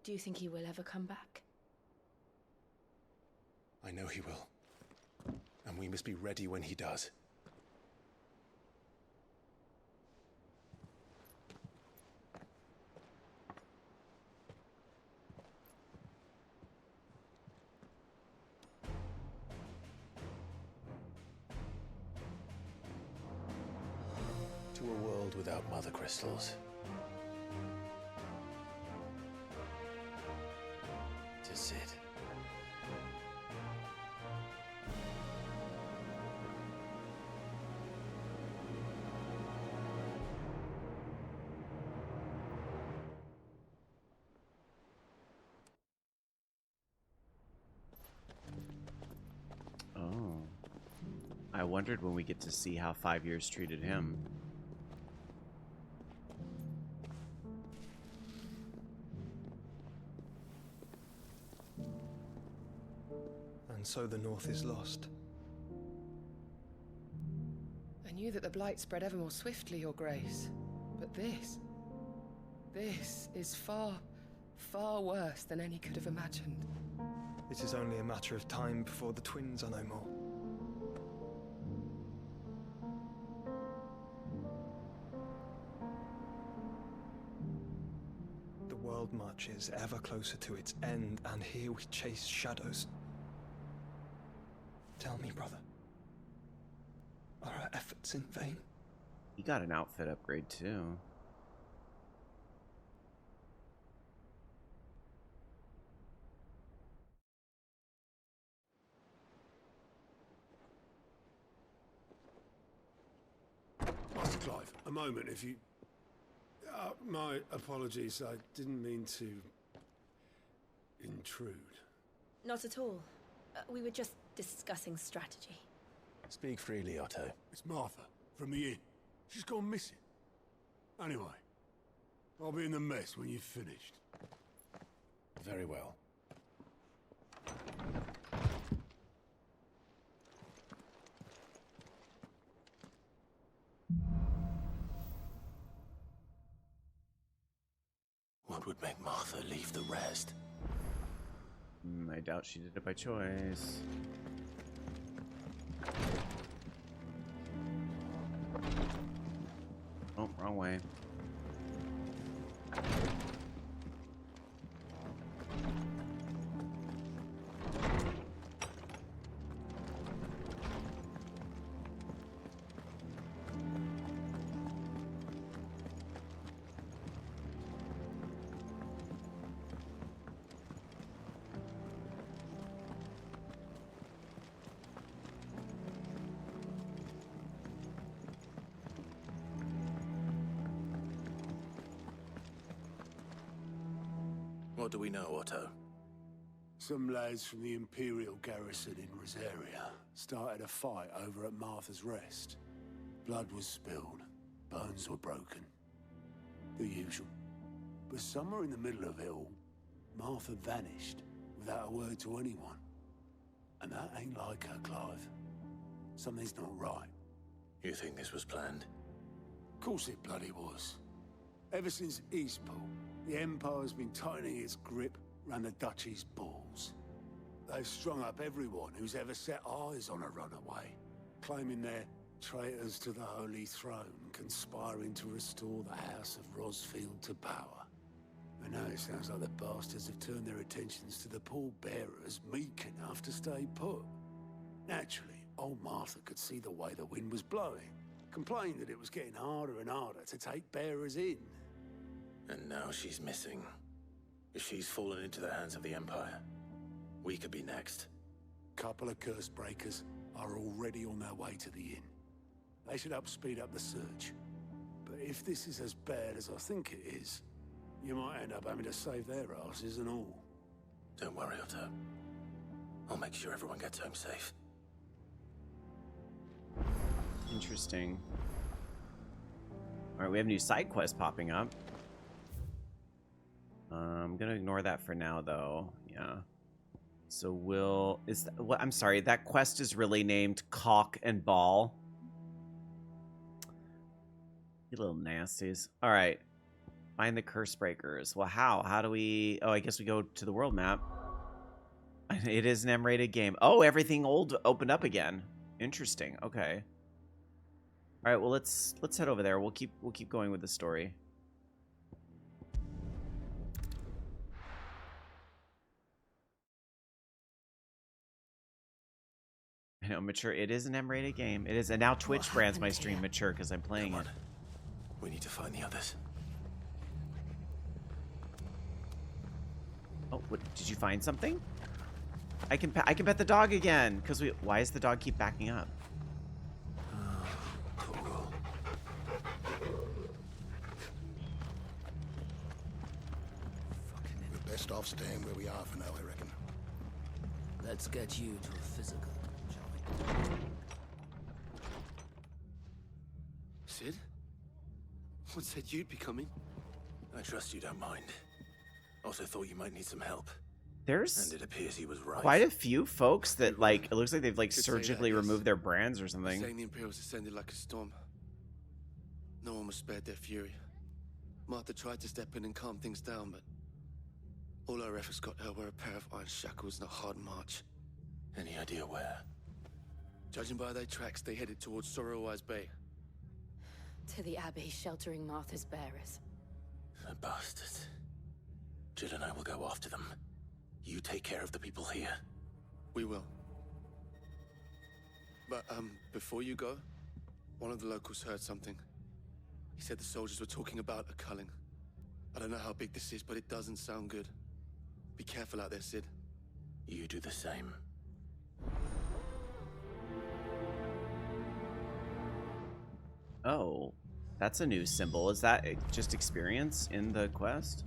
Do you think he will ever come back? I know he will. And we must be ready when he does. To a world without mother crystals. To Sid. Oh. I wondered when we get to see how 5 years treated him. And so the North is lost. I knew that the Blight spread ever more swiftly, Your Grace. But this is far, far worse than any could have imagined. It is only a matter of time before the twins are no more. The world marches ever closer to its end, and here we chase shadows. Tell me, brother, are our efforts in vain? He got an outfit upgrade too. Master Clive, a moment, if you... my apologies, I didn't mean to... intrude. Not at all. We were just discussing strategy. Speak freely, Otto. It's Martha, from the inn. She's gone missing. Anyway, I'll be in the mess when you've finished. Very well. What would make Martha leave the rest? I doubt she did it by choice. Oh, wrong way. What do we know, Otto? Some lads from the Imperial garrison in Rosaria started a fight over at Martha's Rest. Blood was spilled, bones were broken. The usual. But somewhere in the middle of it all, Martha vanished without a word to anyone. And that ain't like her, Clive. Something's not right. You think this was planned? Of course it bloody was. Ever since Eastpool, the Empire's been tightening its grip round the Duchy's balls. They've strung up everyone who's ever set eyes on a runaway, claiming they're traitors to the Holy Throne, conspiring to restore the House of Rosfield to power. And now it sounds like the bastards have turned their attentions to the pallbearers meek enough to stay put. Naturally, old Martha could see the way the wind was blowing, complained that it was getting harder and harder to take bearers in. And now she's missing. If she's fallen into the hands of the Empire, we could be next. Couple of curse breakers are already on their way to the inn. They should help speed up the search. But if this is as bad as I think it is, you might end up having to save their asses and all. Don't worry, Otto. I'll make sure everyone gets home safe. Interesting. Alright, we have new side quests popping up. I'm gonna ignore that for now, though. Yeah. So what? I'm sorry. That quest is really named Cock and Ball. You little nasties. All right. Find the curse breakers. Well, how? How do we? Oh, I guess we go to the world map. It is an M-rated game. Oh, everything old opened up again. Interesting. Okay. All right. Well, let's head over there. We'll keep going with the story. I know, mature. It is an M-rated game. It is, and now Twitch brands my stream mature because I'm playing it. We need to find the others. Oh, what, did you find something? I can pet the dog again because we. Why does the dog keep backing up? Cool. We're best off staying where we are for now, I reckon. Let's get you to a physical, shall we? Sid? What said you'd be coming? I trust you don't mind. Also thought you might need some help. There's and it appears he was right. Quite a few folks that like. It looks like they've like Could say surgically that, yes. removed their brands or something. Saying the Imperials descended like a storm. No one was spared their fury. Martha tried to step in and calm things down, but all our efforts got her were a pair of iron shackles and a hard march. Any idea where? Judging by their tracks, they headed towards Sorrowwise Bay. To the Abbey, sheltering Martha's bearers. The bastards. Jill and I will go after them. You take care of the people here. We will. But, before you go, one of the locals heard something. He said the soldiers were talking about a culling. I don't know how big this is, but it doesn't sound good. Be careful out there, Sid. You do the same. Oh, that's a new symbol. Is that just experience in the quest?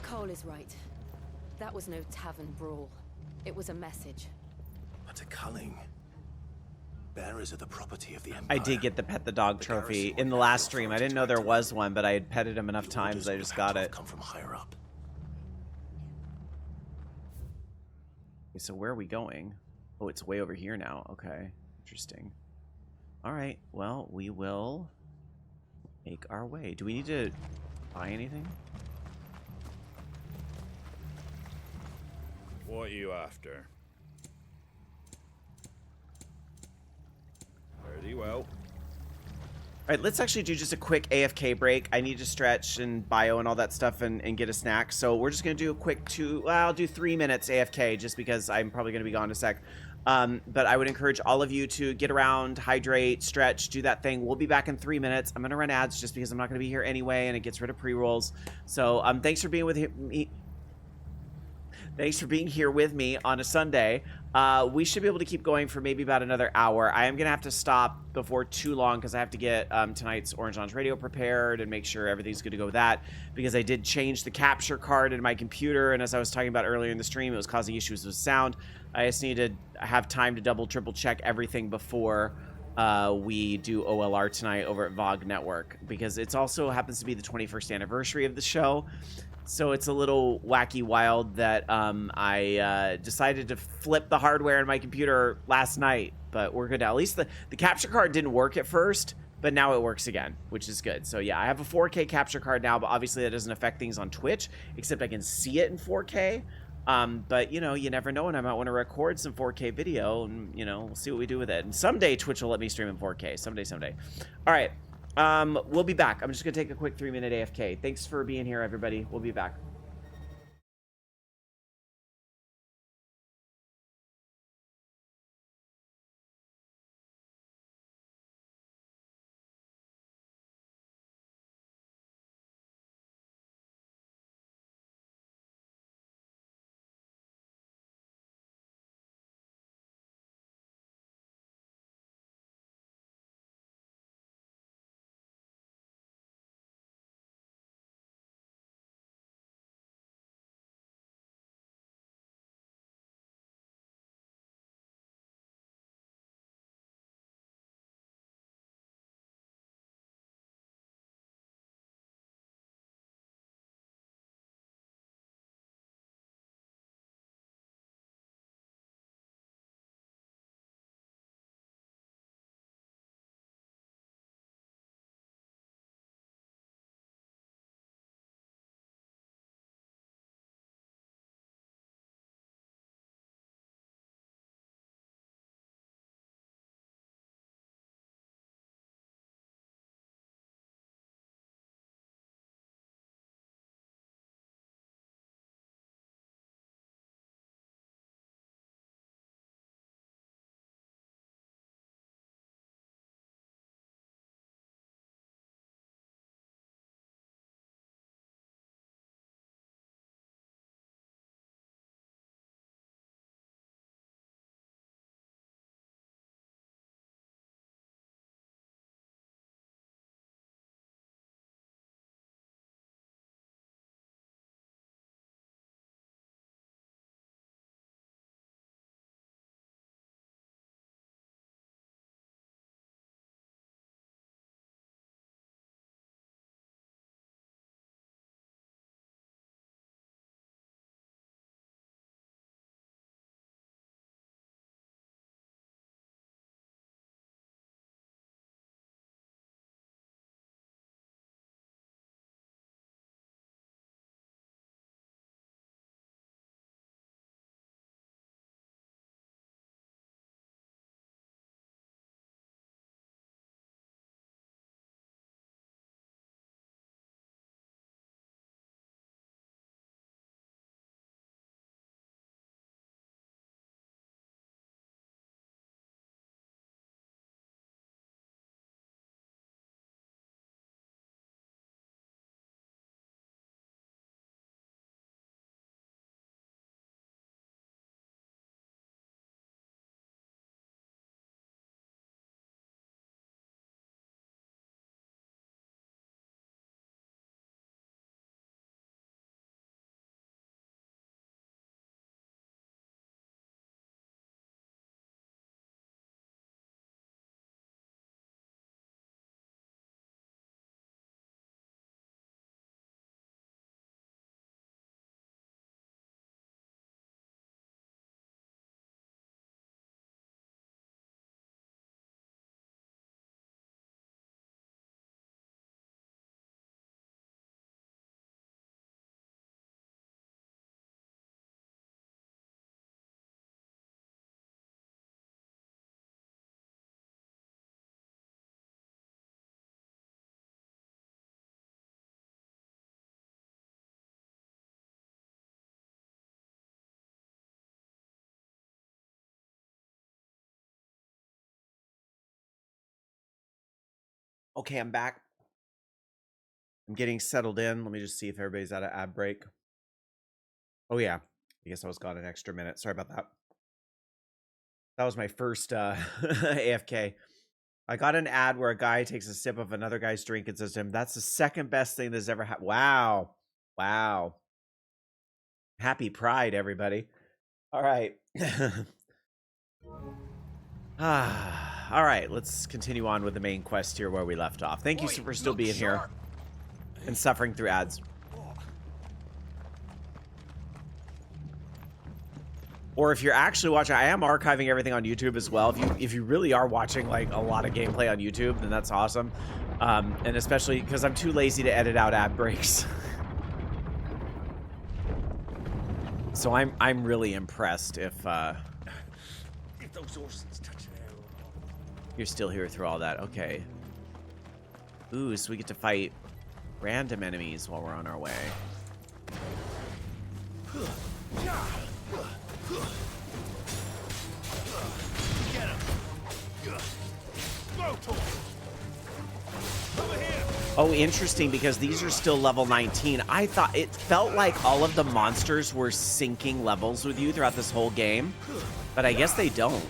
Cole is right. That was no tavern brawl. It was a message. But a culling. Bearers are the property of the Empire. I did get the pet the dog trophy in the last stream. I didn't know there was one, but I had petted him enough times. I just got it. Come from higher up. Okay, so where are we going? Oh, it's way over here now. Okay, interesting. All right, well, we will make our way. Do we need to buy anything? What are you after? Very well. All right, let's actually do just a quick AFK break. I need to stretch and bio and all that stuff and get a snack. So we're just going to do a quick I'll do 3 minutes AFK just because I'm probably going to be gone in a sec. But I would encourage all of you to get around, hydrate, stretch, do that thing. We'll be back in 3 minutes. I'm going to run ads just because I'm not going to be here anyway, and it gets rid of pre-rolls. So thanks for being with me. Thanks for being here with me on a Sunday. We should be able to keep going for maybe about another hour. I am going to have to stop before too long because I have to get tonight's Orange Lounge Radio prepared and make sure everything's good to go with that, because I did change the capture card in my computer, and as I was talking about earlier in the stream, it was causing issues with sound. I just need to have time to double, triple check everything before we do OLR tonight over at VOG Network, because it's also happens to be the 21st anniversary of the show. So it's a little wacky wild that I decided to flip the hardware in my computer last night, but we're good now. At least the capture card didn't work at first, but now it works again, which is good. So yeah, I have a 4K capture card now, but obviously that doesn't affect things on Twitch, except I can see it in 4K. But you know, you never know, and I might want to record some 4K video, and you know, we'll see what we do with it. And someday Twitch will let me stream in 4K. Someday. All right. We'll be back. I'm just gonna take a quick 3-minute AFK. Thanks for being here, everybody. We'll be back. Okay, I'm back. I'm getting settled in. Let me just see if everybody's at an ad break. Oh yeah, I guess I was gone an extra minute. Sorry about that. That was my first AFK. I got an ad where a guy takes a sip of another guy's drink and says to him, "That's the second best thing that's ever happened." Wow. Wow. Happy Pride, everybody. All right. All right, let's continue on with the main quest here where we left off. Thank you for still being here and suffering through ads. Or if you're actually watching, I am archiving everything on YouTube as well. If you really are watching like a lot of gameplay on YouTube, then that's awesome. And especially because I'm too lazy to edit out ad breaks. So I'm really impressed if those Orsons touch there. you're still here through all that. Okay. Ooh, so we get to fight random enemies while we're on our way. Get him. Go to him. Over here. Oh, interesting, because these are still level 19. I thought it felt like all of the monsters were syncing levels with you throughout this whole game, but I guess they don't.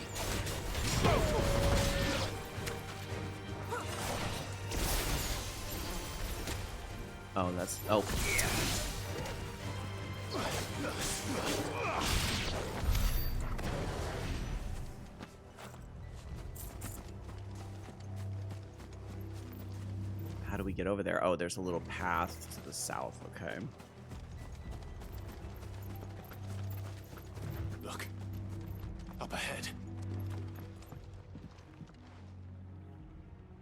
Oh, that's... Oh. How do we get over there? Oh, there's a little path to the south. Okay. Look. Up ahead.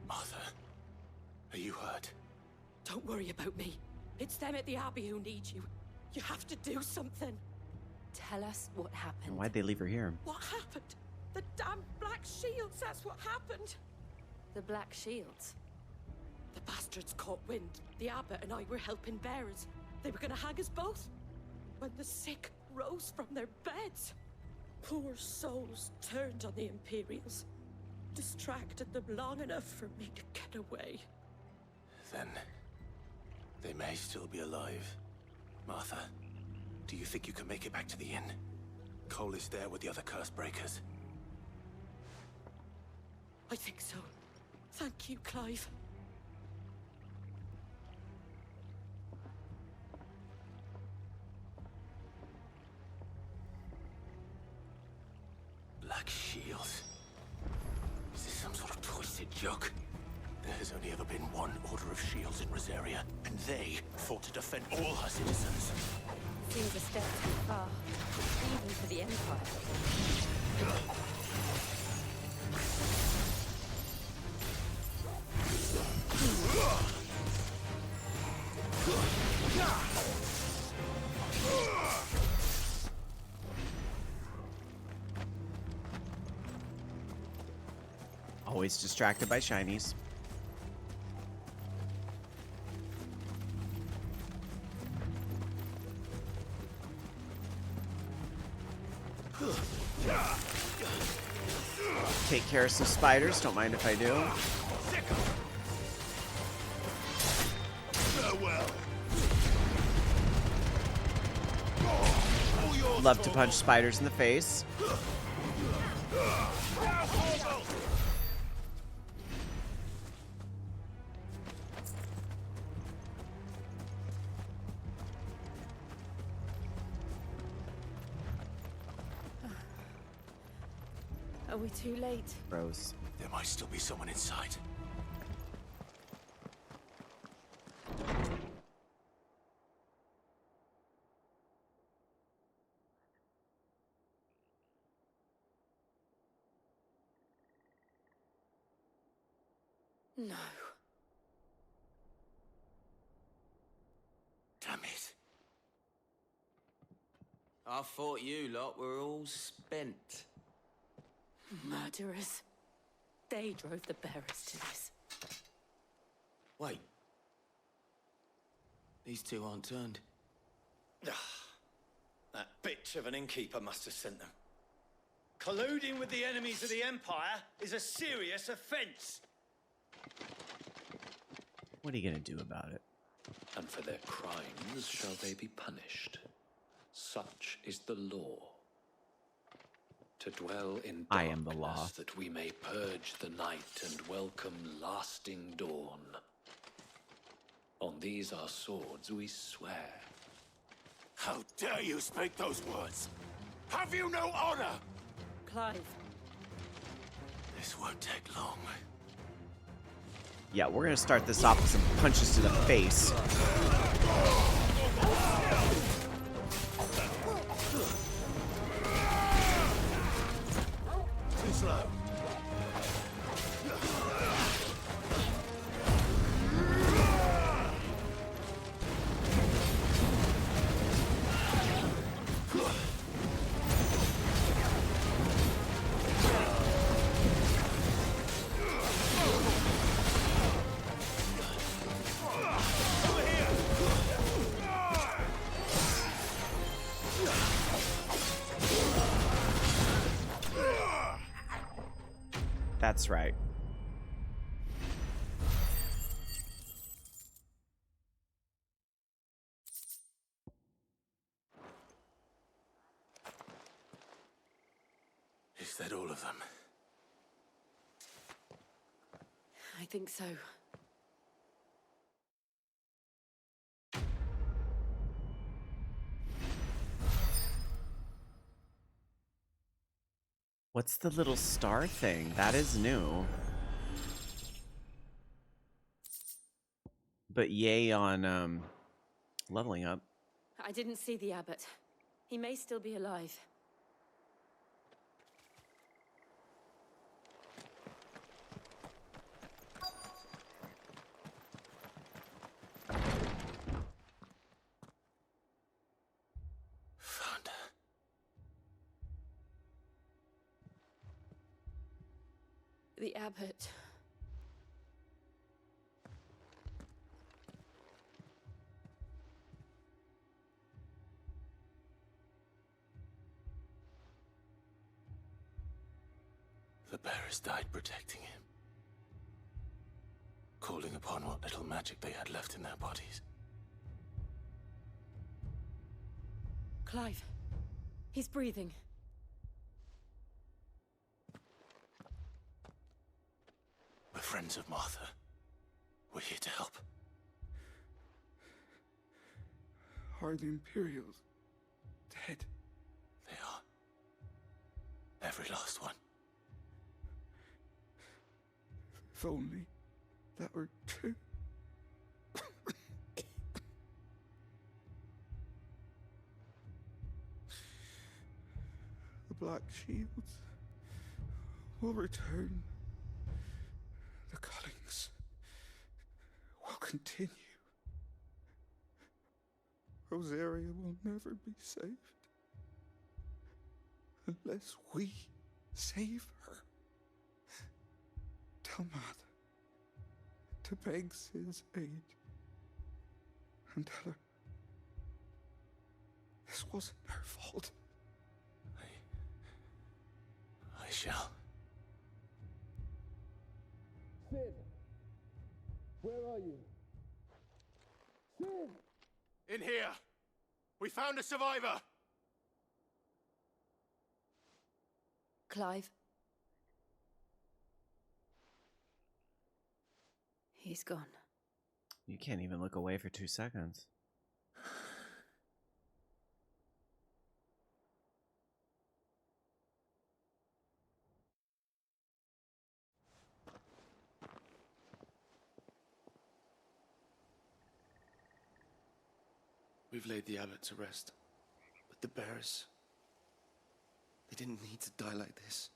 Martha, are you hurt? Don't worry about me. It's them at the Abbey who need you. You have to do something. Tell us what happened. And why'd they leave her here? What happened? The damn Black Shields, that's what happened. The Black Shields? The bastards caught wind. The abbot and I were helping bearers. They were gonna hang us both. When the sick rose from their beds, poor souls turned on the Imperials. Distracted them long enough for me to get away. Then they may still be alive. Martha, do you think you can make it back to the inn? Cole is there with the other curse breakers. I think so. Thank you, Clive. Black Shields. Is this some sort of twisted joke? There has only ever been one Order of Shields in Rosaria, and they fought to defend all her citizens. Seems a step too far, even for the Empire. Always distracted by shinies. Take care of some spiders. Don't mind if I do. Love to punch spiders in the face. Are we too late? Gross. There might still be someone inside. No. Damn it. I thought you lot were all spent. Murderers. They drove the bearers to this. Wait. These two aren't turned. That bitch of an innkeeper must have sent them. Colluding with the enemies of the Empire is a serious offense. What are you gonna do about it? And for their crimes shall they be punished. Such is the law. To dwell in I am the law. that we may purge the night and welcome lasting dawn. On these our swords we swear. How dare you speak those words? Have you no honor? Clive. This won't take long. Yeah, we're gonna start this off with some punches to the face. slow. That's right. Is that all of them? I think so. What's the little star thing? That is new. But yay on leveling up. I didn't see the abbot. He may still be alive. Found her. The abbot. The bearers died protecting him. Calling upon what little magic they had left in their bodies. Clive. He's breathing. We're friends of Martha. We're here to help. Are the Imperials dead? They are. Every last one. If only that were true. The Black Shields will return. The cullings will continue. Rosaria will never be saved unless we save her. Tell Mother to beg Sid's aid and tell her this wasn't her fault. I shall. Sid! Where are you? Sid! In here! We found a survivor! Clive. He's gone. You can't even look away for 2 seconds. We've laid the abbot to rest. But the bearers, they didn't need to die like this.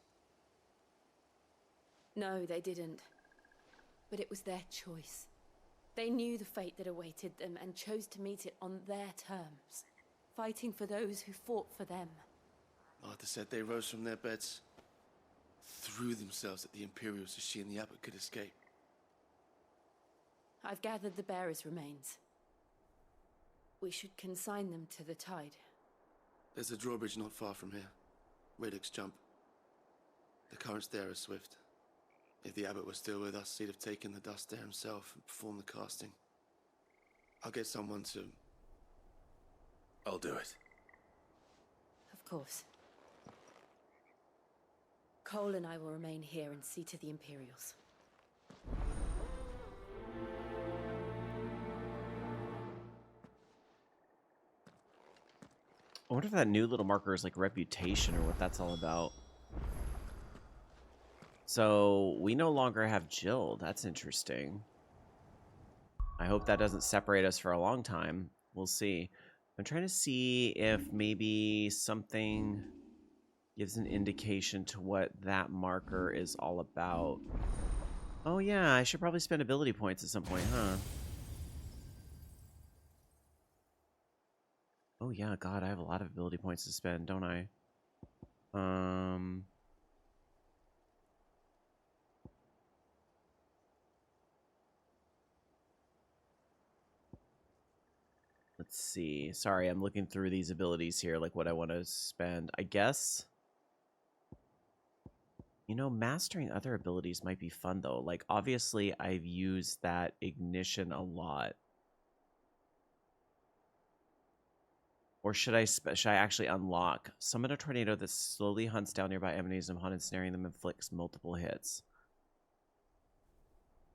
No, they didn't. But it was their choice. They knew the fate that awaited them and chose to meet it on their terms, fighting for those who fought for them. Martha said they rose from their beds, threw themselves at the Imperials so she and the abbot could escape. I've gathered the bearers' remains. We should consign them to the tide. There's a drawbridge not far from here. Radix Jump. The currents there are swift. If the abbot was still with us, he'd have taken the dust there himself and performed the casting. I'll get someone to... I'll do it. Of course. Cole and I will remain here and see to the Imperials. I wonder if that new little marker is like reputation or what that's all about. So we no longer have Jill. That's interesting. I hope that doesn't separate us for a long time. We'll see. I'm trying to see if maybe something... Gives an indication to what that marker is all about. Oh yeah, I should probably spend ability points at some point, huh? Oh yeah, God, I have a lot of ability points to spend, don't I? Let's see. Sorry, I'm looking through these abilities here, like what I want to spend. I guess, you know, mastering other abilities might be fun, though. Like, obviously, I've used that ignition a lot. Or should I actually unlock? Summon a tornado that slowly hunts down nearby enemies and upon ensnaring them inflicts multiple hits.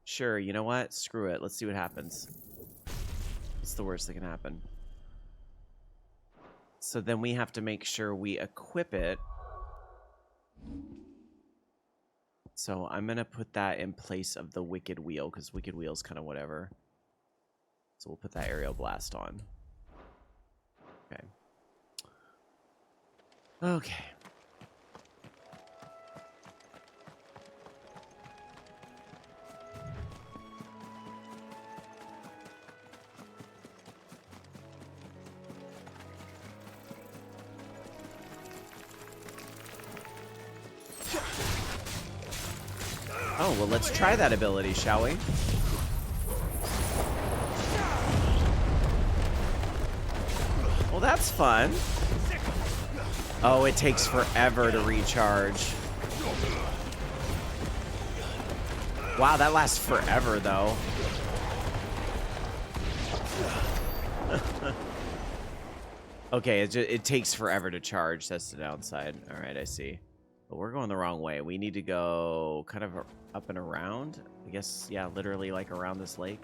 Sure, you know what? Screw it. Let's see what happens. What's the worst that can happen? So then we have to make sure we equip it. So I'm going to put that in place of the Wicked Wheel, because Wicked Wheel's kind of whatever. So we'll put that Aerial Blast on. Okay. Okay. Oh, well, let's try that ability, shall we? Well, that's fun. Oh, it takes forever to recharge. Wow, that lasts forever, though. Okay, it takes forever to charge. That's the downside. All right, I see. But we're going the wrong way. We need to go kind of up and around. I guess, yeah, literally like around this lake.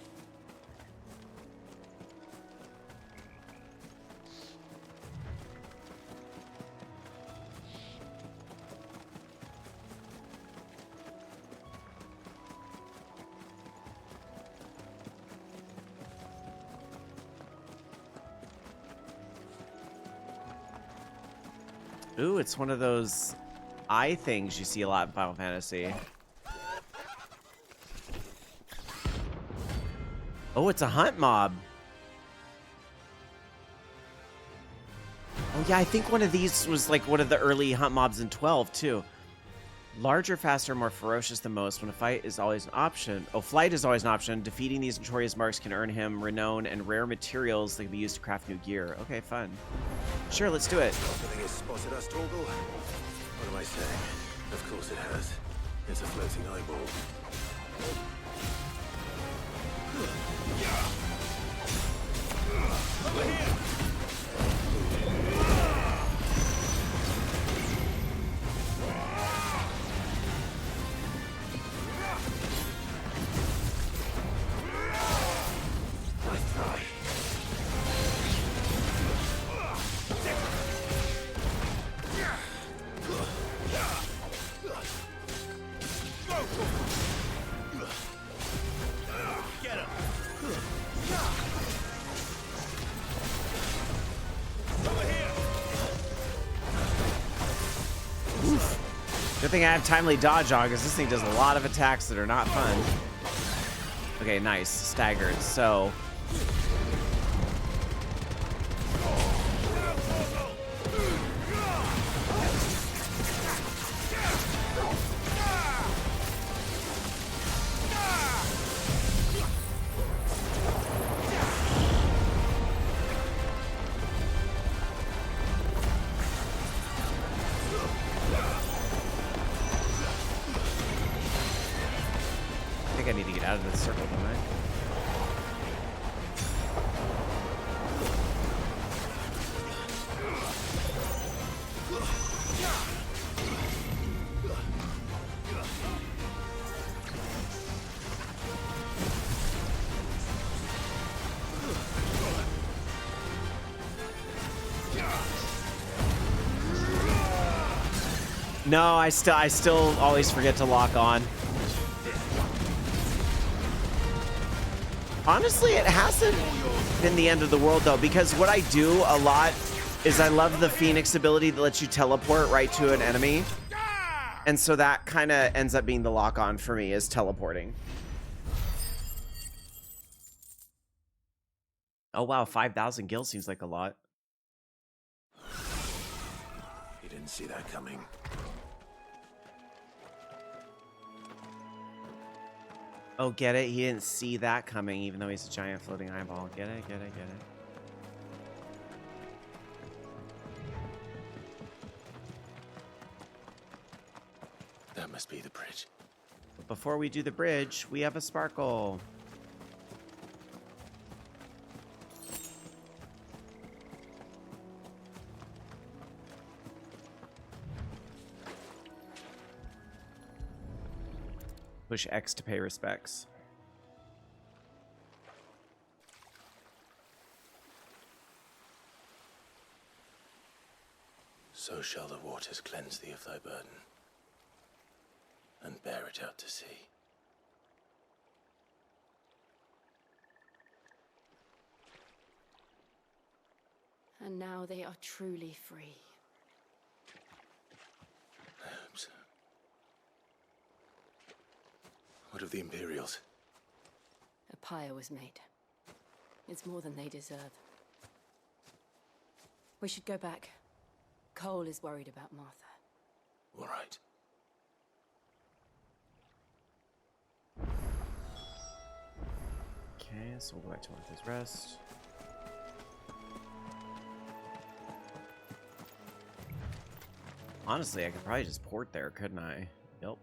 Ooh, it's one of those eye things you see a lot in Final Fantasy. Oh, it's a hunt mob. Oh yeah, I think one of these was like one of the early hunt mobs in 12 too. Larger, faster, more ferocious than most. When a fight is always an option. Oh, flight is always an option. Defeating these notorious marks can earn him renown and rare materials that can be used to craft new gear. Okay, fun. Sure, let's do it. Something has spotted us, Torgal. What am I saying? Of course it has. It's a floating eyeball. Over here! Nice try. Get him! Over here! Oof. Good thing I have timely dodge on, because this thing does a lot of attacks that are not fun. Okay, nice. Staggered. So... I need to get out of this circle, don't I? No, I still always forget to lock on. Honestly, it hasn't been the end of the world, though, because what I do a lot is I love the Phoenix ability that lets you teleport right to an enemy. And so that kind of ends up being the lock-on for me, is teleporting. Oh wow, 5,000 gil seems like a lot. He didn't see that coming. Oh, get it? He didn't see that coming, even though he's a giant floating eyeball. Get it, get it, get it. That must be the bridge. But before we do the bridge, we have a sparkle. Push X to pay respects. So shall the waters cleanse thee of thy burden, and bear it out to sea. And now they are truly free. I hope so. What of the Imperials? A pyre was made. It's more than they deserve. We should go back. Cole is worried about Martha. All right. Okay, so we'll go back to Martha's Rest. Honestly, I could probably just port there, couldn't I? Yep.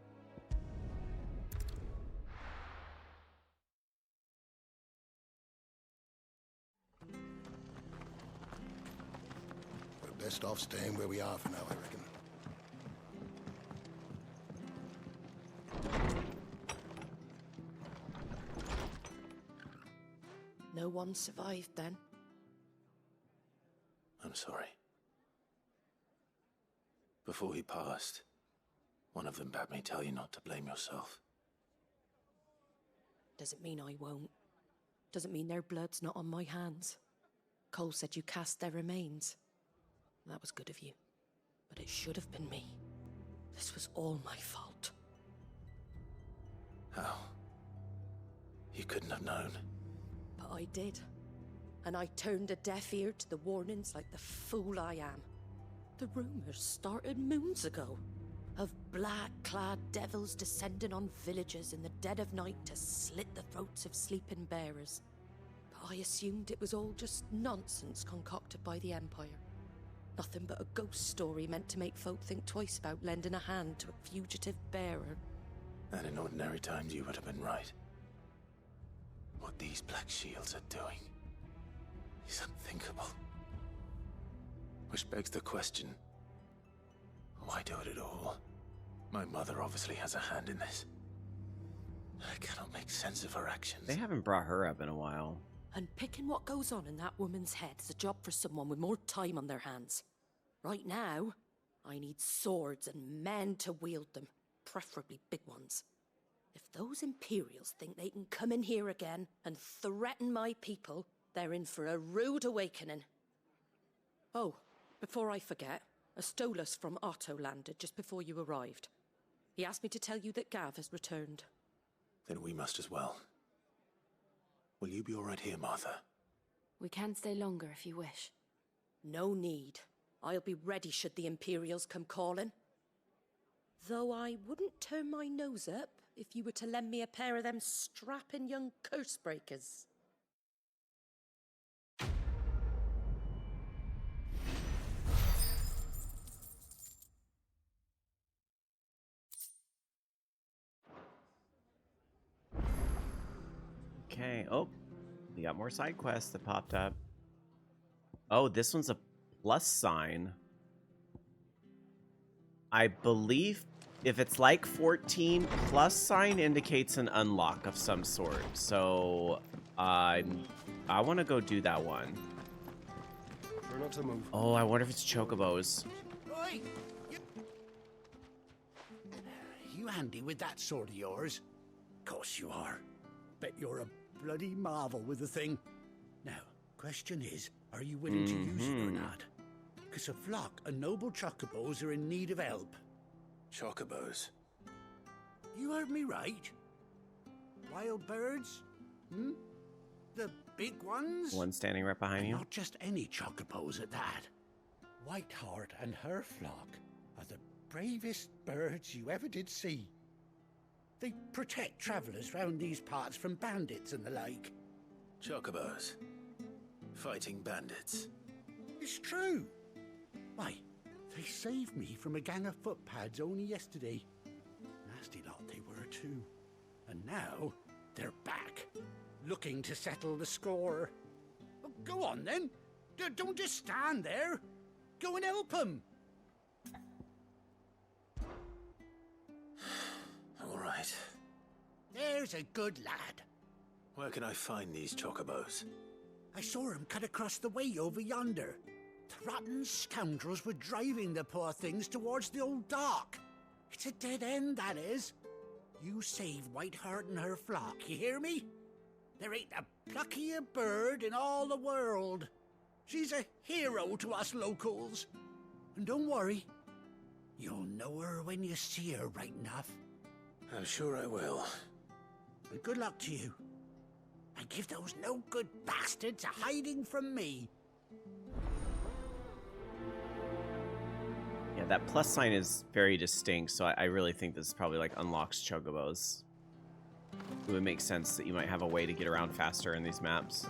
We're best off staying where we are for now, I reckon. No one survived then? I'm sorry. Before he passed, one of them bade me tell you not to blame yourself. Doesn't mean I won't. Doesn't mean their blood's not on my hands. Cole said you cast their remains. That was good of you. But it should have been me. This was all my fault. How? You couldn't have known. But I did. And I turned a deaf ear to the warnings like the fool I am. The rumors started moons ago. Of black-clad devils descending on villages in the dead of night to slit the throats of sleeping bearers. But I assumed it was all just nonsense concocted by the Empire. Nothing but a ghost story meant to make folk think twice about lending a hand to a fugitive bearer. And in ordinary times you would have been right. What these Black Shields are doing is unthinkable. Which begs the question, why do it at all? My mother obviously has a hand in this. I cannot make sense of her actions. They haven't brought her up in a while. And picking what goes on in that woman's head is a job for someone with more time on their hands. Right now, I need swords and men to wield them, preferably big ones. If those Imperials think they can come in here again and threaten my people, they're in for a rude awakening. Oh, before I forget, a Stolas from Otto landed just before you arrived. He asked me to tell you that Gav has returned. Then we must as well. Will you be all right here, Martha? We can stay longer if you wish. No need. I'll be ready should the Imperials come calling. Though I wouldn't turn my nose up if you were to lend me a pair of them strapping young curse breakers. Okay. Oh, we got more side quests that popped up. Oh, this one's a plus sign. I believe if it's like 14, plus sign indicates an unlock of some sort. So I want to go do that one. Try not to move. Oh, I wonder if it's chocobos. Oi! You handy with that sword of yours? Course you are. Bet you're a bloody marvel with the thing. Now, question is, are you willing to use it or not? because a flock of noble chocobos are in need of help. Chocobos? You heard me right. Wild birds? Hmm? The big ones? One standing right behind And you. not just any chocobos at that. Whiteheart and her flock are the bravest birds you ever did see. They protect travellers round these parts from bandits and the like. Chocobos. Fighting bandits. It's true. Why, they saved me from a gang of footpads only yesterday. Nasty lot they were too. And now they're back, looking to settle the score. Well, go on then. Don't just stand there. Go and help them. All right. There's a good lad. Where can I find these chocobos? I saw him cut across the way over yonder. The rotten scoundrels were driving the poor things towards the old dock. It's a dead end, that is. You save Whiteheart and her flock, you hear me? There ain't a pluckier bird in all the world. She's a hero to us locals. And don't worry, you'll know her when you see her right enough. I'm sure I will. And good luck to you. And give those no-good bastards a hiding from me. Yeah, that plus sign is very distinct, so I really think this probably like unlocks chocobos. It would make sense that you might have a way to get around faster in these maps.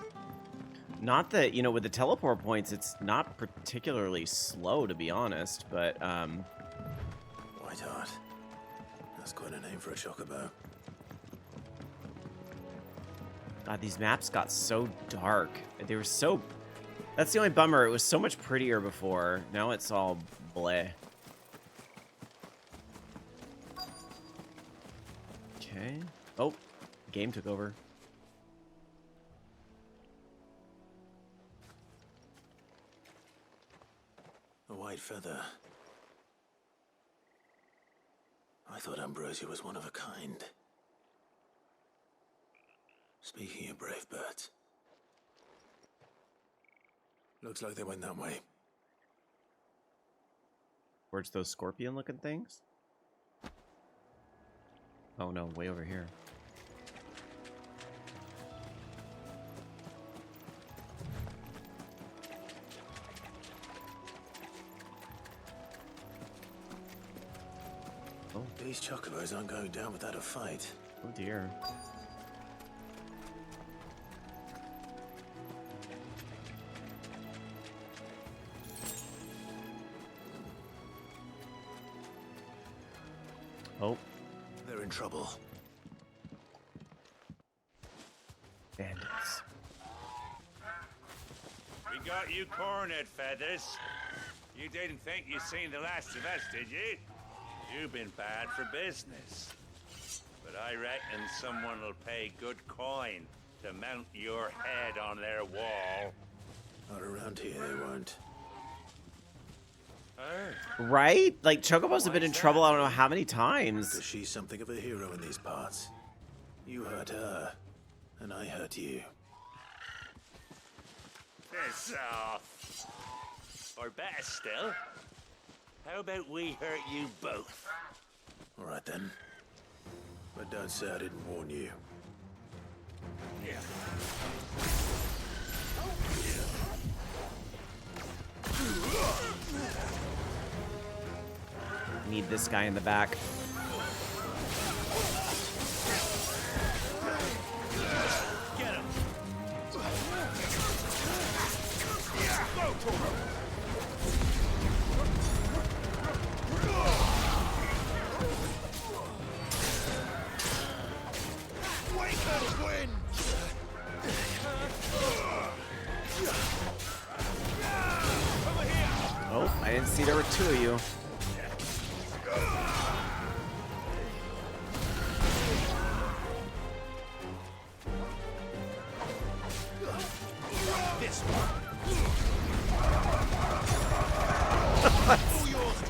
Not that, you know, with the teleport points, it's not particularly slow, to be honest, but, Whiteheart. That's quite a name for a chocobo. God, these maps got so dark. They were so... That's the only bummer. It was so much prettier before. Now it's all bleh. Okay. Oh, game took over. A white feather. I thought Ambrosia was one of a kind. Speaking of brave birds. Looks like they went that way. Towards those scorpion-looking things? Oh no, way over here. Oh. These chocobos aren't going down without a fight. Oh dear. Oh. They're in trouble. Bandits. We got you cornered, Feathers. You didn't think you'd seen the last of us, did you? You've been bad for business. But I reckon someone will pay good coin to mount your head on their wall. Not around here, they won't. Right? Like, chocobos have been in trouble I don't know how many times. Because she's something of a hero in these parts. You hurt her, and I hurt you. Piss off. Or better still, how about we hurt you both? All right then. But don't say I didn't warn you. Yeah. Need this guy in the back. Get him. Oh, I didn't see there were two of you.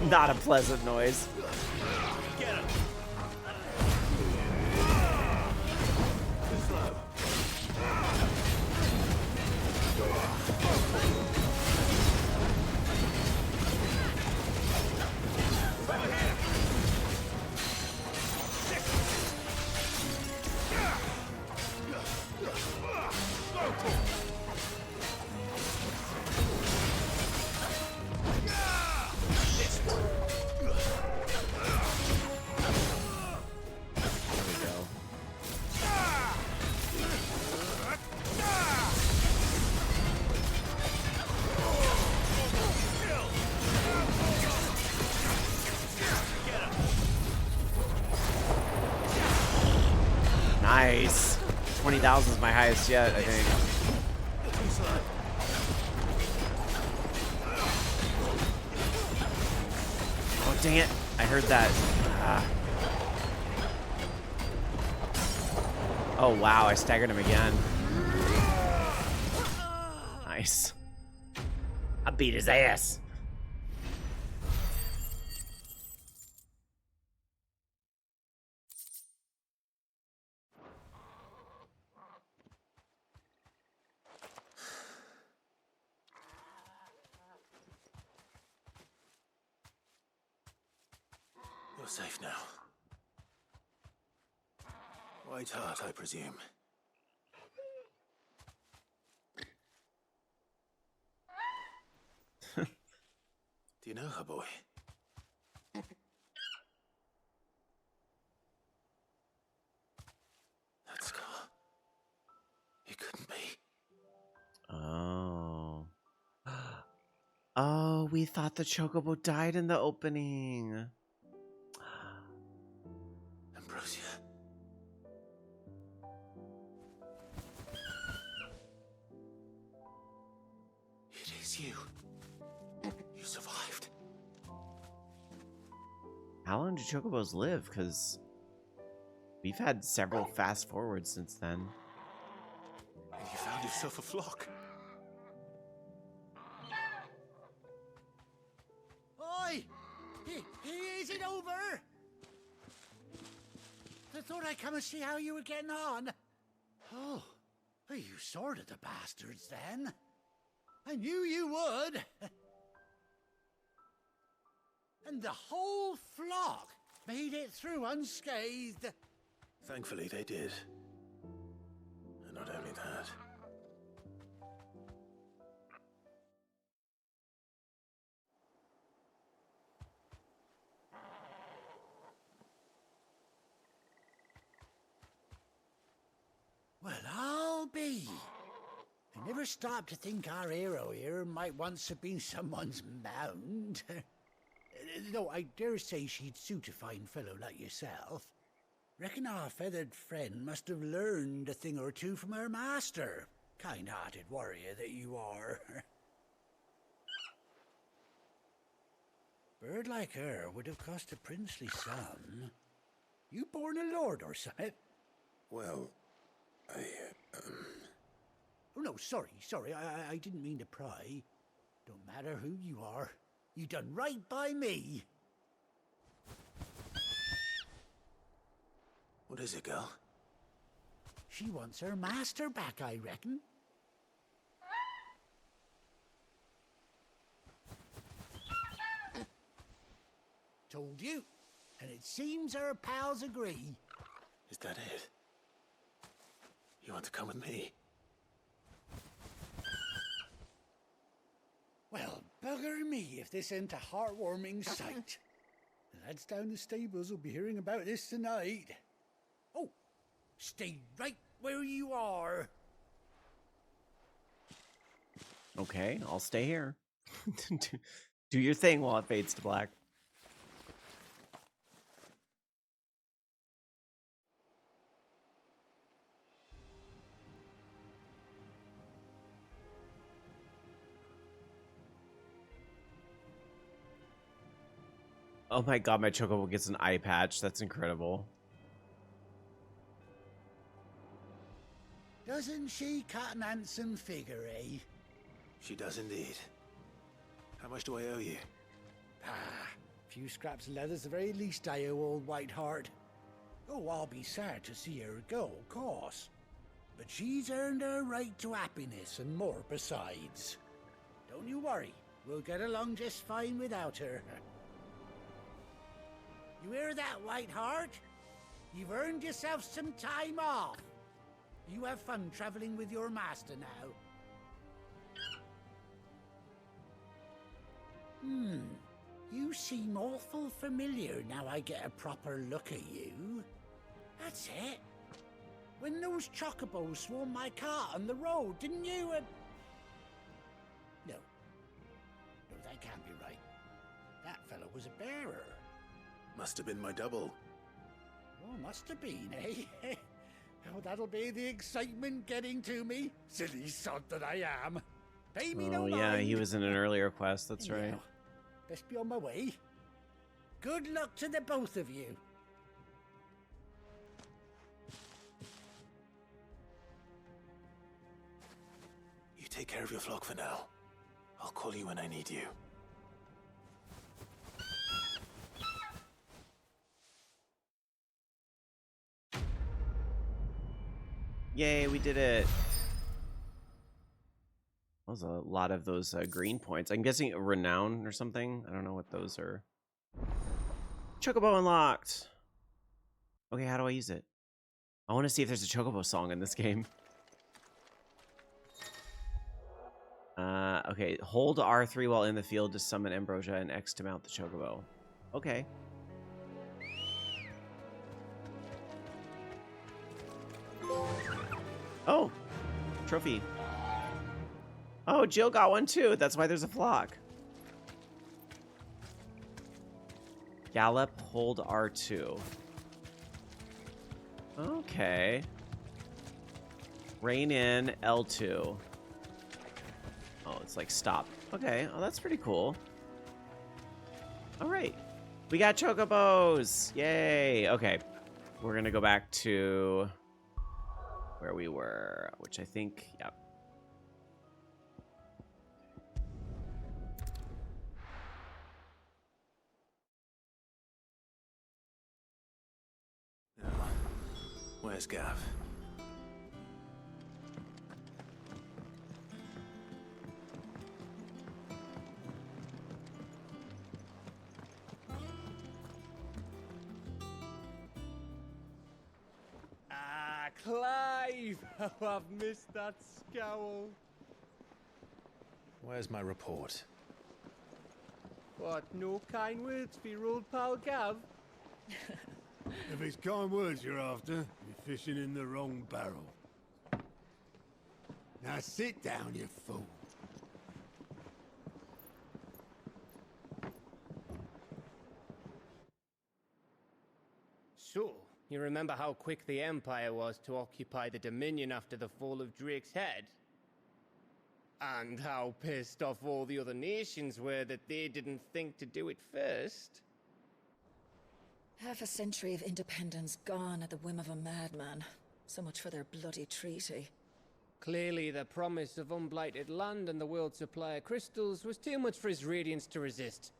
Not a pleasant noise. Get him. Nice. 20,000 is my highest yet, I think. Oh, dang it. I heard that. Ah. Oh, wow. I staggered him again. Nice. I beat his ass. You're safe now. White Hart, I presume. Do you know her, boy? That scar. It couldn't be. Oh. Oh, we thought the Chocobo died in the opening. Ambrosia. It is you. You survived. How long do Chocobos live? Because we've had several fast forwards since then. And you found yourself a flock. Oi! Is it over? I thought I'd come and see how you were getting on. Oh, well, you sorted the bastards then. I knew you would. And the whole flock made it through unscathed. Thankfully, they did. And not only that. Well, I'll be. I never stopped to think our hero here might once have been someone's mount. Though I dare say she'd suit a fine fellow like yourself. Reckon our feathered friend must have learned a thing or two from her master. Kind-hearted warrior that you are. Bird like her would have cost a princely sum. You born a lord or something? Well, Oh, no, sorry. I didn't mean to pry. Don't matter who you are. You done right by me. What is it, girl? She wants her master back, I reckon. Told you. And it seems her pals agree. Is that it? You want to come with me? Well, bugger me if this ain't a heartwarming sight. The lads down the stables will be hearing about this tonight. Oh, stay right where you are. Okay, I'll stay here. Do your thing while it fades to black. Oh my god, my Chocobo gets an eye patch. That's incredible. Doesn't she cut an handsome figure, eh? She does indeed. How much do I owe you? Ah, a few scraps of leather's the very least I owe old Whiteheart. Oh, I'll be sad to see her go, of course. But she's earned her right to happiness and more besides. Don't you worry, we'll get along just fine without her. You hear that, Whiteheart? You've earned yourself some time off. You have fun traveling with your master now. You seem awful familiar now I get a proper look at you. That's it. When those chocobos swarmed my cart on the road, didn't you? No, that can't be right. That fellow was a bearer. Must have been my double. Oh, must have been, eh? that'll be the excitement getting to me. Silly sod that I am. Pay me no Oh mind. yeah, he was in an earlier quest. That's right. Anyhow, best be on my way. Good luck to the both of you. You take care of your flock for now. I'll call you when I need you. Yay, we did it. That was a lot of those green points. I'm guessing renown or something. I don't know what those are. Chocobo unlocked. Okay, how do I use it? I want to see if there's a Chocobo song in this game. Okay, hold R3 while in the field to summon Ambrosia and X to mount the Chocobo. Okay. Oh, trophy. Oh, Jill got one too. That's why there's a flock. Gallop, hold R2. Okay. Rein in, L2. Oh, it's like stop. Okay, oh, that's pretty cool. All right. We got Chocobos. Yay. Okay. We're going to go back to where we were, which I think, yep. Where's Gav? Ah, Clive! How I've missed that scowl. Where's my report? What, no kind words for your old pal Gav? If it's kind words you're after, you're fishing in the wrong barrel. Now sit down, you fool. So, you remember how quick the Empire was to occupy the Dominion after the fall of Drake's head? And how pissed off all the other nations were that they didn't think to do it first? Half a century of independence gone at the whim of a madman. So much for their bloody treaty. Clearly, the promise of unblighted land and the world's supply of crystals was too much for his radiance to resist.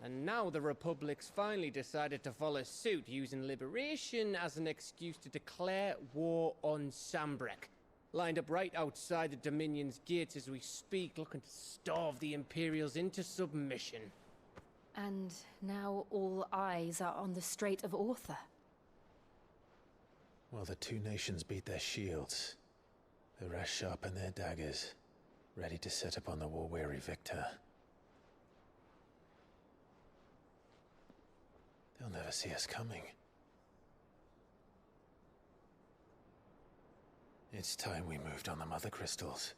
And now the Republic's finally decided to follow suit, using liberation as an excuse to declare war on Sambrek. Lined up right outside the Dominion's gates as we speak, looking to starve the Imperials into submission. And now all eyes are on the Strait of Author. While the two nations beat their shields, the rest sharpen their daggers, ready to set upon the war-weary victor. They'll never see us coming. It's time we moved on the Mother Crystals.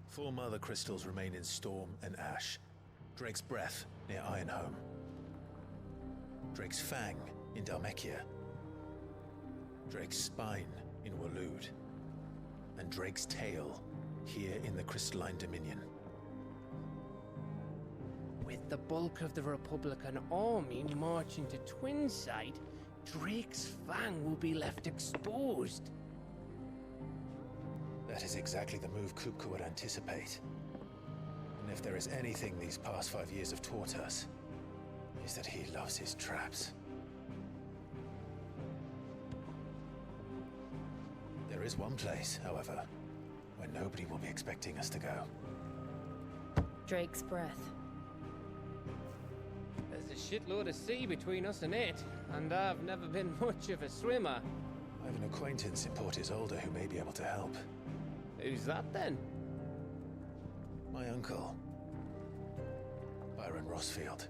Four Mother Crystals remain in Storm and Ash. Drake's Breath near Ironhome. Drake's Fang in Dhalmekia. Drake's Spine in Waloed. And Drake's Tail here in the Crystalline Dominion. With the bulk of the Republican army marching to Twinside, Drake's Fang will be left exposed. That is exactly the move Kupka would anticipate. And if there is anything these past 5 years have taught us, is that he loves his traps. There is one place, however, where nobody will be expecting us to go. Drake's Breath. There's a shitload of sea between us and it, and I've never been much of a swimmer. I have an acquaintance in Port Isolde who may be able to help. Who's that then? My uncle, Byron Rosfield.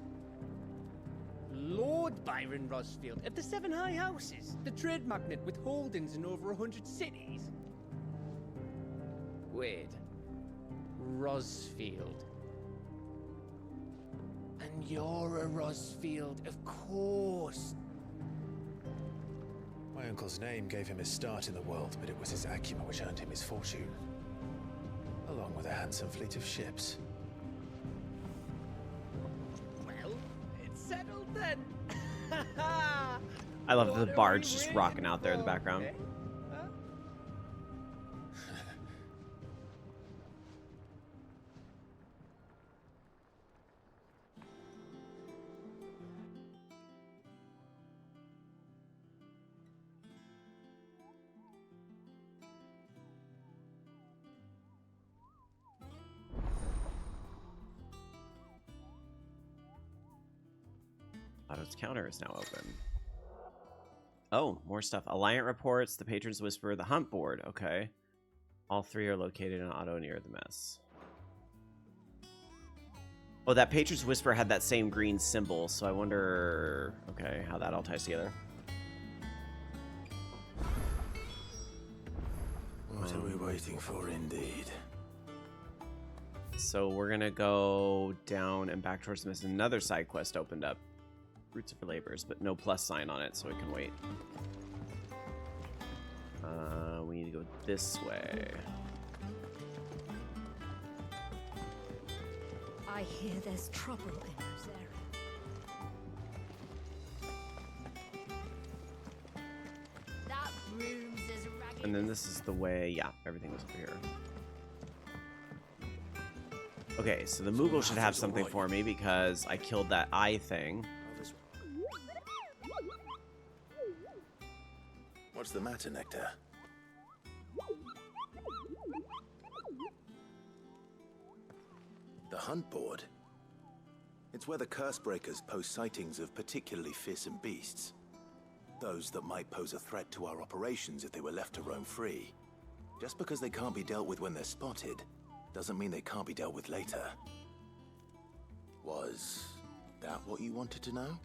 Lord Byron Rosfield of the Seven High Houses, the trade magnate with holdings in over 100 cities. Wait, Rosfield. you're a Rosfield, of course. My uncle's name gave him his start in the world, but it was his acumen which earned him his fortune, along with a handsome fleet of ships. Well, it's settled then. I love the barge just rocking out there in the background. Auto's counter is now open. Oh, more stuff. Alliant reports, the Patron's Whisper, the Hunt board. Okay. All three are located in Auto near the mess. Oh, that Patron's Whisper had that same green symbol, so I wonder, okay, how that all ties together. What are we waiting for, indeed? So we're gonna go down and back towards the mess. Another side quest opened up. Roots of Labors, but no plus sign on it, so it can wait. We need to go this way. I hear there's trouble in Rosaria. That room's as ragged. And then this is the way, yeah, everything was over here. Okay, so the Moogle should have something for me because I killed that eye thing. What's the matter, Nectar? The Hunt board? It's where the Cursebreakers post sightings of particularly fearsome beasts. Those that might pose a threat to our operations if they were left to roam free. Just because they can't be dealt with when they're spotted, doesn't mean they can't be dealt with later. Was that what you wanted to know?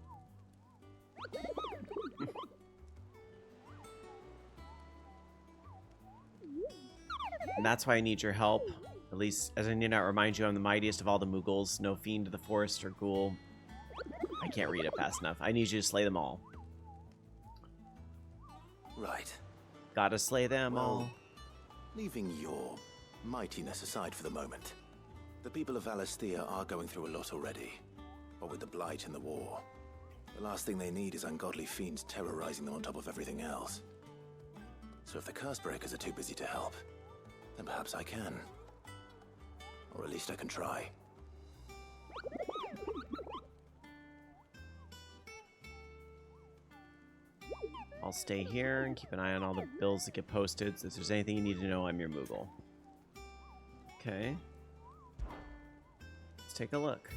And that's why I need your help. At least, as I need not remind you, I'm the mightiest of all the Moogles. No fiend of the forest or ghoul. I can't read it fast enough. I need you to slay them all. Right. Gotta slay them all. Leaving your mightiness aside for the moment, the people of Valisthea are going through a lot already. What with the Blight and the war, the last thing they need is ungodly fiends terrorizing them on top of everything else. So if the Cursebreakers are too busy to help, then perhaps I can. Or at least I can try. I'll stay here and keep an eye on all the bills that get posted. So if there's anything you need to know, I'm your Moogle. Okay. Let's take a look.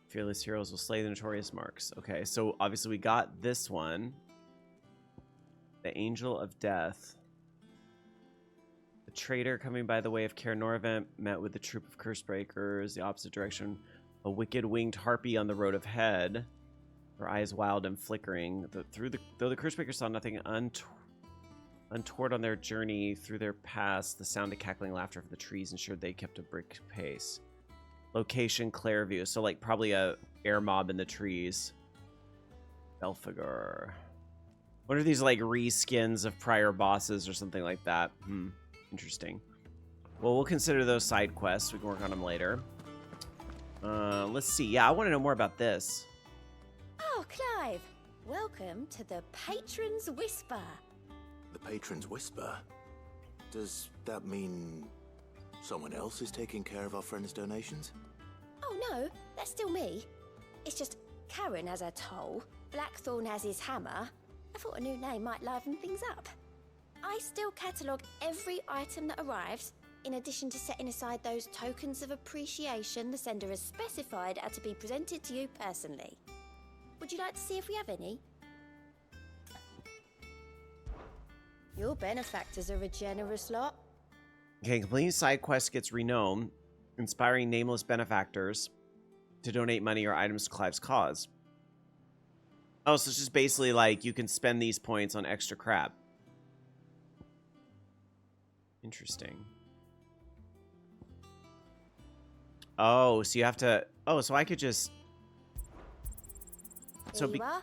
Fearless heroes will slay the notorious marks. Okay, so obviously we got this one. The Angel of Death. The traitor coming by the way of Caer Norvent met with the troop of Cursebreakers, the opposite direction. A wicked winged harpy on the road ahead. Her eyes wild and flickering. Though the Cursebreakers saw nothing untoward on their journey through their pass, the sound of cackling laughter from the trees ensured they kept a brisk pace. Location Clairview, so like probably a air mob in the trees. Belphegor. What are these like reskins of prior bosses or something like that? Interesting. Well, we'll consider those side quests. We can work on them later. Let's see. Yeah, I want to know more about this. Oh, Clive. Welcome to the Patron's Whisper. The Patron's Whisper? Does that mean someone else is taking care of our friend's donations? Oh, no. That's still me. It's just Karen has her toll, Blackthorn has his hammer. I thought a new name might liven things up. I still catalogue every item that arrives, in addition to setting aside those tokens of appreciation the sender has specified are to be presented to you personally. Would you like to see if we have any? Your benefactors are a generous lot. Okay, completing side quest gets renown, inspiring nameless benefactors to donate money or items to Clive's cause. Oh, so it's just basically like you can spend these points on extra crap. Interesting. Oh, so you have to... Oh, so I could just... So Here you are.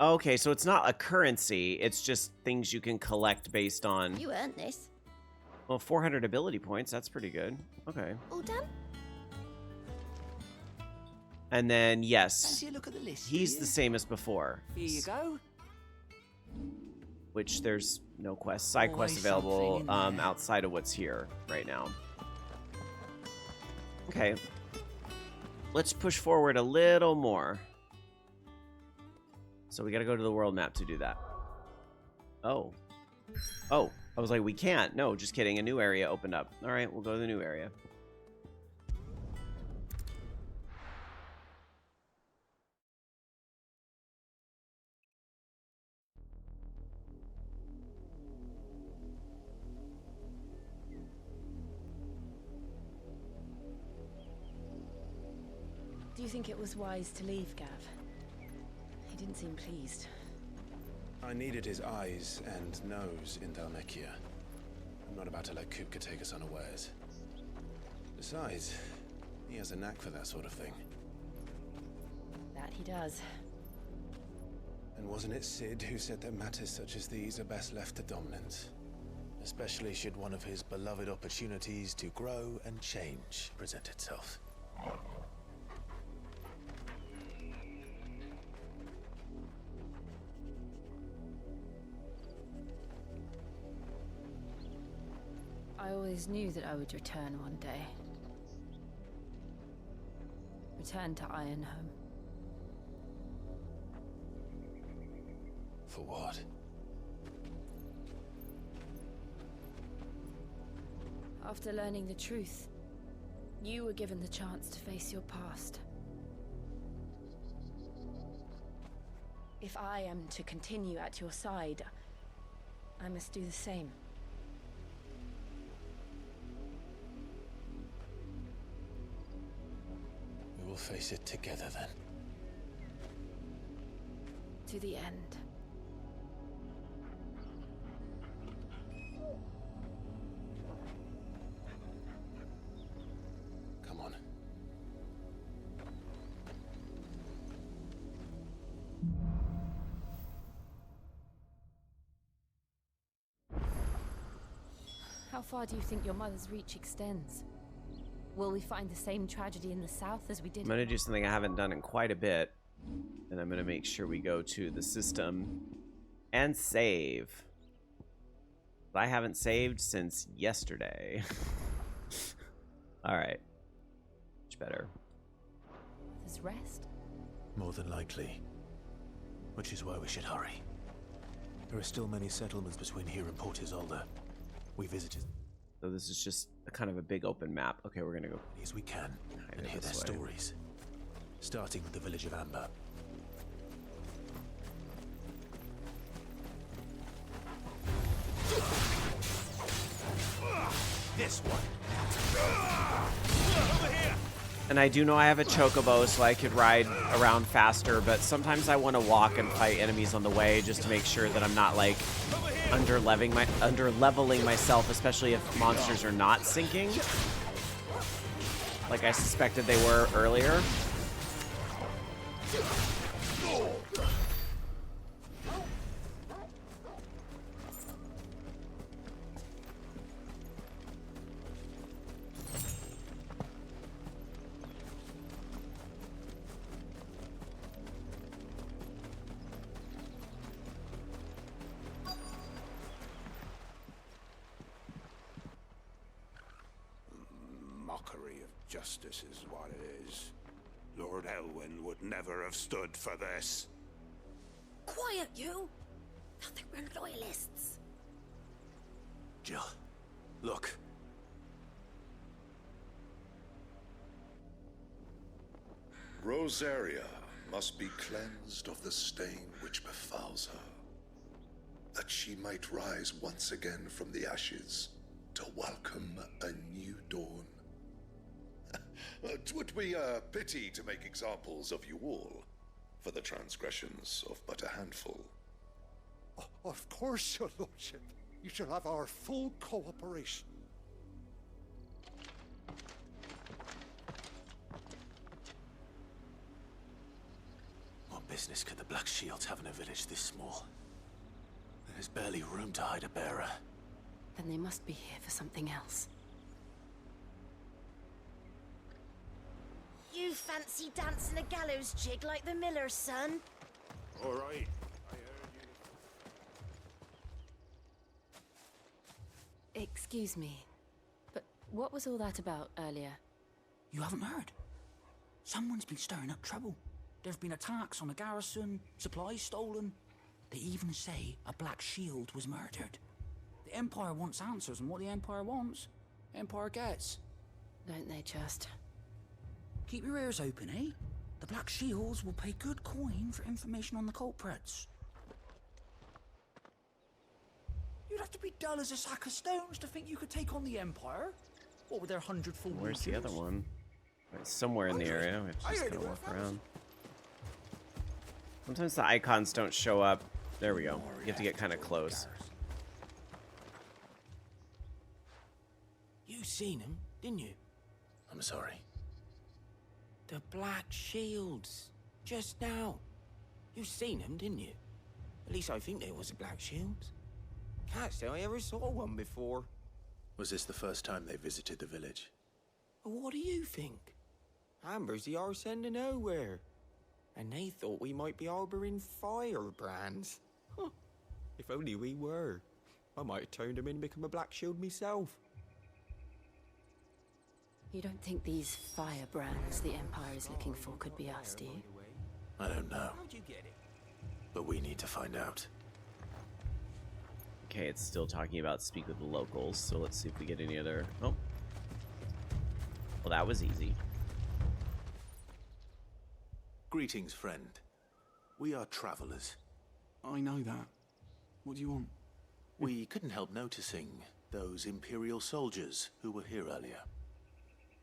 Okay, so it's not a currency. It's just things you can collect based on... You earned this. Well, 400 ability points. That's pretty good. Okay. All done? And then, yes, Fancy a look at the list, he's do the you? same as before. Here you go. Which there's no quest, side quest Always available something in there. outside of what's here right now. Okay. Let's push forward a little more. So we gotta go to the world map to do that. Oh. Oh, I was like, we can't. No, just kidding. A new area opened up. All right, we'll go to the new area. Do you think it was wise to leave, Gav? He didn't seem pleased. I needed his eyes and nose in Dhalmekia. I'm not about to let Kupka take us unawares. Besides, he has a knack for that sort of thing. That he does. And wasn't it Sid who said that matters such as these are best left to dominance? Especially should one of his beloved opportunities to grow and change present itself. I always knew that I would return one day. Return to Ironhome. For what? After learning the truth, you were given the chance to face your past. If I am to continue at your side, I must do the same. We will face it together then. To the end. Come on. How far do you think your mother's reach extends? Will we find the same tragedy in the south as we did? I'm gonna do something I haven't done in quite a bit. And I'm gonna make sure we go to the system and save. But I haven't saved since yesterday. Alright. Much better. There's rest? More than likely. Which is why we should hurry. There are still many settlements between here and Port Isolde. We visited. So this is just a kind of a big open map. Okay, we're gonna go as we can and hear their this way. stories. Starting with the village of Amber. This one. And I do know I have a chocobo, so I could ride around faster, but sometimes I want to walk and fight enemies on the way just to make sure that I'm not like under-leveling myself, especially if monsters are not sinking. Like I suspected they were earlier. Mockery of justice is what it is. Lord Elwyn would never have stood for this. Quiet, you! Thought they were loyalists. Jill, look. Rosaria must be cleansed of the stain which befouls her, that she might rise once again from the ashes to welcome a new dawn. 'Twould be a pity to make examples of you all, for the transgressions of but a handful. Of course, your lordship. You shall have our full cooperation. business could the Black Shields have in a village this small? There's barely room to hide a bearer. Then they must be here for something else. You fancy dancing a gallows jig like the miller's son? All right. Excuse me, but what was all that about earlier? You haven't heard? Someone's been stirring up trouble. There've been attacks on the garrison, supplies stolen. They even say a Black Shield was murdered. The Empire wants answers, and what the Empire wants, Empire gets. Don't they just? Keep your ears open, eh? The Black Shields will pay good coin for information on the culprits. You'd have to be dull as a sack of stones to think you could take on the Empire. What with their 100 full Where's the other one? It's somewhere in the area. We have to just kind of walk around. Sometimes the icons don't show up. There we go. You have to get kind of close. You seen him, didn't you? I'm sorry. The Black Shields. Just now. You seen them, didn't you? At least I think there was a Black Shields. Can't say I ever saw one before. Was this the first time they visited the village? What do you think? Amber's the arse end of nowhere. And they thought we might be harboring firebrands. Huh. If only we were. I might have turned them in and become a Black Shield myself. You don't think these firebrands the Empire is looking for could be us, do you? I don't know. But we need to find out. Okay, it's still talking about speak with the locals, so let's see if we get any other... Oh. Well, that was easy. Greetings, friend. We are travelers. I know that. What do you want? We couldn't help noticing those Imperial soldiers who were here earlier.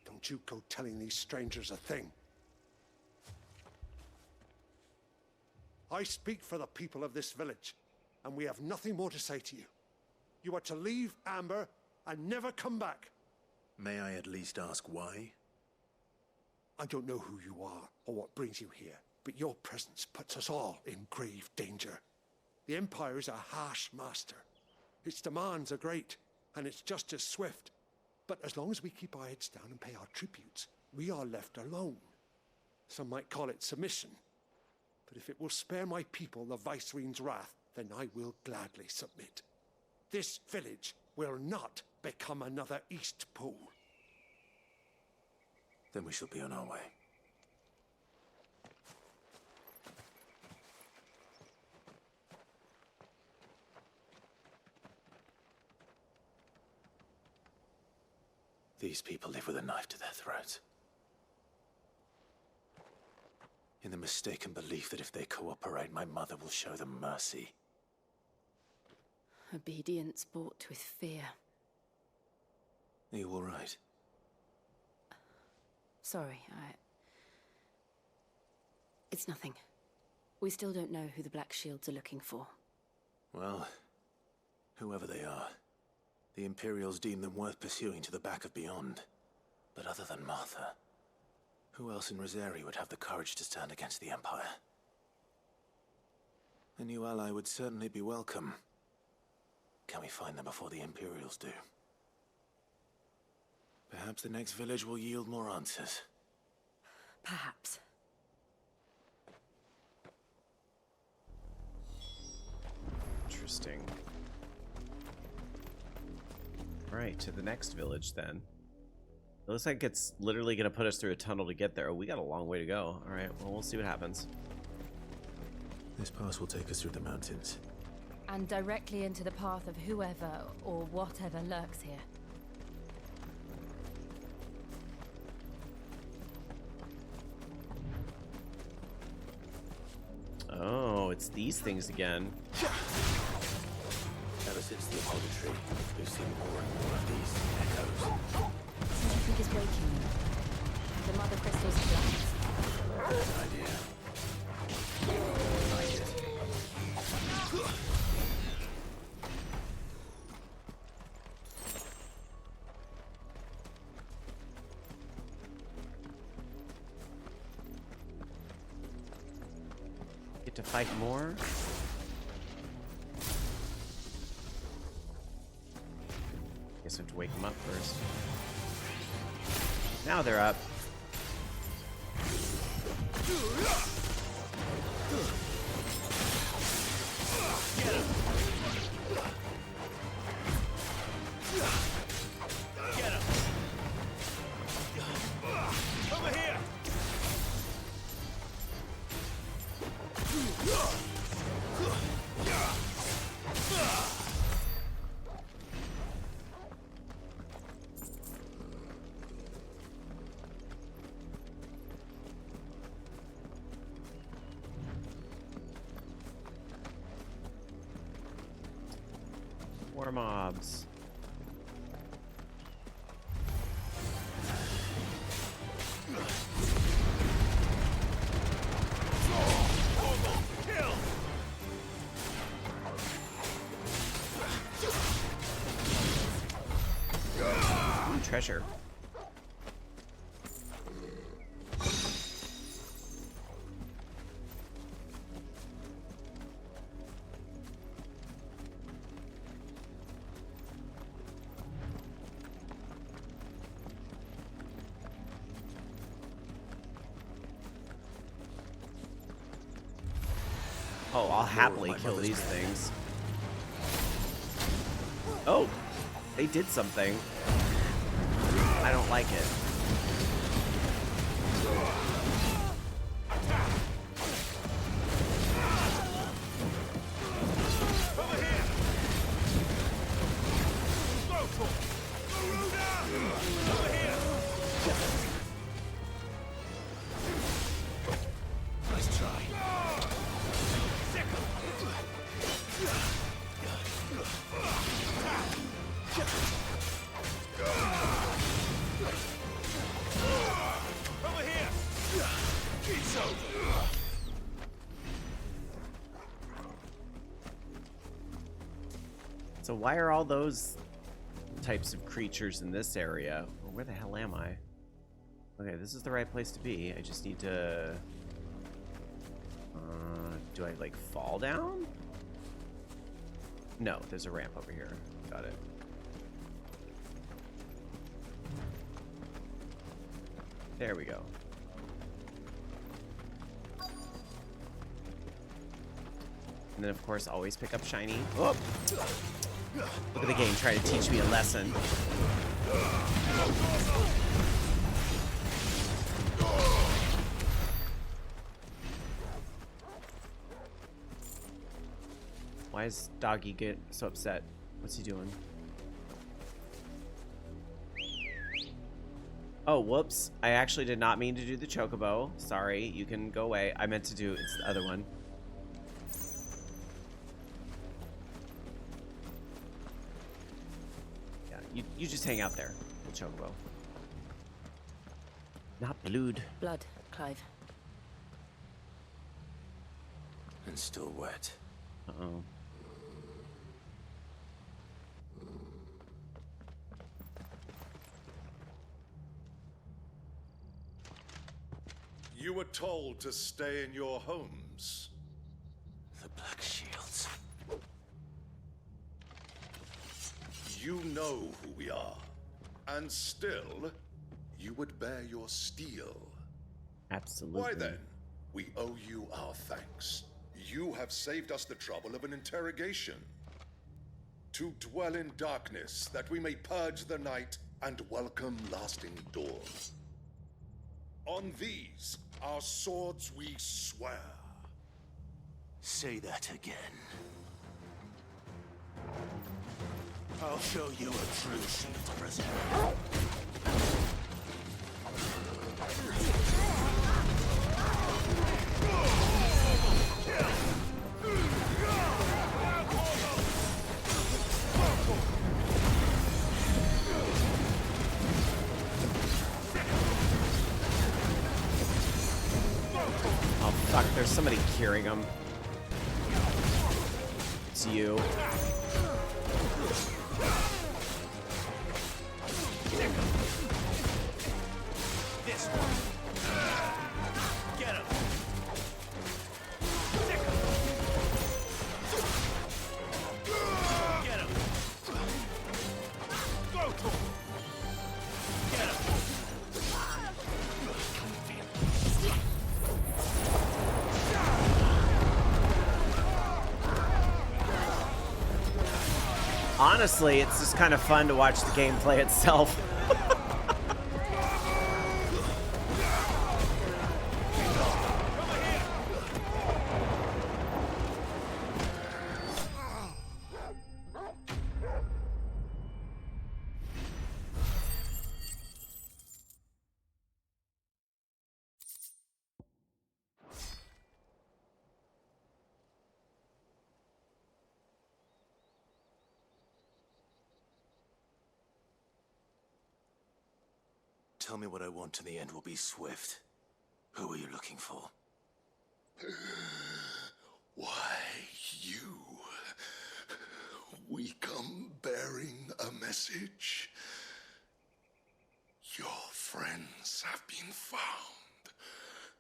Don't you go telling these strangers a thing. I speak for the people of this village, and we have nothing more to say to you. You are to leave Amber and never come back. May I at least ask why? I don't know who you are or what brings you here, but your presence puts us all in grave danger. The Empire is a harsh master. Its demands are great, and its justice swift. But as long as we keep our heads down and pay our tributes, we are left alone. Some might call it submission. But if it will spare my people the Viceroy's wrath, then I will gladly submit. This village will not become another East Pool. Then we shall be on our way. These people live with a knife to their throats. In the mistaken belief that if they cooperate, my mother will show them mercy. Obedience bought with fear. Are you all right? Sorry, It's nothing. We still don't know who the Black Shields are looking for. Well, whoever they are, the Imperials deem them worth pursuing to the back of beyond. But other than Martha, who else in Rosaria would have the courage to stand against the Empire? A new ally would certainly be welcome. Can we find them before the Imperials do? Perhaps the next village will yield more answers. Perhaps. Interesting. Right, to the next village then. It looks like it's literally going to put us through a tunnel to get there. We got a long way to go. All right, well, we'll see what happens. This pass will take us through the mountains. And directly into the path of whoever or whatever lurks here. Oh, it's these things again. Ever since the apology, we've seen more and more of these echoes. What do you think is waking them? The mother crystal's flames. Good idea. Like it. to fight more? Guess I have to wake them up first. Now they're up. Get him! Get him! Over here! More mobs. Ooh, treasure. Oh, I'll happily kill these things. Oh, they did something. I don't like it. Nice try. Over here! It's over! So why are all those types of creatures in this area? Well, where the hell am I? Okay, this is the right place to be. I just need to... do I, like, fall down? No, there's a ramp over here. Got it. There we go. And then, of course, always pick up shiny. Oh! Look at the game trying to teach me a lesson. Why is Doggy get so upset? What's he doing? Oh, whoops. I actually did not mean to do the chocobo. Sorry, you can go away. I meant to do, it's the other one. Yeah, you just hang out there, the chocobo. Not blood. Blood, Clive. And still wet. Uh-oh. You were told to stay in your homes. The Black Shields. You know who we are. And still, you would bear your steel. Absolutely. Why then? We owe you our thanks. You have saved us the trouble of an interrogation. To dwell in darkness, that we may purge the night and welcome lasting dawn. On these, our swords we swear. Say that again. I'll show you a true shield preserver. Oh, fuck, there's somebody curing him. It's you. This one. Get him. Honestly, it's just kind of fun to watch the gameplay itself. Tell me what I want and the end will be swift. Who are you looking for? Why, you. We come bearing a message. Your friends have been found.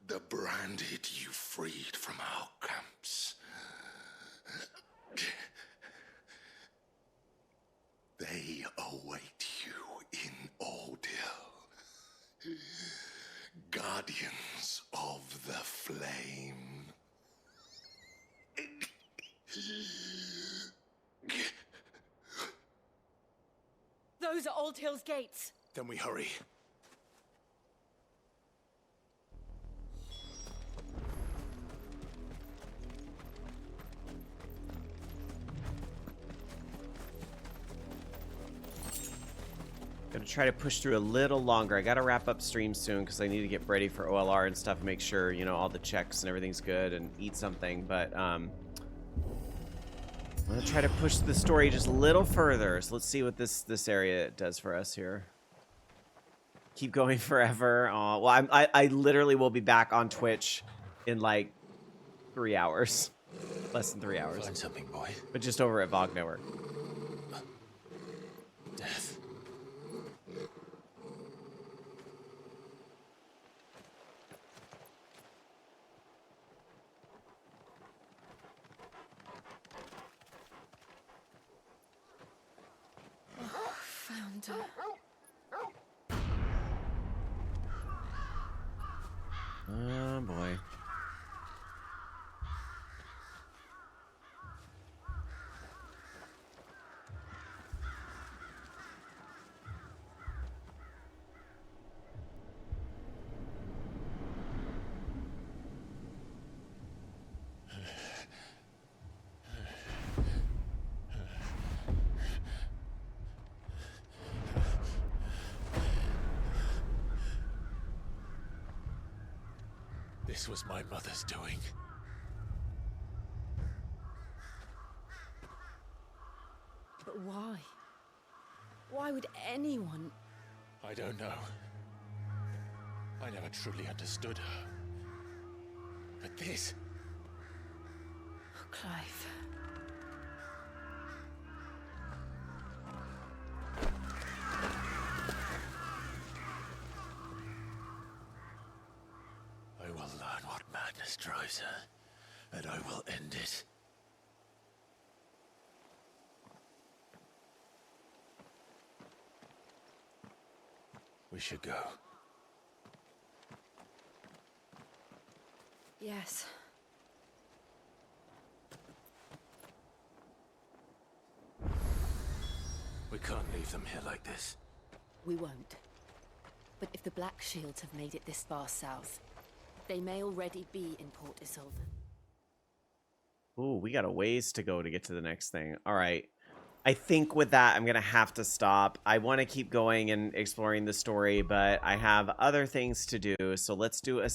The branded you freed from our camps. They await you in Ordeal. Guardians of the Flame. Those are Old Hill's gates. Then we hurry. Gonna try to push through a little longer. I gotta wrap up stream soon because I need to get ready for OLR and stuff and make sure, you know, all the checks and everything's good and eat something. But I'm gonna try to push the story just a little further. So let's see what this area does for us here. Keep going forever. Well, I literally will be back on Twitch in like 3 hours, less than 3 hours. Find something, boy. But just over at VOG Network. Death. Found her. Oh boy. This was my mother's doing. But why? Why would anyone... I don't know. I never truly understood her. But this... Oh, Clive. I will learn what madness drives her, and I will end it. We should go. Yes. We can't leave them here like this. We won't. But if the Black Shields have made it this far south, they may already be in Port Isolde. Ooh, we got a ways to go to get to the next thing. All right. I think with that, I'm going to have to stop. I want to keep going and exploring the story, but I have other things to do. So let's do a